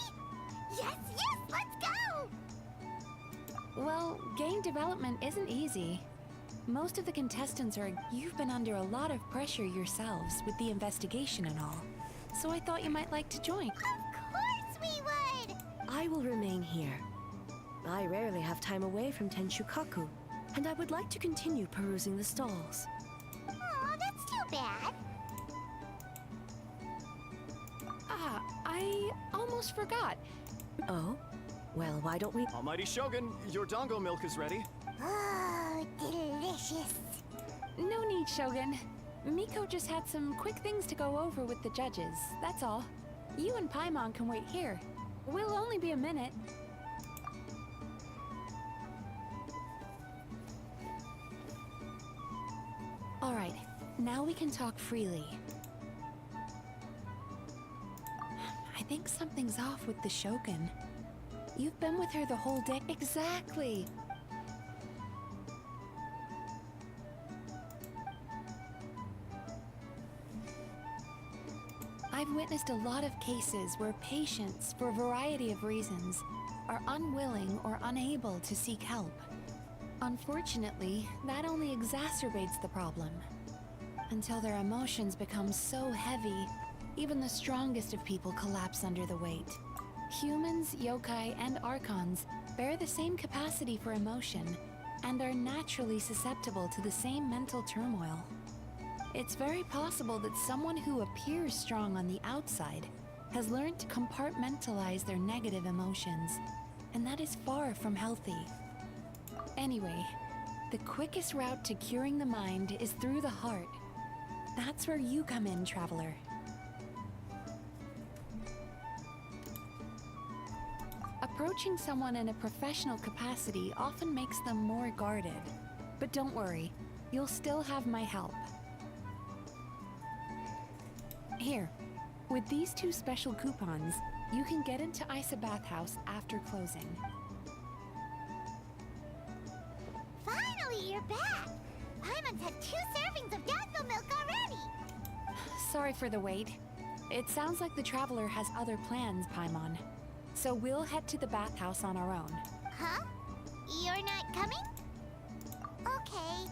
Yes, let's go! Well, game development isn't easy. Most of the contestants are... You've been under a lot of pressure yourselves with the investigation and all. So I thought you might like to join. Of course we would! I will remain here. I rarely have time away from Tenshukaku, and I would like to continue perusing the stalls. Aw, that's too bad. Ah, I almost forgot. Oh? Well, why don't we... Almighty Shogun, your dango milk is ready. Oh, delicious. No need, Shogun. Miko just had some quick things to go over with the judges, that's all. You and Paimon can wait here. We'll only be a minute. Alright, now we can talk freely. I think something's off with the Shogun. You've been with her the whole day. Exactly! I've witnessed a lot of cases where patients, for a variety of reasons, are unwilling or unable to seek help. Unfortunately, that only exacerbates the problem. Until their emotions become so heavy, even the strongest of people collapse under the weight. Humans, yokai, and archons bear the same capacity for emotion and are naturally susceptible to the same mental turmoil. It's very possible that someone who appears strong on the outside has learned to compartmentalize their negative emotions, and that is far from healthy. Anyway, the quickest route to curing the mind is through the heart. That's where you come in, traveler. Approaching someone in a professional capacity often makes them more guarded. But don't worry, you'll still have my help. Here, with these 2 special coupons, you can get into Isa Bathhouse after closing. Finally, you're back. Paimon's had 2 servings of dango milk already. Sorry for the wait. It sounds like the traveler has other plans, Paimon. So we'll head to the bathhouse on our own. Huh? You're not coming? Okay.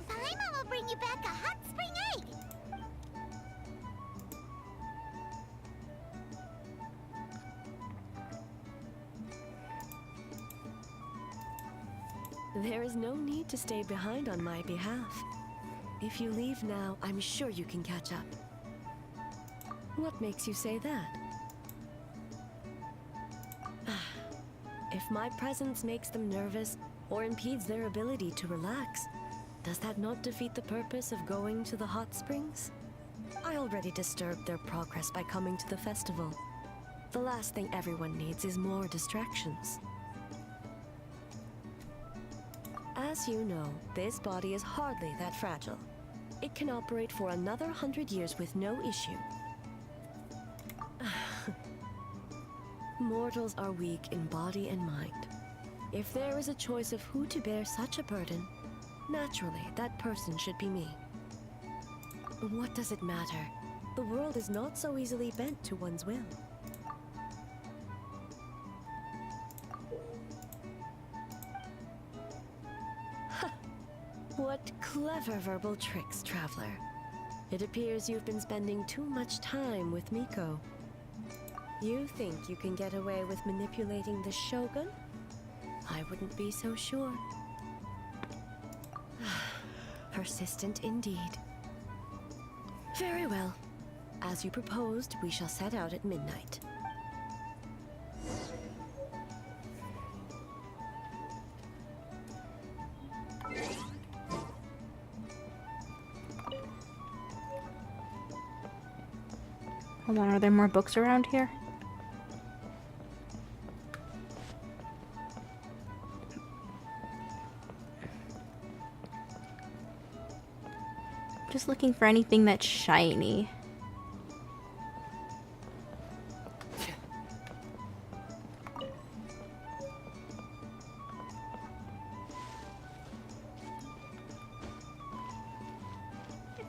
Paimon will bring you back a hot spring egg. There is no need to stay behind on my behalf. If you leave now, I'm sure you can catch up. What makes you say that? If my presence makes them nervous or impedes their ability to relax, does that not defeat the purpose of going to the hot springs? I already disturbed their progress by coming to the festival. The last thing everyone needs is more distractions. As you know, this body is hardly that fragile. It can operate for another 100 years with no issue. Mortals are weak in body and mind. If there is a choice of who to bear such a burden, naturally that person should be me. What does it matter? The world is not so easily bent to one's will. What clever verbal tricks, traveler. It appears you've been spending too much time with Miko. You think you can get away with manipulating the Shogun? I wouldn't be so sure. Persistent indeed. Very well. As you proposed, we shall set out at midnight. Hold on, are there more books around here? Just looking for anything that's shiny.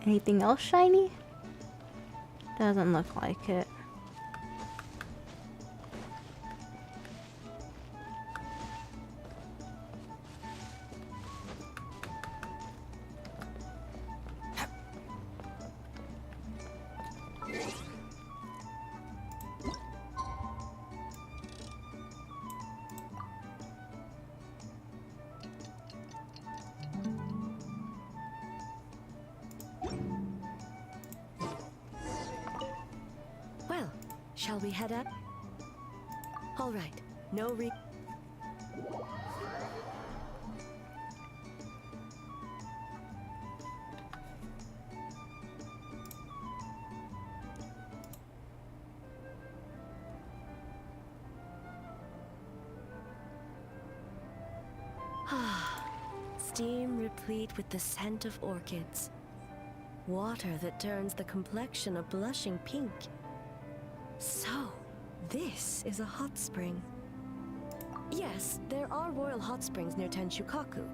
Anything else shiny? Doesn't look like it. Shall we head up? All right. No steam replete with the scent of orchids. Water that turns the complexion a blushing pink. So, this is a hot spring. Yes, there are royal hot springs near Tenshukaku,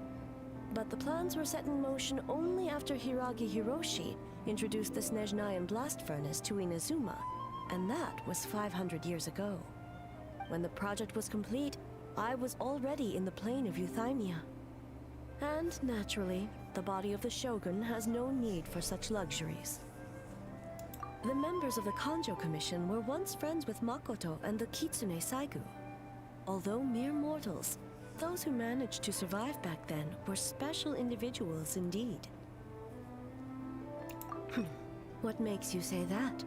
but the plans were set in motion only after Hiragi Hiroshi introduced the Snezhnayan blast furnace to Inazuma, and that was 500 years ago. When the project was complete, I was already in the plain of Euthymia. And naturally, the body of the shogun has no need for such luxuries. The members of the Kanjo Commission were once friends with Makoto and the Kitsune Saigu. Although mere mortals, those who managed to survive back then were special individuals indeed. What makes you say that?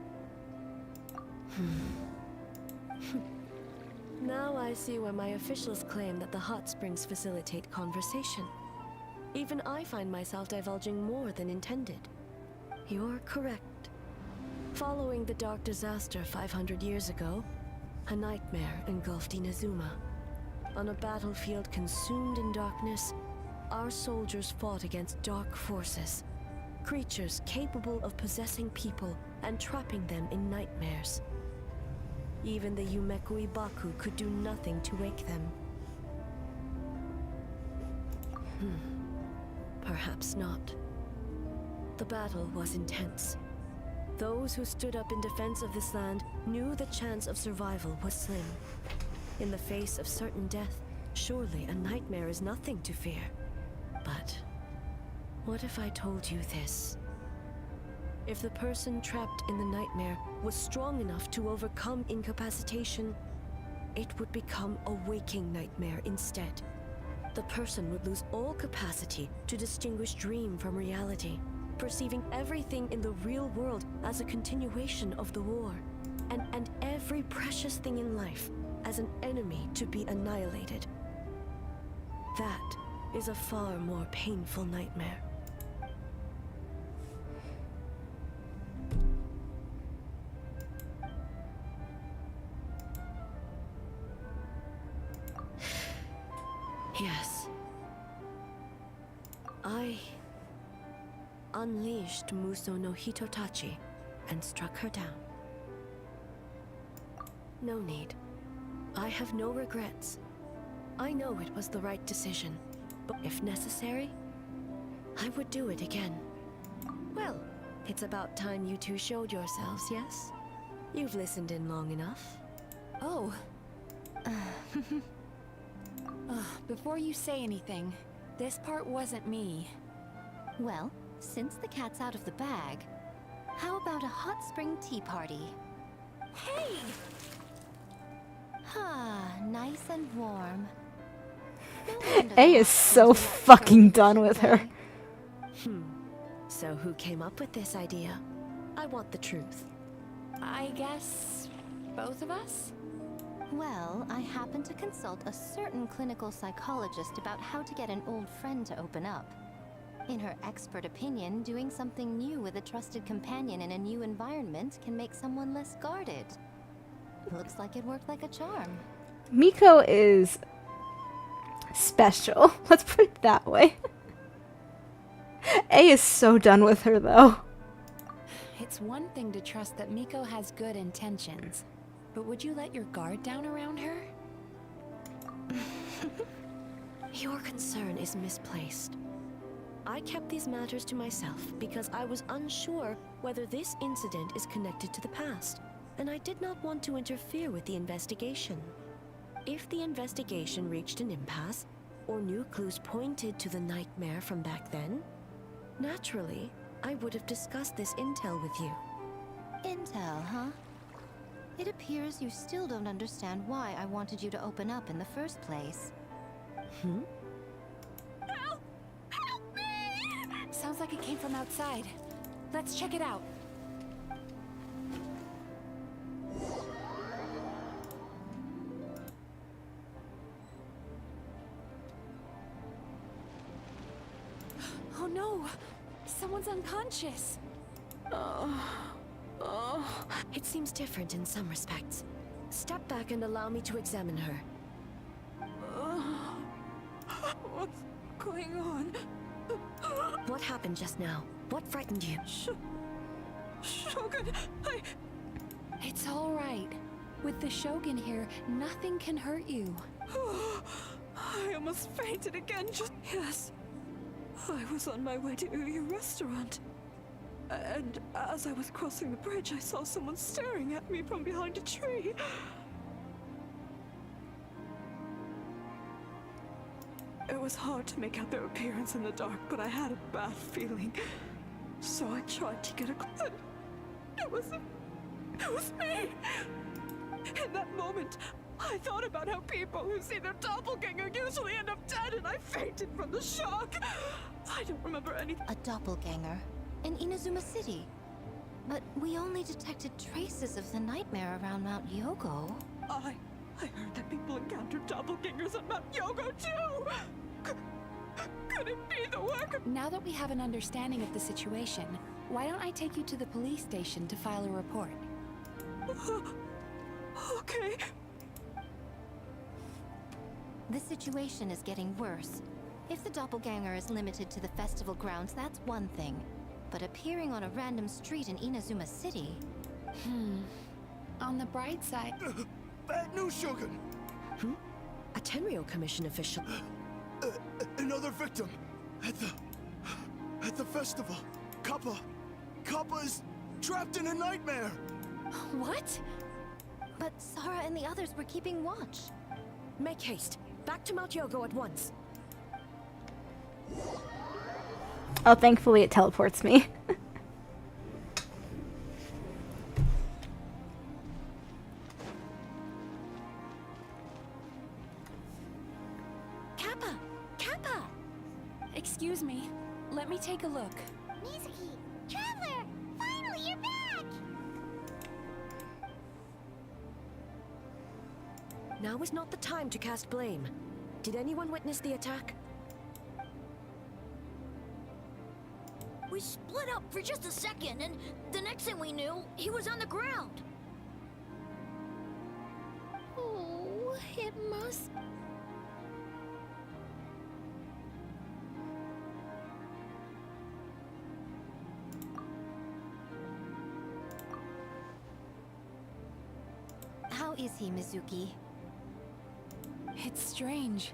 Now I see why my officials claim that the hot springs facilitate conversation. Even I find myself divulging more than intended. You're correct. Following the dark disaster 500 years ago, a nightmare engulfed Inazuma. On a battlefield consumed in darkness, our soldiers fought against dark forces, creatures capable of possessing people and trapping them in nightmares. Even the Yumeku Ibaku could do nothing to wake them. Perhaps not. The battle was intense. Those who stood up in defense of this land knew the chance of survival was slim. In the face of certain death, surely a nightmare is nothing to fear. But what if I told you this? If the person trapped in the nightmare was strong enough to overcome incapacitation, it would become a waking nightmare instead. The person would lose all capacity to distinguish dream from reality, perceiving everything in the real world as a continuation of the war, and every precious thing in life as an enemy to be annihilated. That is a far more painful nightmare. Yes. I unleashed Muso no Hitotachi and struck her down. No need. I have no regrets. I know it was the right decision, but if necessary, I would do it again. Well, it's about time you two showed yourselves, yes? You've listened in long enough. Oh. Before you say anything, this part wasn't me. Well, since the cat's out of the bag, how about a hot spring tea party? Hey! Ah, nice and warm. A is so fucking done with her. So who came up with this idea? I want the truth. I guess both of us? Well, I happened to consult a certain clinical psychologist about how to get an old friend to open up. In her expert opinion, doing something new with a trusted companion in a new environment can make someone less guarded. Looks like it worked like a charm. Miko is special. Let's put it that way. A is so done with her, though. It's one thing to trust that Miko has good intentions, but would you let your guard down around her? Your concern is misplaced. I kept these matters to myself because I was unsure whether this incident is connected to the past, and I did not want to interfere with the investigation. If the investigation reached an impasse, or new clues pointed to the nightmare from back then, naturally, I would have discussed this intel with you. Intel, huh? It appears you still don't understand why I wanted you to open up in the first place. Help! Help me! Sounds like it came from outside. Let's check it out. Oh no! Someone's unconscious! It seems different in some respects. Step back and allow me to examine her. going on? What happened just now? What frightened you? Shogun, It's all right. With the Shogun here, nothing can hurt you. I almost fainted again Yes. I was on my way to your restaurant. And as I was crossing the bridge, I saw someone staring at me from behind a tree. It was hard to make out their appearance in the dark, but I had a bad feeling. So I tried to get a clue. It was me! In that moment, I thought about how people who see their doppelganger usually end up dead, and I fainted from the shock. I don't remember anything. A doppelganger? In Inazuma City? But we only detected traces of the nightmare around Mount Yogo. I heard that people encountered doppelgangers at Mount Yogo too! Could it be the work of— Now that we have an understanding of the situation, why don't I take you to the police station to file a report? Okay. The situation is getting worse. If the doppelganger is limited to the festival grounds, that's one thing. But appearing on a random street in Inazuma City... On the bright side... Bad news, Shogun! A Tenryou Commission official. Another victim! At the festival! Kappa is trapped in a nightmare! What? But Sara and the others were keeping watch. Make haste. Back to Mount Yogo at once. Oh, thankfully it teleports me. Kappa! Excuse me. Let me take a look. Mizuki, Traveler, finally you're back! Now is not the time to cast blame. Did anyone witness the attack? We split up for just a second, and the next thing we knew, he was on the ground. Oh, it must... How is he, Mizuki? It's strange.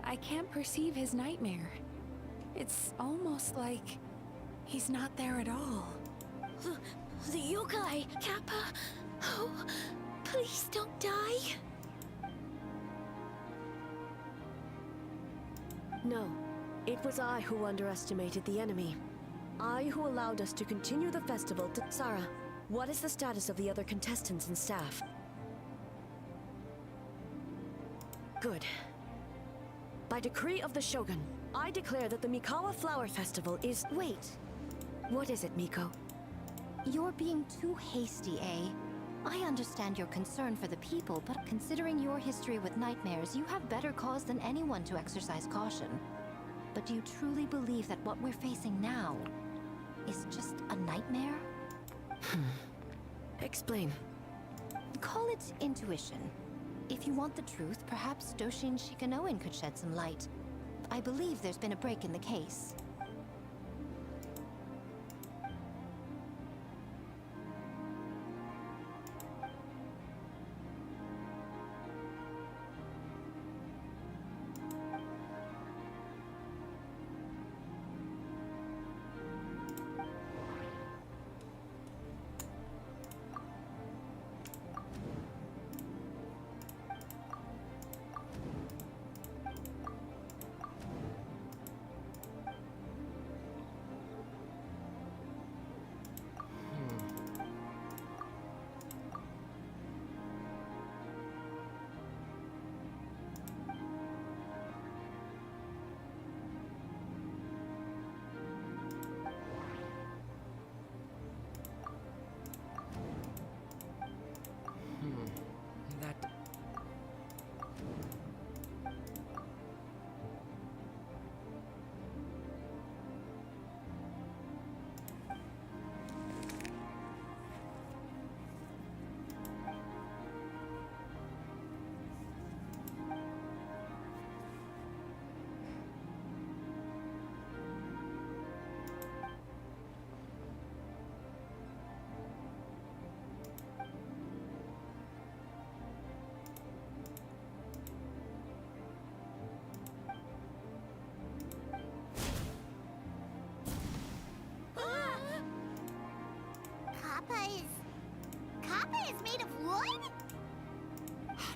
I can't perceive his nightmare. It's almost like he's not there at all. The yokai! Kappa! Oh, please don't die! No. It was I who underestimated the enemy. I who allowed us to continue the festival to— Sara, what is the status of the other contestants and staff? Good. By decree of the Shogun, I declare that the Mikawa Flower Festival is— Wait. What is it, Miko? You're being too hasty, eh? I understand your concern for the people, but considering your history with nightmares, you have better cause than anyone to exercise caution. But do you truly believe that what we're facing now is just a nightmare? Explain. Call it intuition. If you want the truth, perhaps Doshin Shikanoin could shed some light. I believe there's been a break in the case.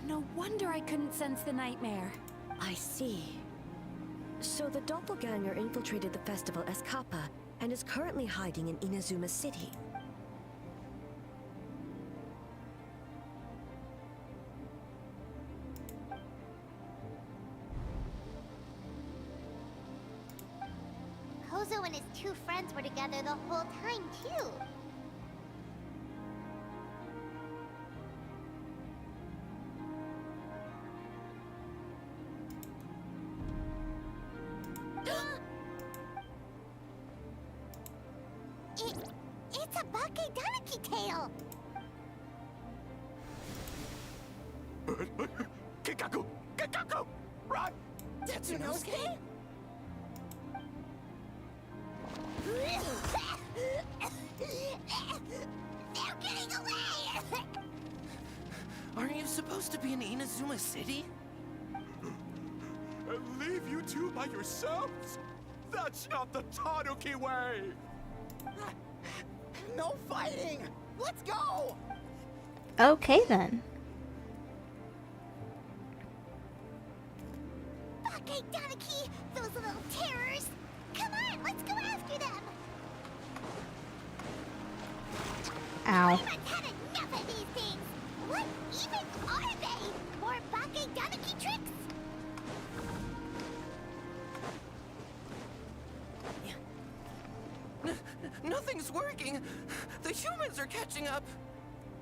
No wonder I couldn't sense the nightmare. I see. So the doppelganger infiltrated the festival as Kappa and is currently hiding in Inazuma City. Kozo and his two friends were together the whole time, too. It's a Bakedaniki tail! Kikaku! Kikaku! Run! Tetsunosuke? They're getting away! Aren't you supposed to be in Inazuma City? And leave you two by yourselves? That's not the Tanuki way! No fighting! Let's go! Okay then. Bakedaniki! Those little terrors! Come on, let's go after them! Ow. I've had enough of these things! What even are they? More Bakedaniki tricks? Nothing's working! The humans are catching up!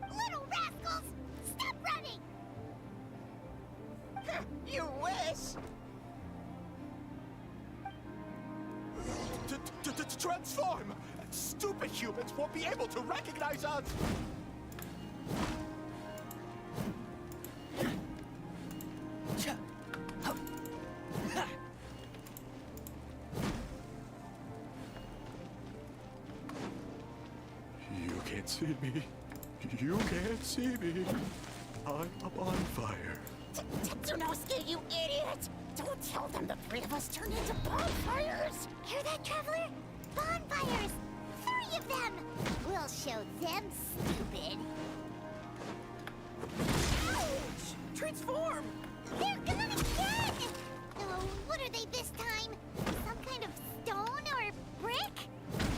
Little rascals! Stop running! You wish! Transform! Stupid humans won't be able to recognize us! You can't see me. You can't see me. I'm up on fire. Tetsunosuke, you idiot! Don't tell them the three of us turned into bonfires! Hear that, Traveler? Bonfires! 3 of them! We'll show them, stupid! Ouch! Transform! They're gone again! Oh, what are they this time? Some kind of stone or brick?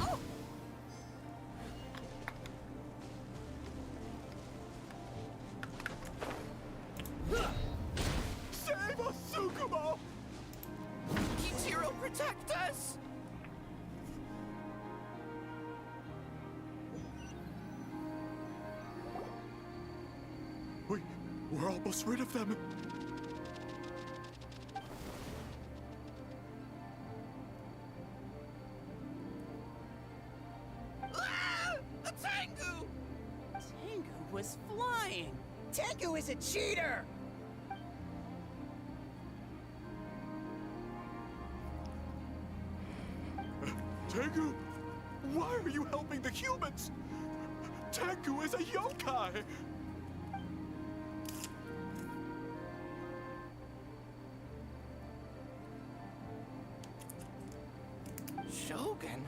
Oh! Save us, Tsukumo! Kichiro, protect us! We're almost rid of them. Ah! A Tengu! Tengu was flying! Tengu is a cheater! Tengu, why are you helping the humans? Tengu is a yokai! Shogun?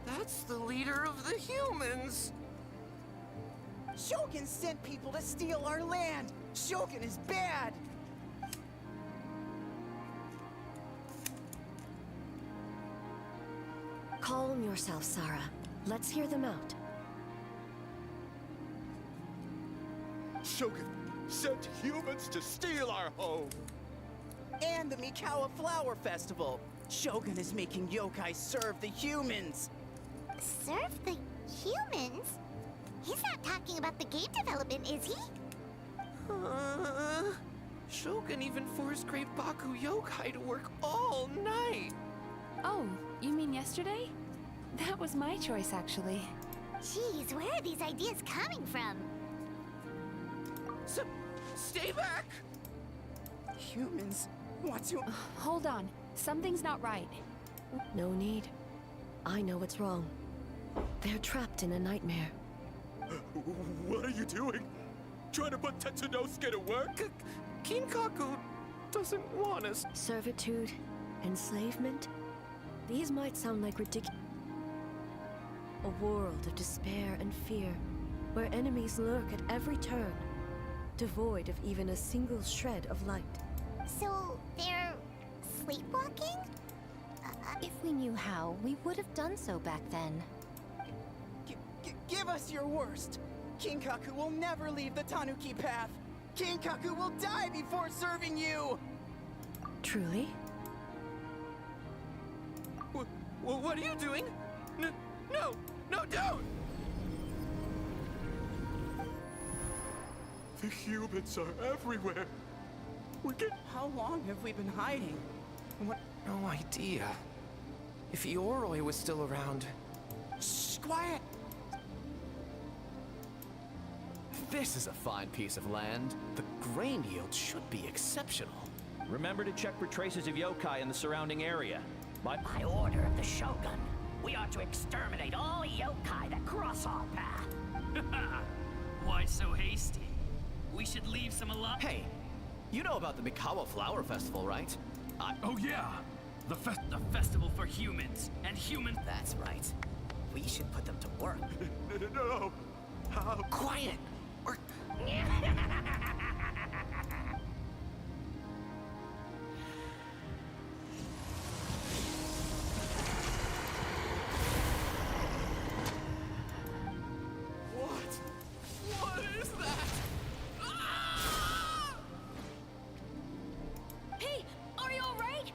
That's the leader of the humans! Shogun sent people to steal our land! Shogun is bad! Calm yourself, Sarah. Let's hear them out. Shogun sent humans to steal our home! And the Mikawa Flower Festival! Shogun is making yokai serve the humans! Serve the humans? He's not talking about the game development, is he? Shogun even forced Great Baku Yokai to work all night! Oh, you mean yesterday? That was my choice, actually. Jeez, where are these ideas coming from? Stay back! Humans want to... Hold on. Something's not right. No need. I know what's wrong. They're trapped in a nightmare. What are you doing? Trying to put Tetsunosuke to work? Kinkaku doesn't want us. Servitude, enslavement, these might sound like ridiculous. A world of despair and fear, where enemies lurk at every turn. devoid of even a single shred of light. So they're sleepwalking? If we knew how, we would have done so back then. Give us your worst! King Kaku will never leave the Tanuki path! King Kaku will die before serving you! Truly? What are you doing? No, don't! The humans are everywhere. How long have we been hiding? What? No idea. If Ioroi was still around. Shh, quiet! This is a fine piece of land. The grain yield should be exceptional. Remember to check for traces of yokai in the surrounding area. By order of the Shogun, we are to exterminate all yokai that cross our path. Why so hasty? We should leave some alive. Hey, you know about the Mikawa Flower Festival, right? Oh yeah, the festival for humans and human. That's right. We should put them to work. No. How? Quiet. What is that? Hey, are you alright?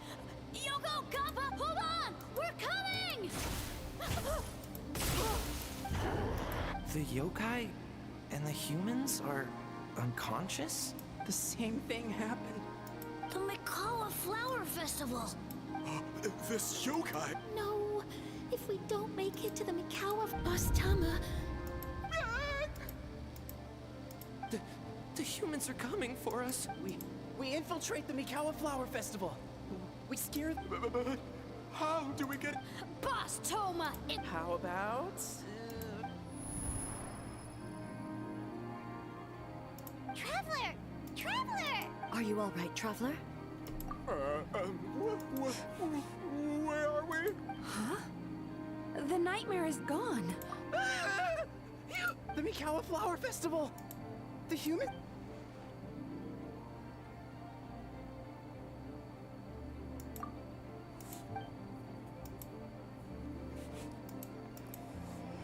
Yoko, Kappa, hold on! We're coming! The yokai and the humans are unconscious? The same thing happened. The Mikawa Flower Festival! This yokai. No, if we don't make it to the Mikawa Bastama, The humans are coming for us. We infiltrate the Mikawa Flower Festival. We scare them. But how do we get? Boss Toma! How about? Traveler! Traveler! Are you all right, Traveler? Where are we? Huh? The nightmare is gone. The Mikawa Flower Festival! The human...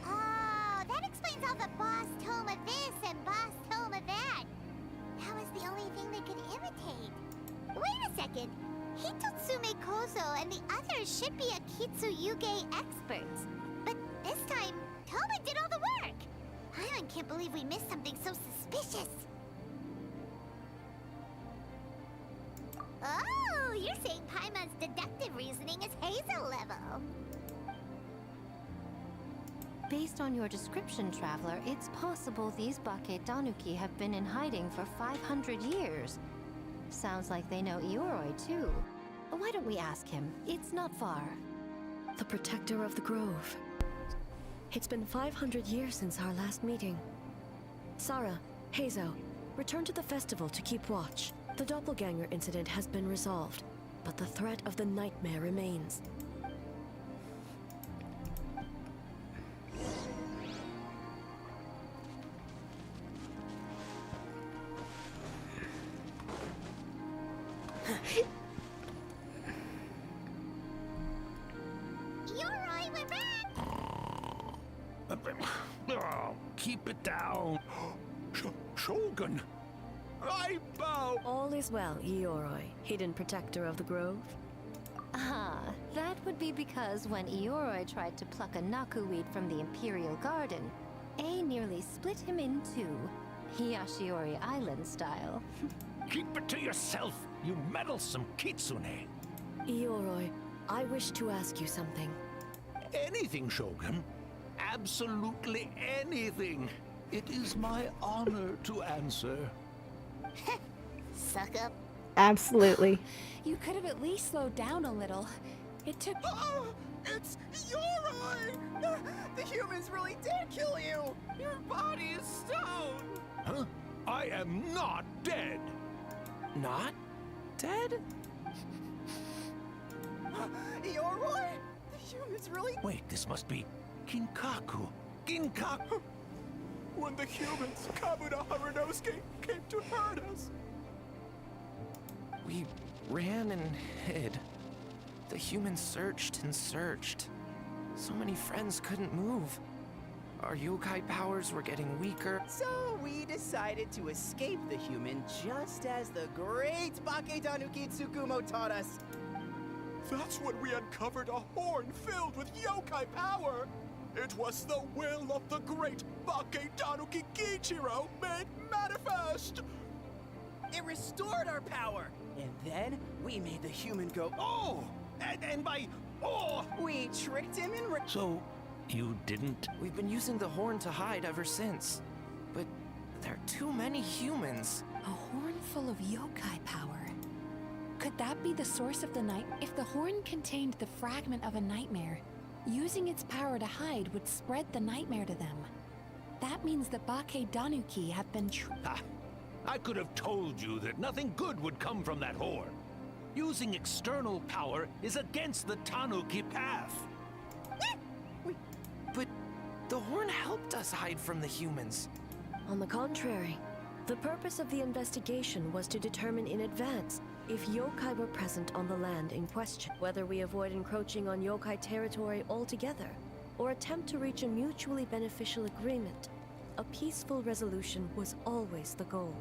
Oh, that explains all the Boss Toma this and Boss Toma that. That was the only thing they could imitate. Wait a second. Hitotsume Kozo and the others should be Akitsuyuge experts. But this time, Toma did all the work. I can't believe we missed something so suspicious. Oh, you're saying Paimon's deductive reasoning is Hazel level. Based on your description, Traveler, it's possible these Bake Tanuki have been in hiding for 500 years. Sounds like they know Ioroi, too. Why don't we ask him? It's not far. The protector of the grove. It's been 500 years since our last meeting. Sarah, Heizo, return to the festival to keep watch. The doppelganger incident has been resolved, but the threat of the nightmare remains. Ioroi, we're back! Oh, keep it down. Shogun, I bow. All is well, Ioroi, hidden protector of the grove. Ah, that would be because when Ioroi tried to pluck a Nakuweed from the Imperial Garden, A nearly split him in two, Hiyashiori Island style. Keep it to yourself, you meddlesome kitsune. Ioroi, I wish to ask you something. Anything, Shogun. Absolutely anything. It is my honor to answer. Suck up. Absolutely. You could have at least slowed down a little. It took... Oh, it's Ioroi! The humans really did kill you! Your body is stone! Huh? I am not dead. Not dead? Ioroi? The humans really... Wait, this must be Kinkaku. Kinkaku. when the humans, Kabuda Harunosuke, came to hurt us. We ran and hid. The humans searched and searched. So many friends couldn't move. Our yokai powers were getting weaker. So we decided to escape the human just as the great Bakedanuki Tsukumo taught us. That's when we uncovered a horn filled with yokai power. It was the will of the great Bakedanuki Gichiro made manifest. It restored our power. And then we made the human go, oh! And by, oh! We tricked him and... So, you didn't? We've been using the horn to hide ever since. But there are too many humans. A horn full of yokai power. Could that be the source of the night? If the horn contained the fragment of a nightmare, using its power to hide would spread the nightmare to them. That means the Bakedanuki have been I could have told you that nothing good would come from that horn. Using external power is against the Tanuki path. But the horn helped us hide from the humans. On the contrary, the purpose of the investigation was to determine in advance if yokai were present on the land in question, whether we avoid encroaching on yokai territory altogether, or attempt to reach a mutually beneficial agreement. A peaceful resolution was always the goal.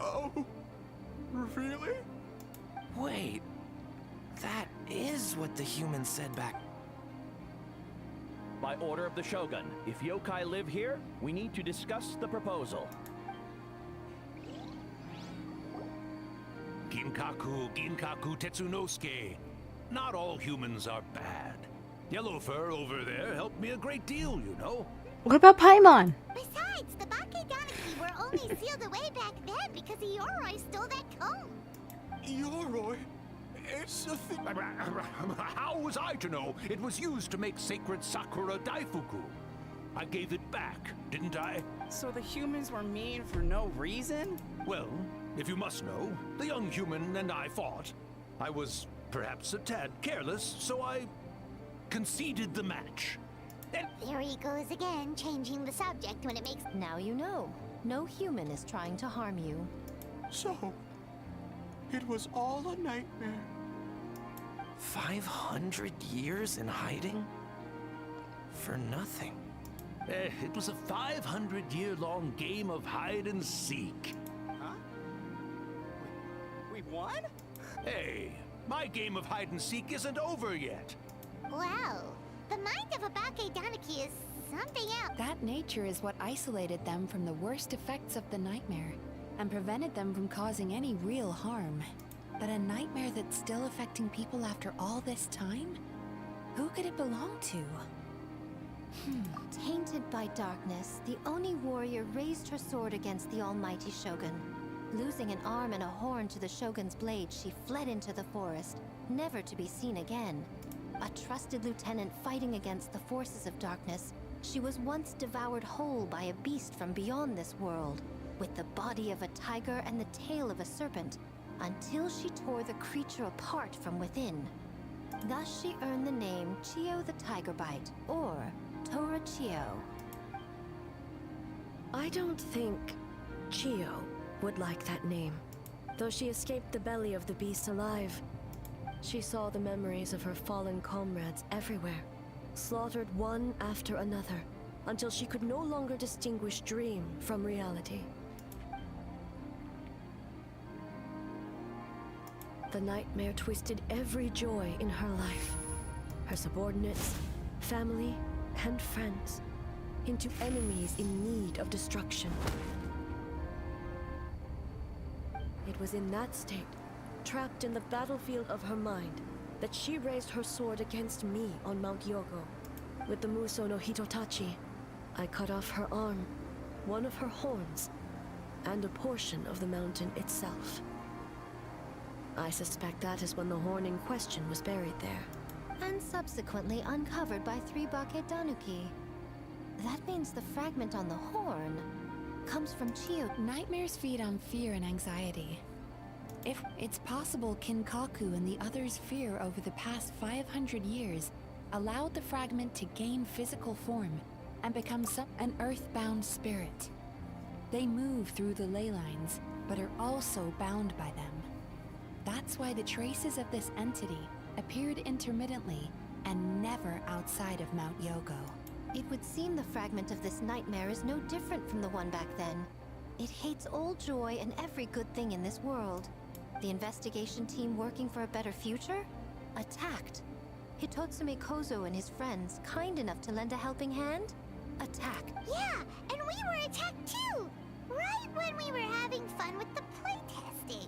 Oh, really? Wait, that is what the humans said back. By order of the Shogun, if yokai live here, we need to discuss the proposal. Ginkaku Tetsunosuke. Not all humans are bad. Yellowfur over there helped me a great deal, you know. What about Paimon? Besides, the Bakedanuki were only sealed away back then because Yoroi stole that comb. Yoroi? It's a thing. How was I to know? It was used to make sacred Sakura Daifuku. I gave it back, didn't I? So the humans were mean for no reason? Well, if you must know, the young human and I fought. I was perhaps a tad careless, so I conceded the match. There he goes again, changing the subject when it makes... Now you know. No human is trying to harm you. So, it was all a nightmare. 500 years in hiding? For nothing. It was a 500-year-long game of hide and seek. Huh? We won? Hey, my game of hide and seek isn't over yet. Well, the mind of a Bakedanuki is something else. That nature is what isolated them from the worst effects of the nightmare and prevented them from causing any real harm. But a nightmare that's still affecting people after all this time? Who could it belong to? Tainted by darkness, the Oni warrior raised her sword against the almighty Shogun. Losing an arm and a horn to the Shogun's blade, she fled into the forest, never to be seen again. A trusted lieutenant fighting against the forces of darkness, she was once devoured whole by a beast from beyond this world, with the body of a tiger and the tail of a serpent, until she tore the creature apart from within. Thus she earned the name Chio the Tigerbite, or Tora Chio. I don't think Chio would like that name. Though she escaped the belly of the beast alive, she saw the memories of her fallen comrades everywhere, slaughtered one after another, until she could no longer distinguish dream from reality. The nightmare twisted every joy in her life, her subordinates, family, and friends, into enemies in need of destruction. It was in that state, trapped in the battlefield of her mind, that she raised her sword against me on Mount Yogo. With the Muso no Hitotachi, I cut off her arm, one of her horns, and a portion of the mountain itself. I suspect that is when the horn in question was buried there. And subsequently uncovered by 3 Bakedanuki. That means the fragment on the horn comes from Chio. Nightmares feed on fear and anxiety. If it's possible Kinkaku and the others' fear over the past 500 years allowed the fragment to gain physical form and become an earthbound spirit. They move through the ley lines, but are also bound by them. That's why the traces of this entity appeared intermittently and never outside of Mount Yogo. It would seem the fragment of this nightmare is no different from the one back then. It hates all joy and every good thing in this world. The investigation team working for a better future? Attacked. Hitotsume Kozo and his friends, kind enough to lend a helping hand? Attacked. Yeah, and we were attacked too! Right when we were having fun with the playtesting.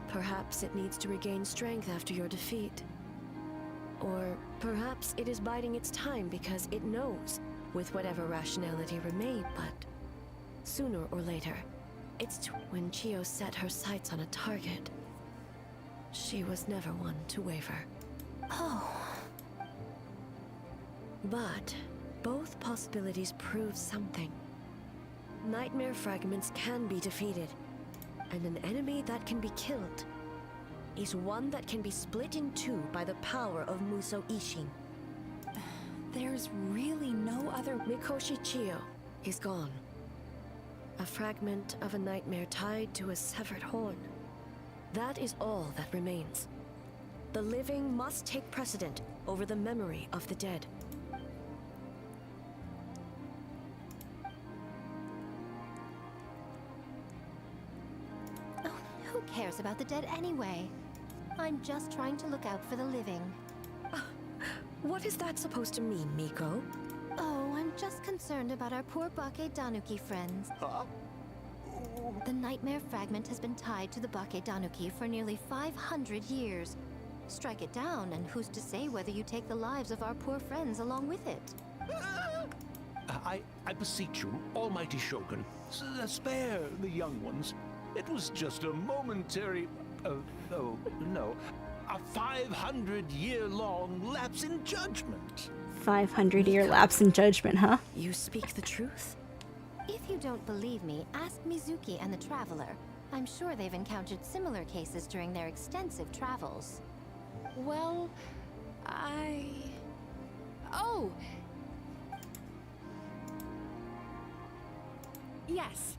Perhaps it needs to regain strength after your defeat. Or perhaps it is biding its time because it knows, with whatever rationality remain, but sooner or later, when Chio set her sights on a target, she was never one to waver. Oh. But both possibilities prove something. Nightmare fragments can be defeated, and an enemy that can be killed is one that can be split in two by the power of Muso Ishin. There's really no other... Mikoshi Chio is gone. A fragment of a nightmare tied to a severed horn. That is all that remains. The living must take precedent over the memory of the dead. Oh, who cares about the dead anyway? I'm just trying to look out for the living. What is that supposed to mean, Miko? Oh, I'm just concerned about our poor Bake Danuki friends. Huh? The nightmare fragment has been tied to the Bake Danuki for nearly 500 years. Strike it down, and who's to say whether you take the lives of our poor friends along with it? I beseech you, Almighty Shogun, spare the young ones. It was just a momentary... no. A 500-year-long lapse in judgment. 500-year lapse in judgment, huh? You speak the truth? If you don't believe me, ask Mizuki and the Traveler. I'm sure they've encountered similar cases during their extensive travels. Well, Oh! Yes.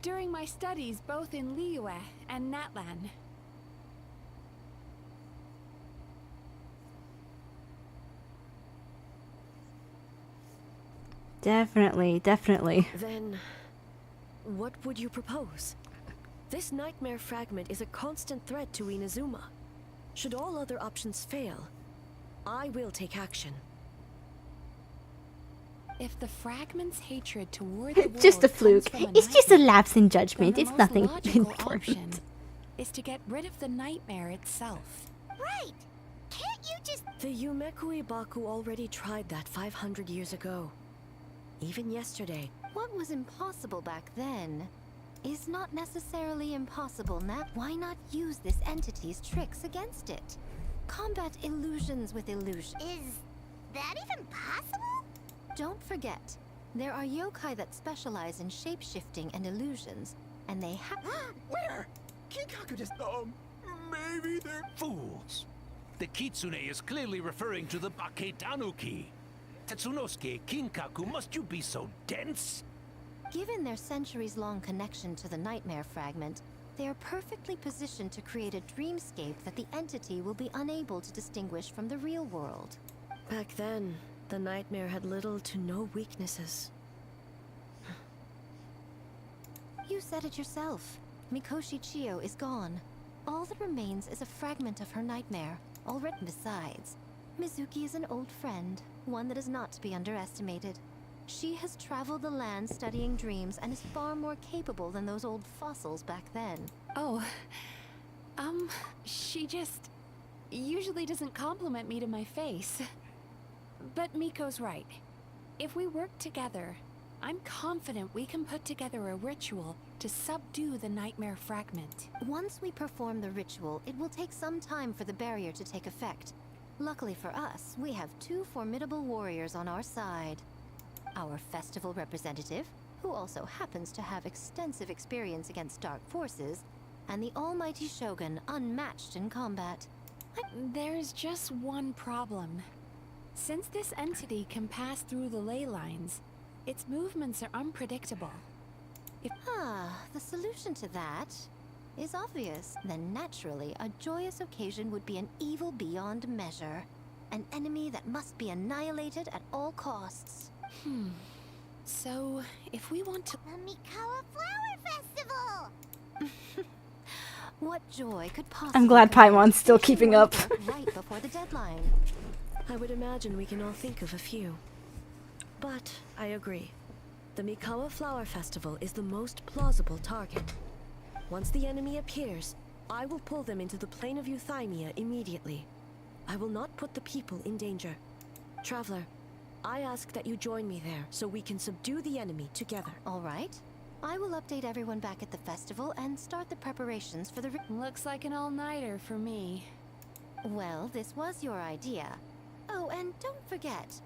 During my studies both in Liyue and Natlan. Definitely. Then, what would you propose? This nightmare fragment is a constant threat to Inazuma. Should all other options fail, I will take action. If the fragment's hatred toward the world Just a fluke. comes from It's just a nightmare, lapse in judgment. then It's the nothing most logical important. option is to get rid of the nightmare itself. Right! Can't you just... The Yumekui Baku already tried that 500 years ago. Even yesterday. What was impossible back then is not necessarily impossible now. Why not use this entity's tricks against it? Combat illusions with illusion. Is that even possible? Don't forget, there are yokai that specialize in shape-shifting and illusions, and they have... Where? Kinkaku just... maybe they're... Fools! The Kitsune is clearly referring to the Bake Tanuki. Tetsunosuke, Kinkaku, must you be so dense? Given their centuries-long connection to the nightmare fragment, they are perfectly positioned to create a dreamscape that the entity will be unable to distinguish from the real world. Back then, the nightmare had little to no weaknesses. You said it yourself. Mikoshi Chio is gone. All that remains is a fragment of her nightmare, all written besides. Mizuki is an old friend, one that is not to be underestimated. She has traveled the land studying dreams and is far more capable than those old fossils back then. Oh, she just usually doesn't compliment me to my face. But Miko's right. If we work together, I'm confident we can put together a ritual to subdue the nightmare fragment. Once we perform the ritual, it will take some time for the barrier to take effect. Luckily for us, we have two formidable warriors on our side. Our festival representative, who also happens to have extensive experience against dark forces, and the almighty Shogun, unmatched in combat. There's just one problem. Since this entity can pass through the ley lines, its movements are unpredictable. The solution to that is obvious. Then naturally, a joyous occasion would be an evil beyond measure. An enemy that must be annihilated at all costs. So, if we want to... The Mikawa Flower Festival! What joy could possibly... I'm glad Paimon's still keeping up. right before the deadline. I would imagine we can all think of a few. But I agree. The Mikawa Flower Festival is the most plausible target. Once the enemy appears, I will pull them into the plane of Euthymia immediately. I will not put the people in danger. Traveler, I ask that you join me there so we can subdue the enemy together. All right. I will update everyone back at the festival and start the preparations for the... Looks like an all-nighter for me. Well, this was your idea. Oh, and don't forget,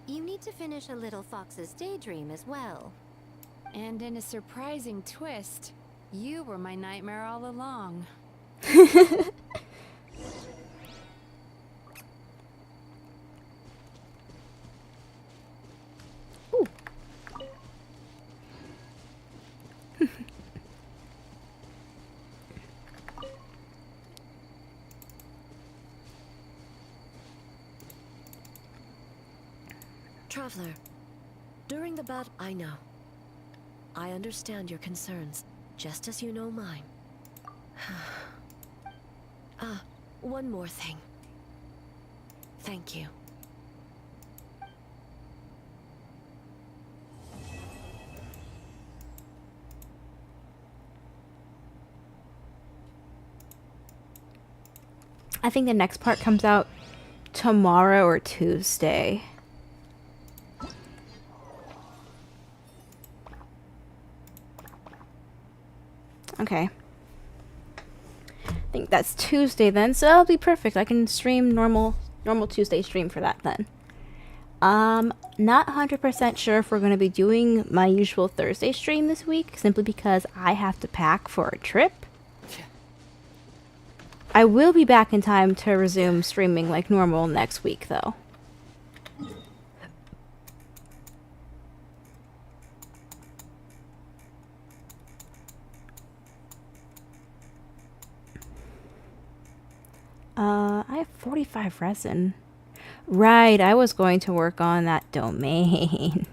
you need to finish a little fox's daydream as well. And in a surprising twist, you were my nightmare all along. Traveler, during the battle, I know. I understand your concerns, just as you know mine. One more thing. Thank you. I think the next part comes out tomorrow or Tuesday. Okay. I think that's Tuesday then, so that'll be perfect. I can stream normal Tuesday stream for that then. Not 100% sure if we're going to be doing my usual Thursday stream this week, simply because I have to pack for a trip. I will be back in time to resume streaming like normal next week, though. I have 45 resin. Right, I was going to work on that domain.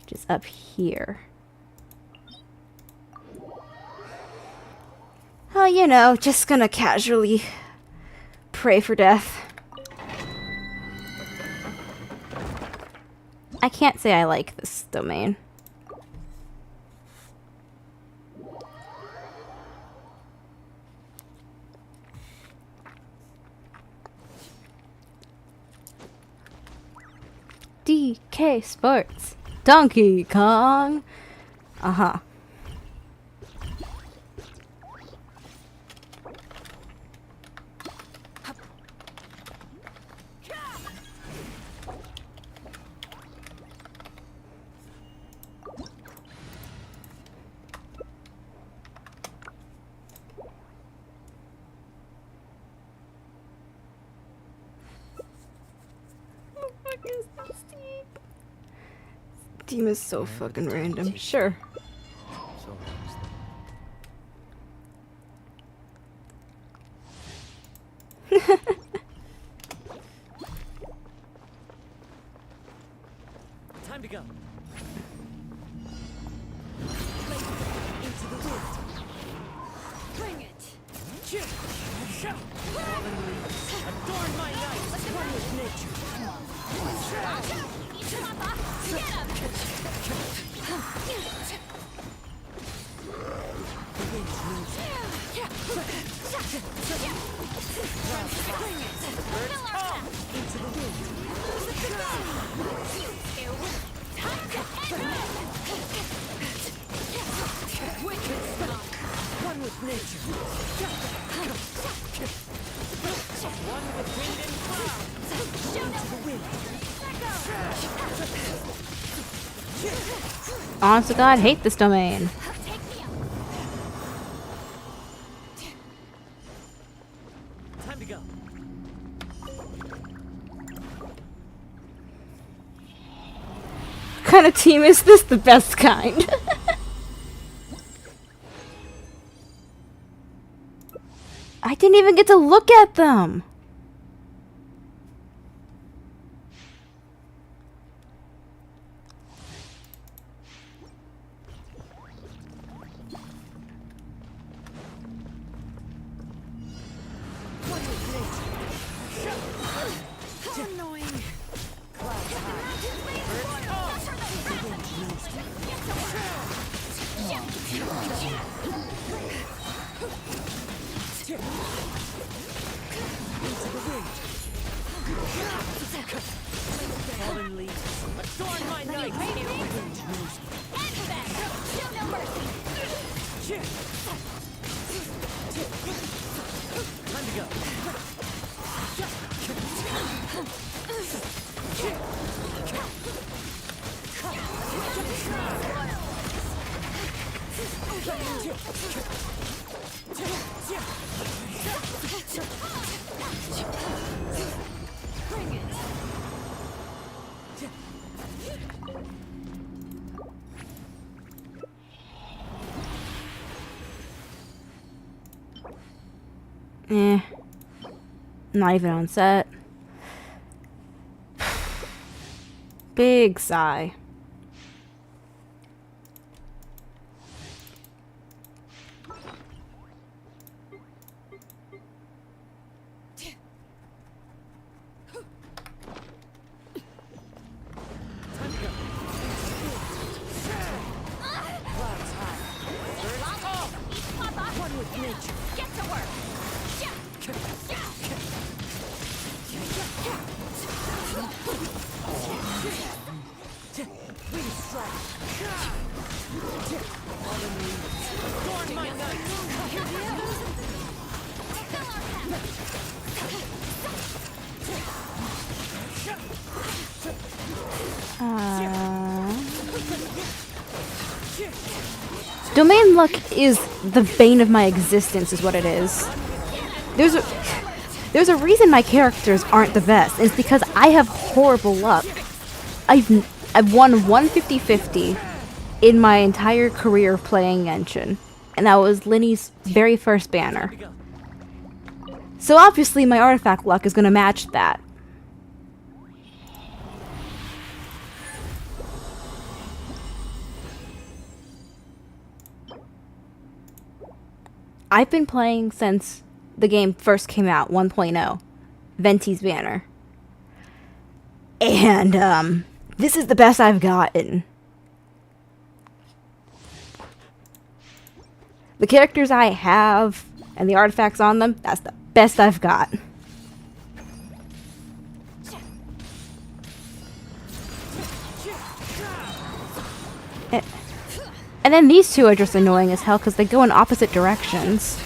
Which is up here. Oh, you know, just gonna casually pray for death. I can't say I like this domain. DK Sports. Donkey Kong. Uh-huh. Steam is so fucking random. Sure. Time to go. Into the wind. Bring it. Adorn my night. One with nature. Into the wind. One with nature. One with wind and cloud. Into the wind. Honest to God, hate this domain. Time to go. kind of team is this? The best kind. I didn't even get to look at them. Not even on set. Big sigh. Domain luck is the bane of my existence, is what it is. There's a reason my characters aren't the best. It's because I have horrible luck. I've won 150-50 in my entire career of playing Genshin, and that was Linny's very first banner. So obviously my artifact luck is going to match that. I've been playing since the game first came out, 1.0, Venti's banner. And, this is the best I've gotten. The characters I have and the artifacts on them, that's the best I've got. And then these two are just annoying as hell because they go in opposite directions.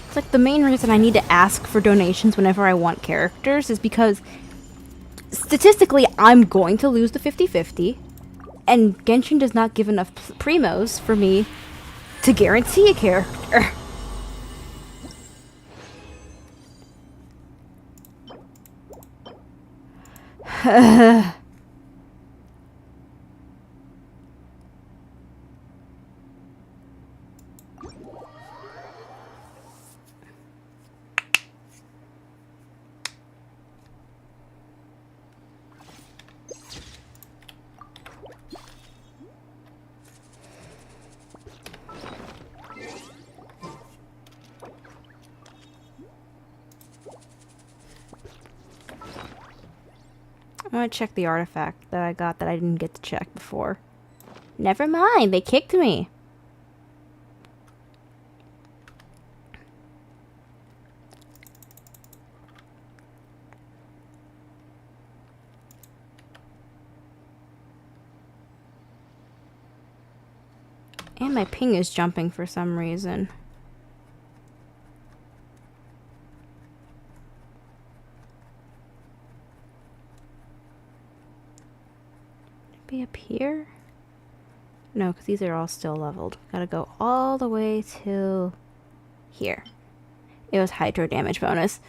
It's like the main reason I need to ask for donations whenever I want characters is because statistically I'm going to lose the 50-50 and Genshin does not give enough primos for me to guarantee a character. I want to check the artifact that I got that I didn't get to check before. Never mind, they kicked me. my ping is jumping for some reason. Be up here? No, because these are all still leveled. Gotta go all the way to here. It was hydro damage bonus.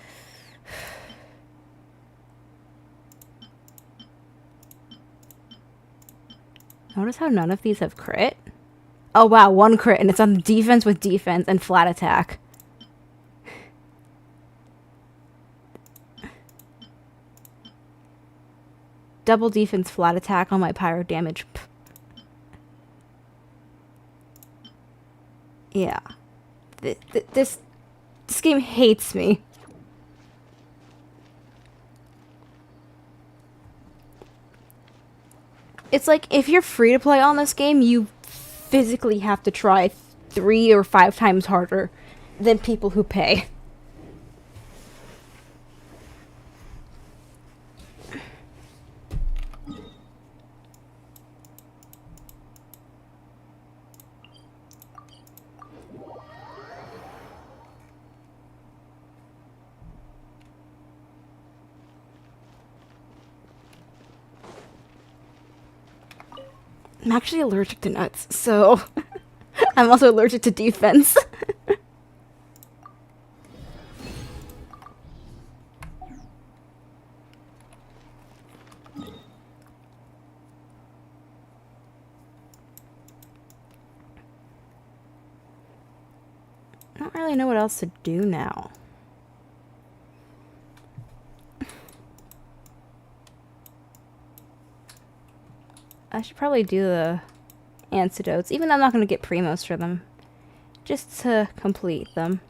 Notice how none of these have crit? Oh wow, one crit, and it's on defense with defense and flat attack. Double defense flat attack on my pyro damage. Yeah. This game hates me. It's like, if you're free to play on this game, you physically have to try 3 or 5 times harder than people who pay. I'm actually allergic to nuts, so I'm also allergic to defense. I don't really know what else to do now. I should probably do the antidotes, even though I'm not going to get primos for them. Just to complete them.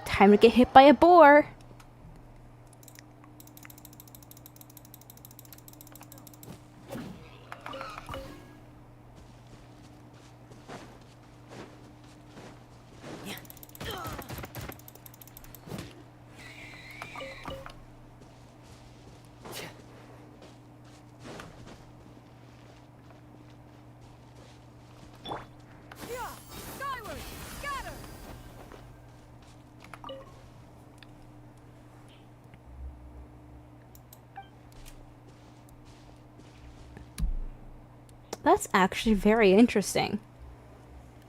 Time to get hit by a boar! That's actually very interesting.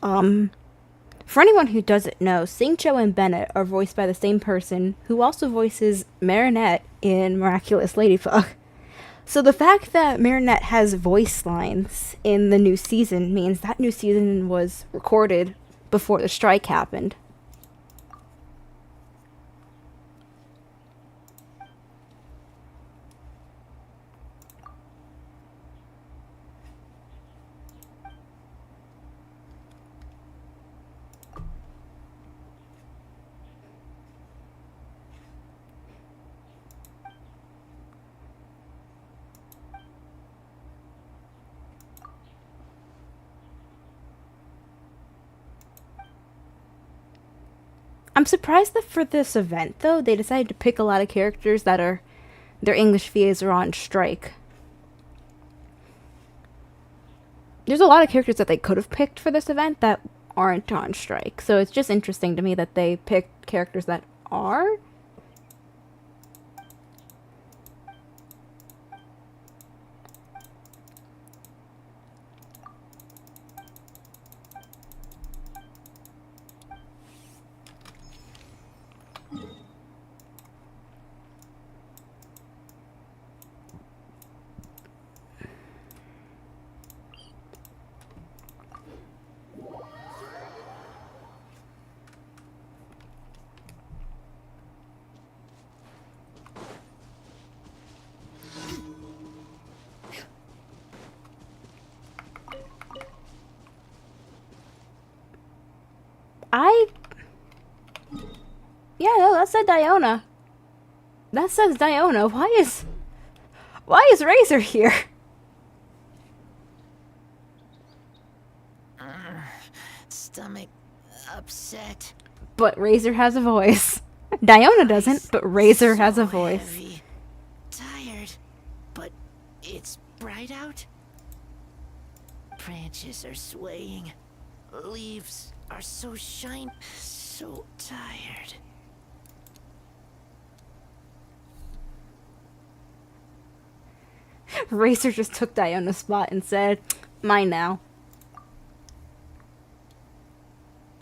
For anyone who doesn't know, Singcho and Bennett are voiced by the same person who also voices Marinette in Miraculous Ladybug. So the fact that Marinette has voice lines in the new season means that new season was recorded before the strike happened. I'm surprised that for this event, though, they decided to pick a lot of characters that are their English VAs are on strike. There's a lot of characters that they could have picked for this event that aren't on strike. So it's just interesting to me that they picked characters that are. Yeah, no, that said Diona. That says Diona. Why is Razor here? Stomach upset. But Razor has a voice. Diona doesn't, but Razor has a voice. Heavy. Tired, but it's bright out. branches are swaying. Leaves are so shiny. So tired. Racer just took Diona's spot and said, "Mine now."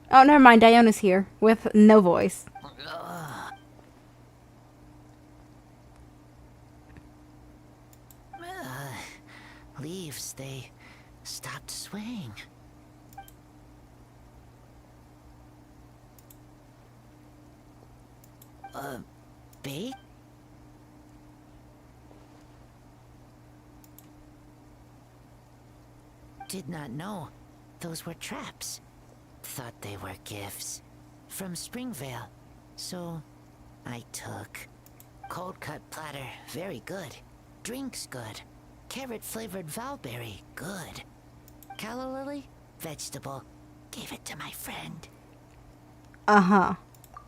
Oh, never mind. Diona's here with no voice. Leaves, they stopped swaying. Bait? Did not know those were traps. Thought they were gifts from Springvale. So I took. Cold cut platter, very good. Drinks good. Carrot flavored valberry, good. Calla lily, vegetable. Gave it to my friend. Uh-huh.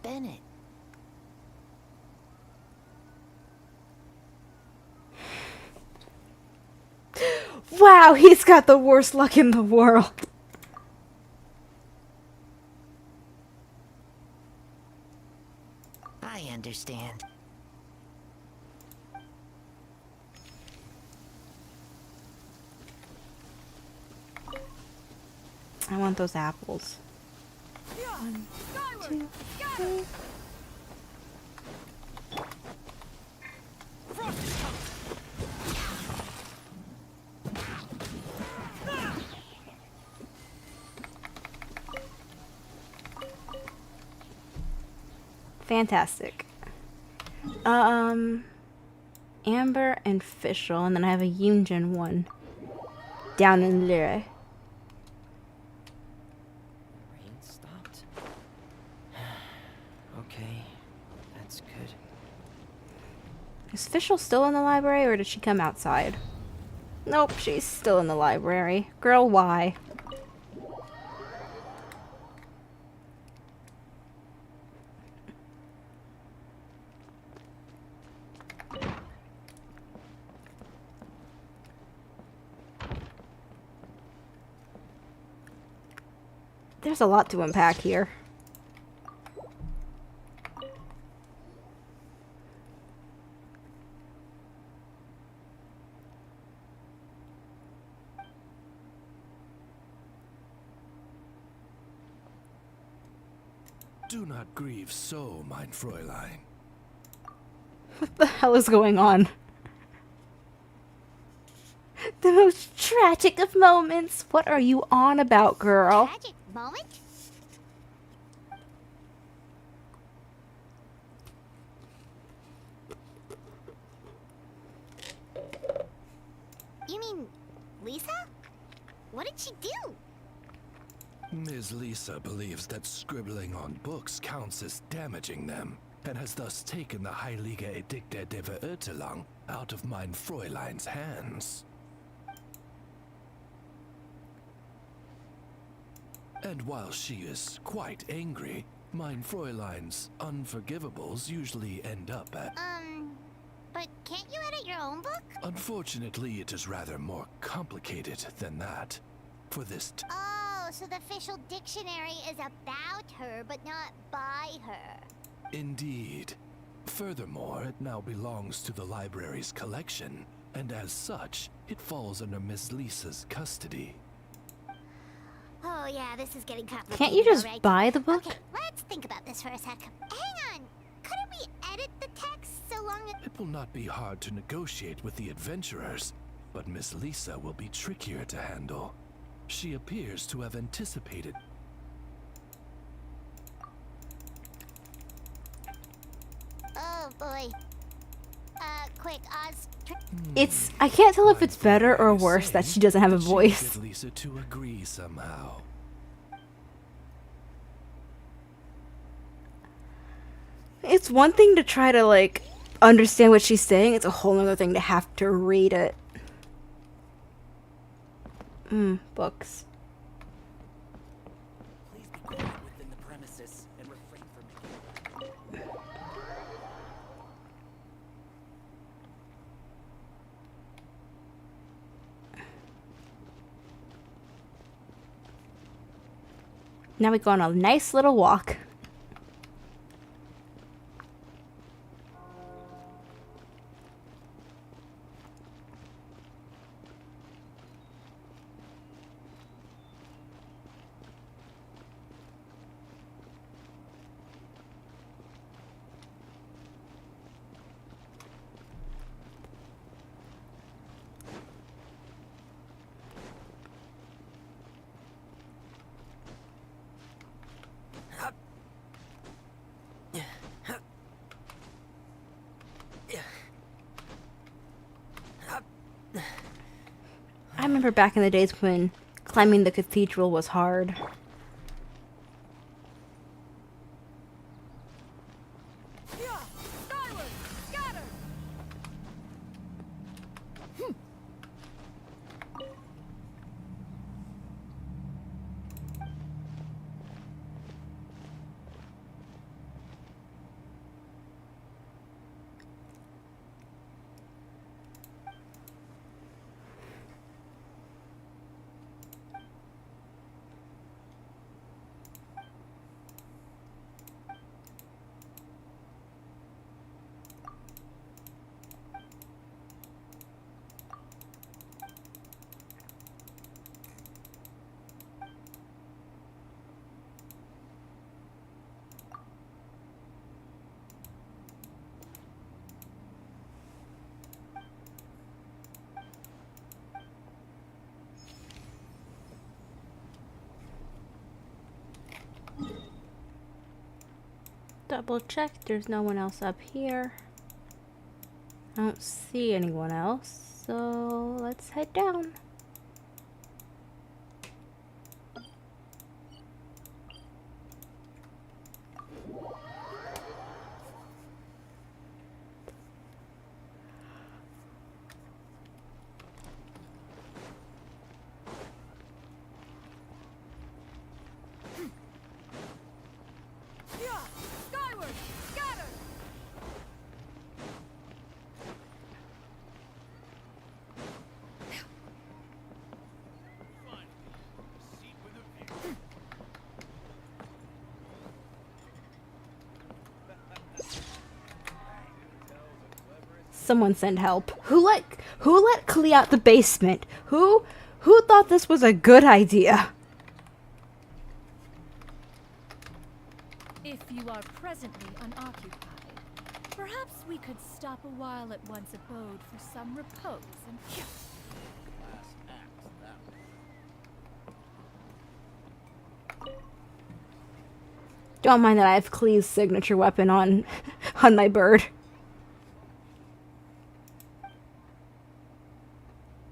Bennett. Wow, he's got the worst luck in the world. I understand. I want those apples. 1, 2, 3. Fantastic. Amber and Fischl, and then I have a Yunjin one down in Lyre. Rain stopped. Okay, that's good. Is Fischl still in the library, or did she come outside? Nope, she's still in the library. Girl, why? There's a lot to unpack here. Do not grieve so, mein Fräulein. What the hell is going on? The most tragic of moments. What are you on about, girl? Tragic moment? You mean Lisa? What did she do? Ms. Lisa believes that scribbling on books counts as damaging them, and has thus taken the Heilige Edikte der Verurteilung out of mein Fräulein's hands. And while she is quite angry, mein Fräulein's unforgivables usually end up at... But can't you edit your own book? Unfortunately, it is rather more complicated than that. For this Oh, so the official dictionary is about her, but not by her. Indeed. Furthermore, it now belongs to the library's collection, and as such, it falls under Miss Lisa's custody. Oh yeah, this is getting complicated. Can't you just alright. buy the book? Okay, let's think about this for a sec. Hang on. Couldn't we edit the text so long as... It will not be hard to negotiate with the adventurers, but Miss Lisa will be trickier to handle. She appears to have anticipated. Oh boy. Quick, Oz. It's... I can't tell if it's better or worse that she doesn't have a But she voice. get Lisa to agree somehow. It's one thing to try to, like, understand what she's saying. It's a whole other thing to have to read it. Books. Please be quiet within the premises and refrain from making. Now we go on a nice little walk. I remember back in the days when climbing the cathedral was hard. Double check, there's no one else up here. I don't see anyone else, so let's head down. Someone send help. Who let Klee out the basement? Who thought this was a good idea? If you are presently unoccupied, perhaps we could stop a while at one's abode for some repose and Don't mind that I have Klee's signature weapon on my bird.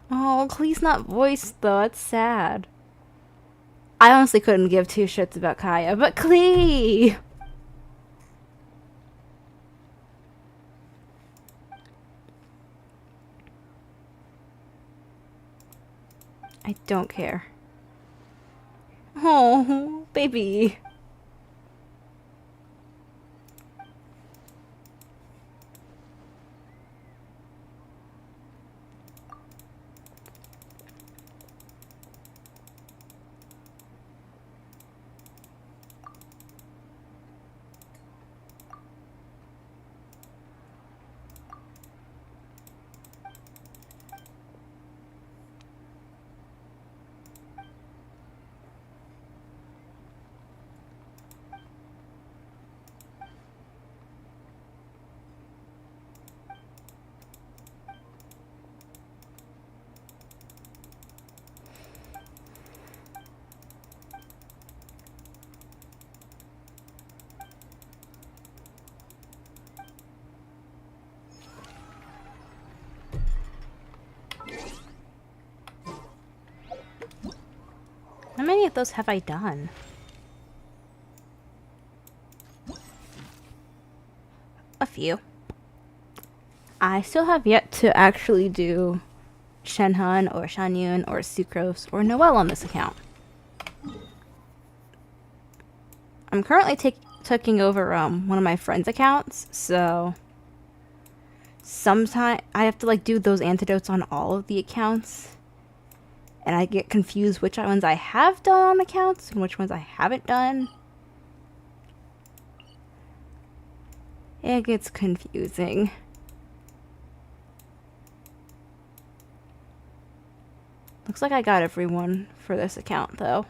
Oh, Klee's not voiced though, that's sad. I honestly couldn't give two shits about Kaya, but Klee! I don't care. Oh, baby. How many of those have I done? A few. I still have yet to actually do Shenhun or Shanyun or Sucrose or Noelle on this account. I'm currently taking over one of my friend's accounts, so sometimes I have to like do those antidotes on all of the accounts. and I get confused which ones I have done on accounts and which ones I haven't done. It gets confusing. Looks like I got everyone for this account, though.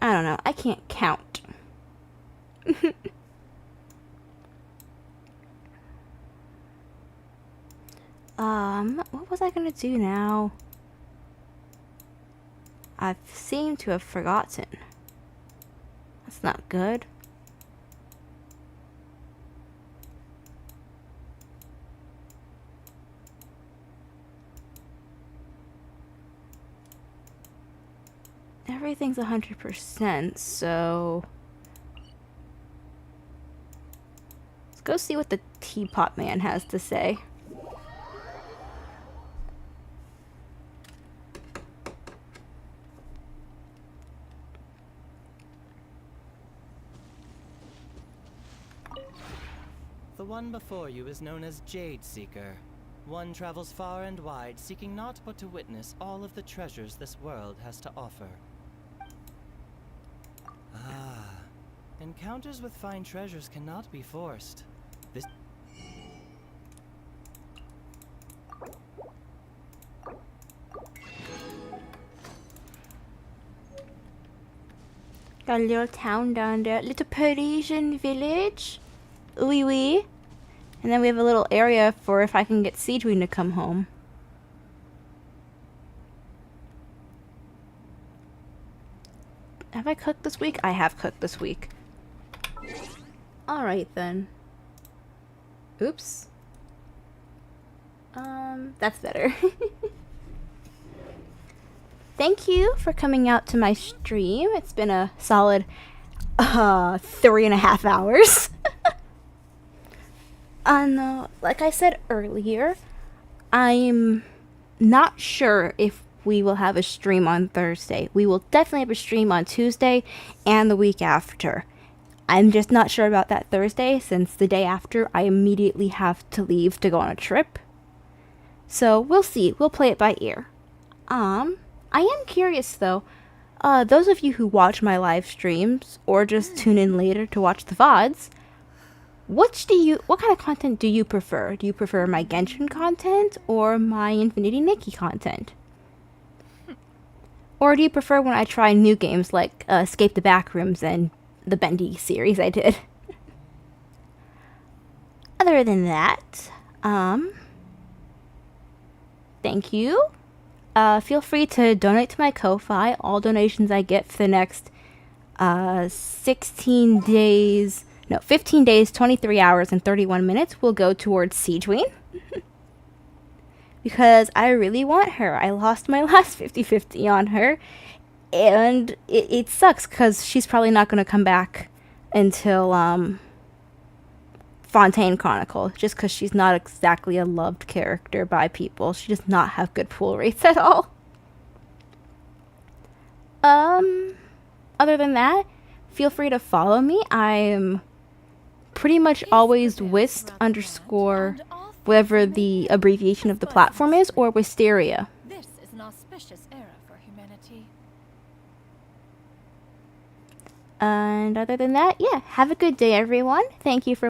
I don't know. I can't count. What was I gonna do now? I seem to have forgotten. That's not good. Everything's 100%, so let's go see what the Teapot Man has to say. The one before you is known as Jade Seeker. One travels far and wide, seeking naught but to witness all of the treasures this world has to offer. Ah, encounters with fine treasures cannot be forced. This... Got a little town down there, little Parisian village. Oui, oui. And then we have a little area for if I can get Sigewinne to come home. Have I cooked this week? I have cooked this week. Alright then. Oops. That's better. Thank you for coming out to my stream. It's been a solid 3.5 hours. Like I said earlier, I'm not sure if we will have a stream on Thursday. We will definitely have a stream on Tuesday and the week after. I'm just not sure about that Thursday, since the day after I immediately have to leave to go on a trip. So we'll see. We'll play it by ear. I am curious though. Those of you who watch my live streams or just tune in later to watch the VODs, what kind of content do you prefer? Do you prefer my Genshin content or my Infinity Nikki content? Or do you prefer when I try new games like Escape the Backrooms and the Bendy series I did? Other than that, thank you. Feel free to donate to my Ko-Fi. All donations I get for the next 15 days, 23 hours, and 31 minutes will go towards Sigewinne. Because I really want her. I lost my last 50-50 on her. And it sucks because she's probably not going to come back until Fontaine Chronicle. Just because she's not exactly a loved character by people. She does not have good pull rates at all. Other than that, feel free to follow me. I am pretty much always Wist _ whatever the abbreviation of the platform is, or Wisteria. This is an auspicious era for humanity. And other than that, yeah, have a good day, everyone. Thank you for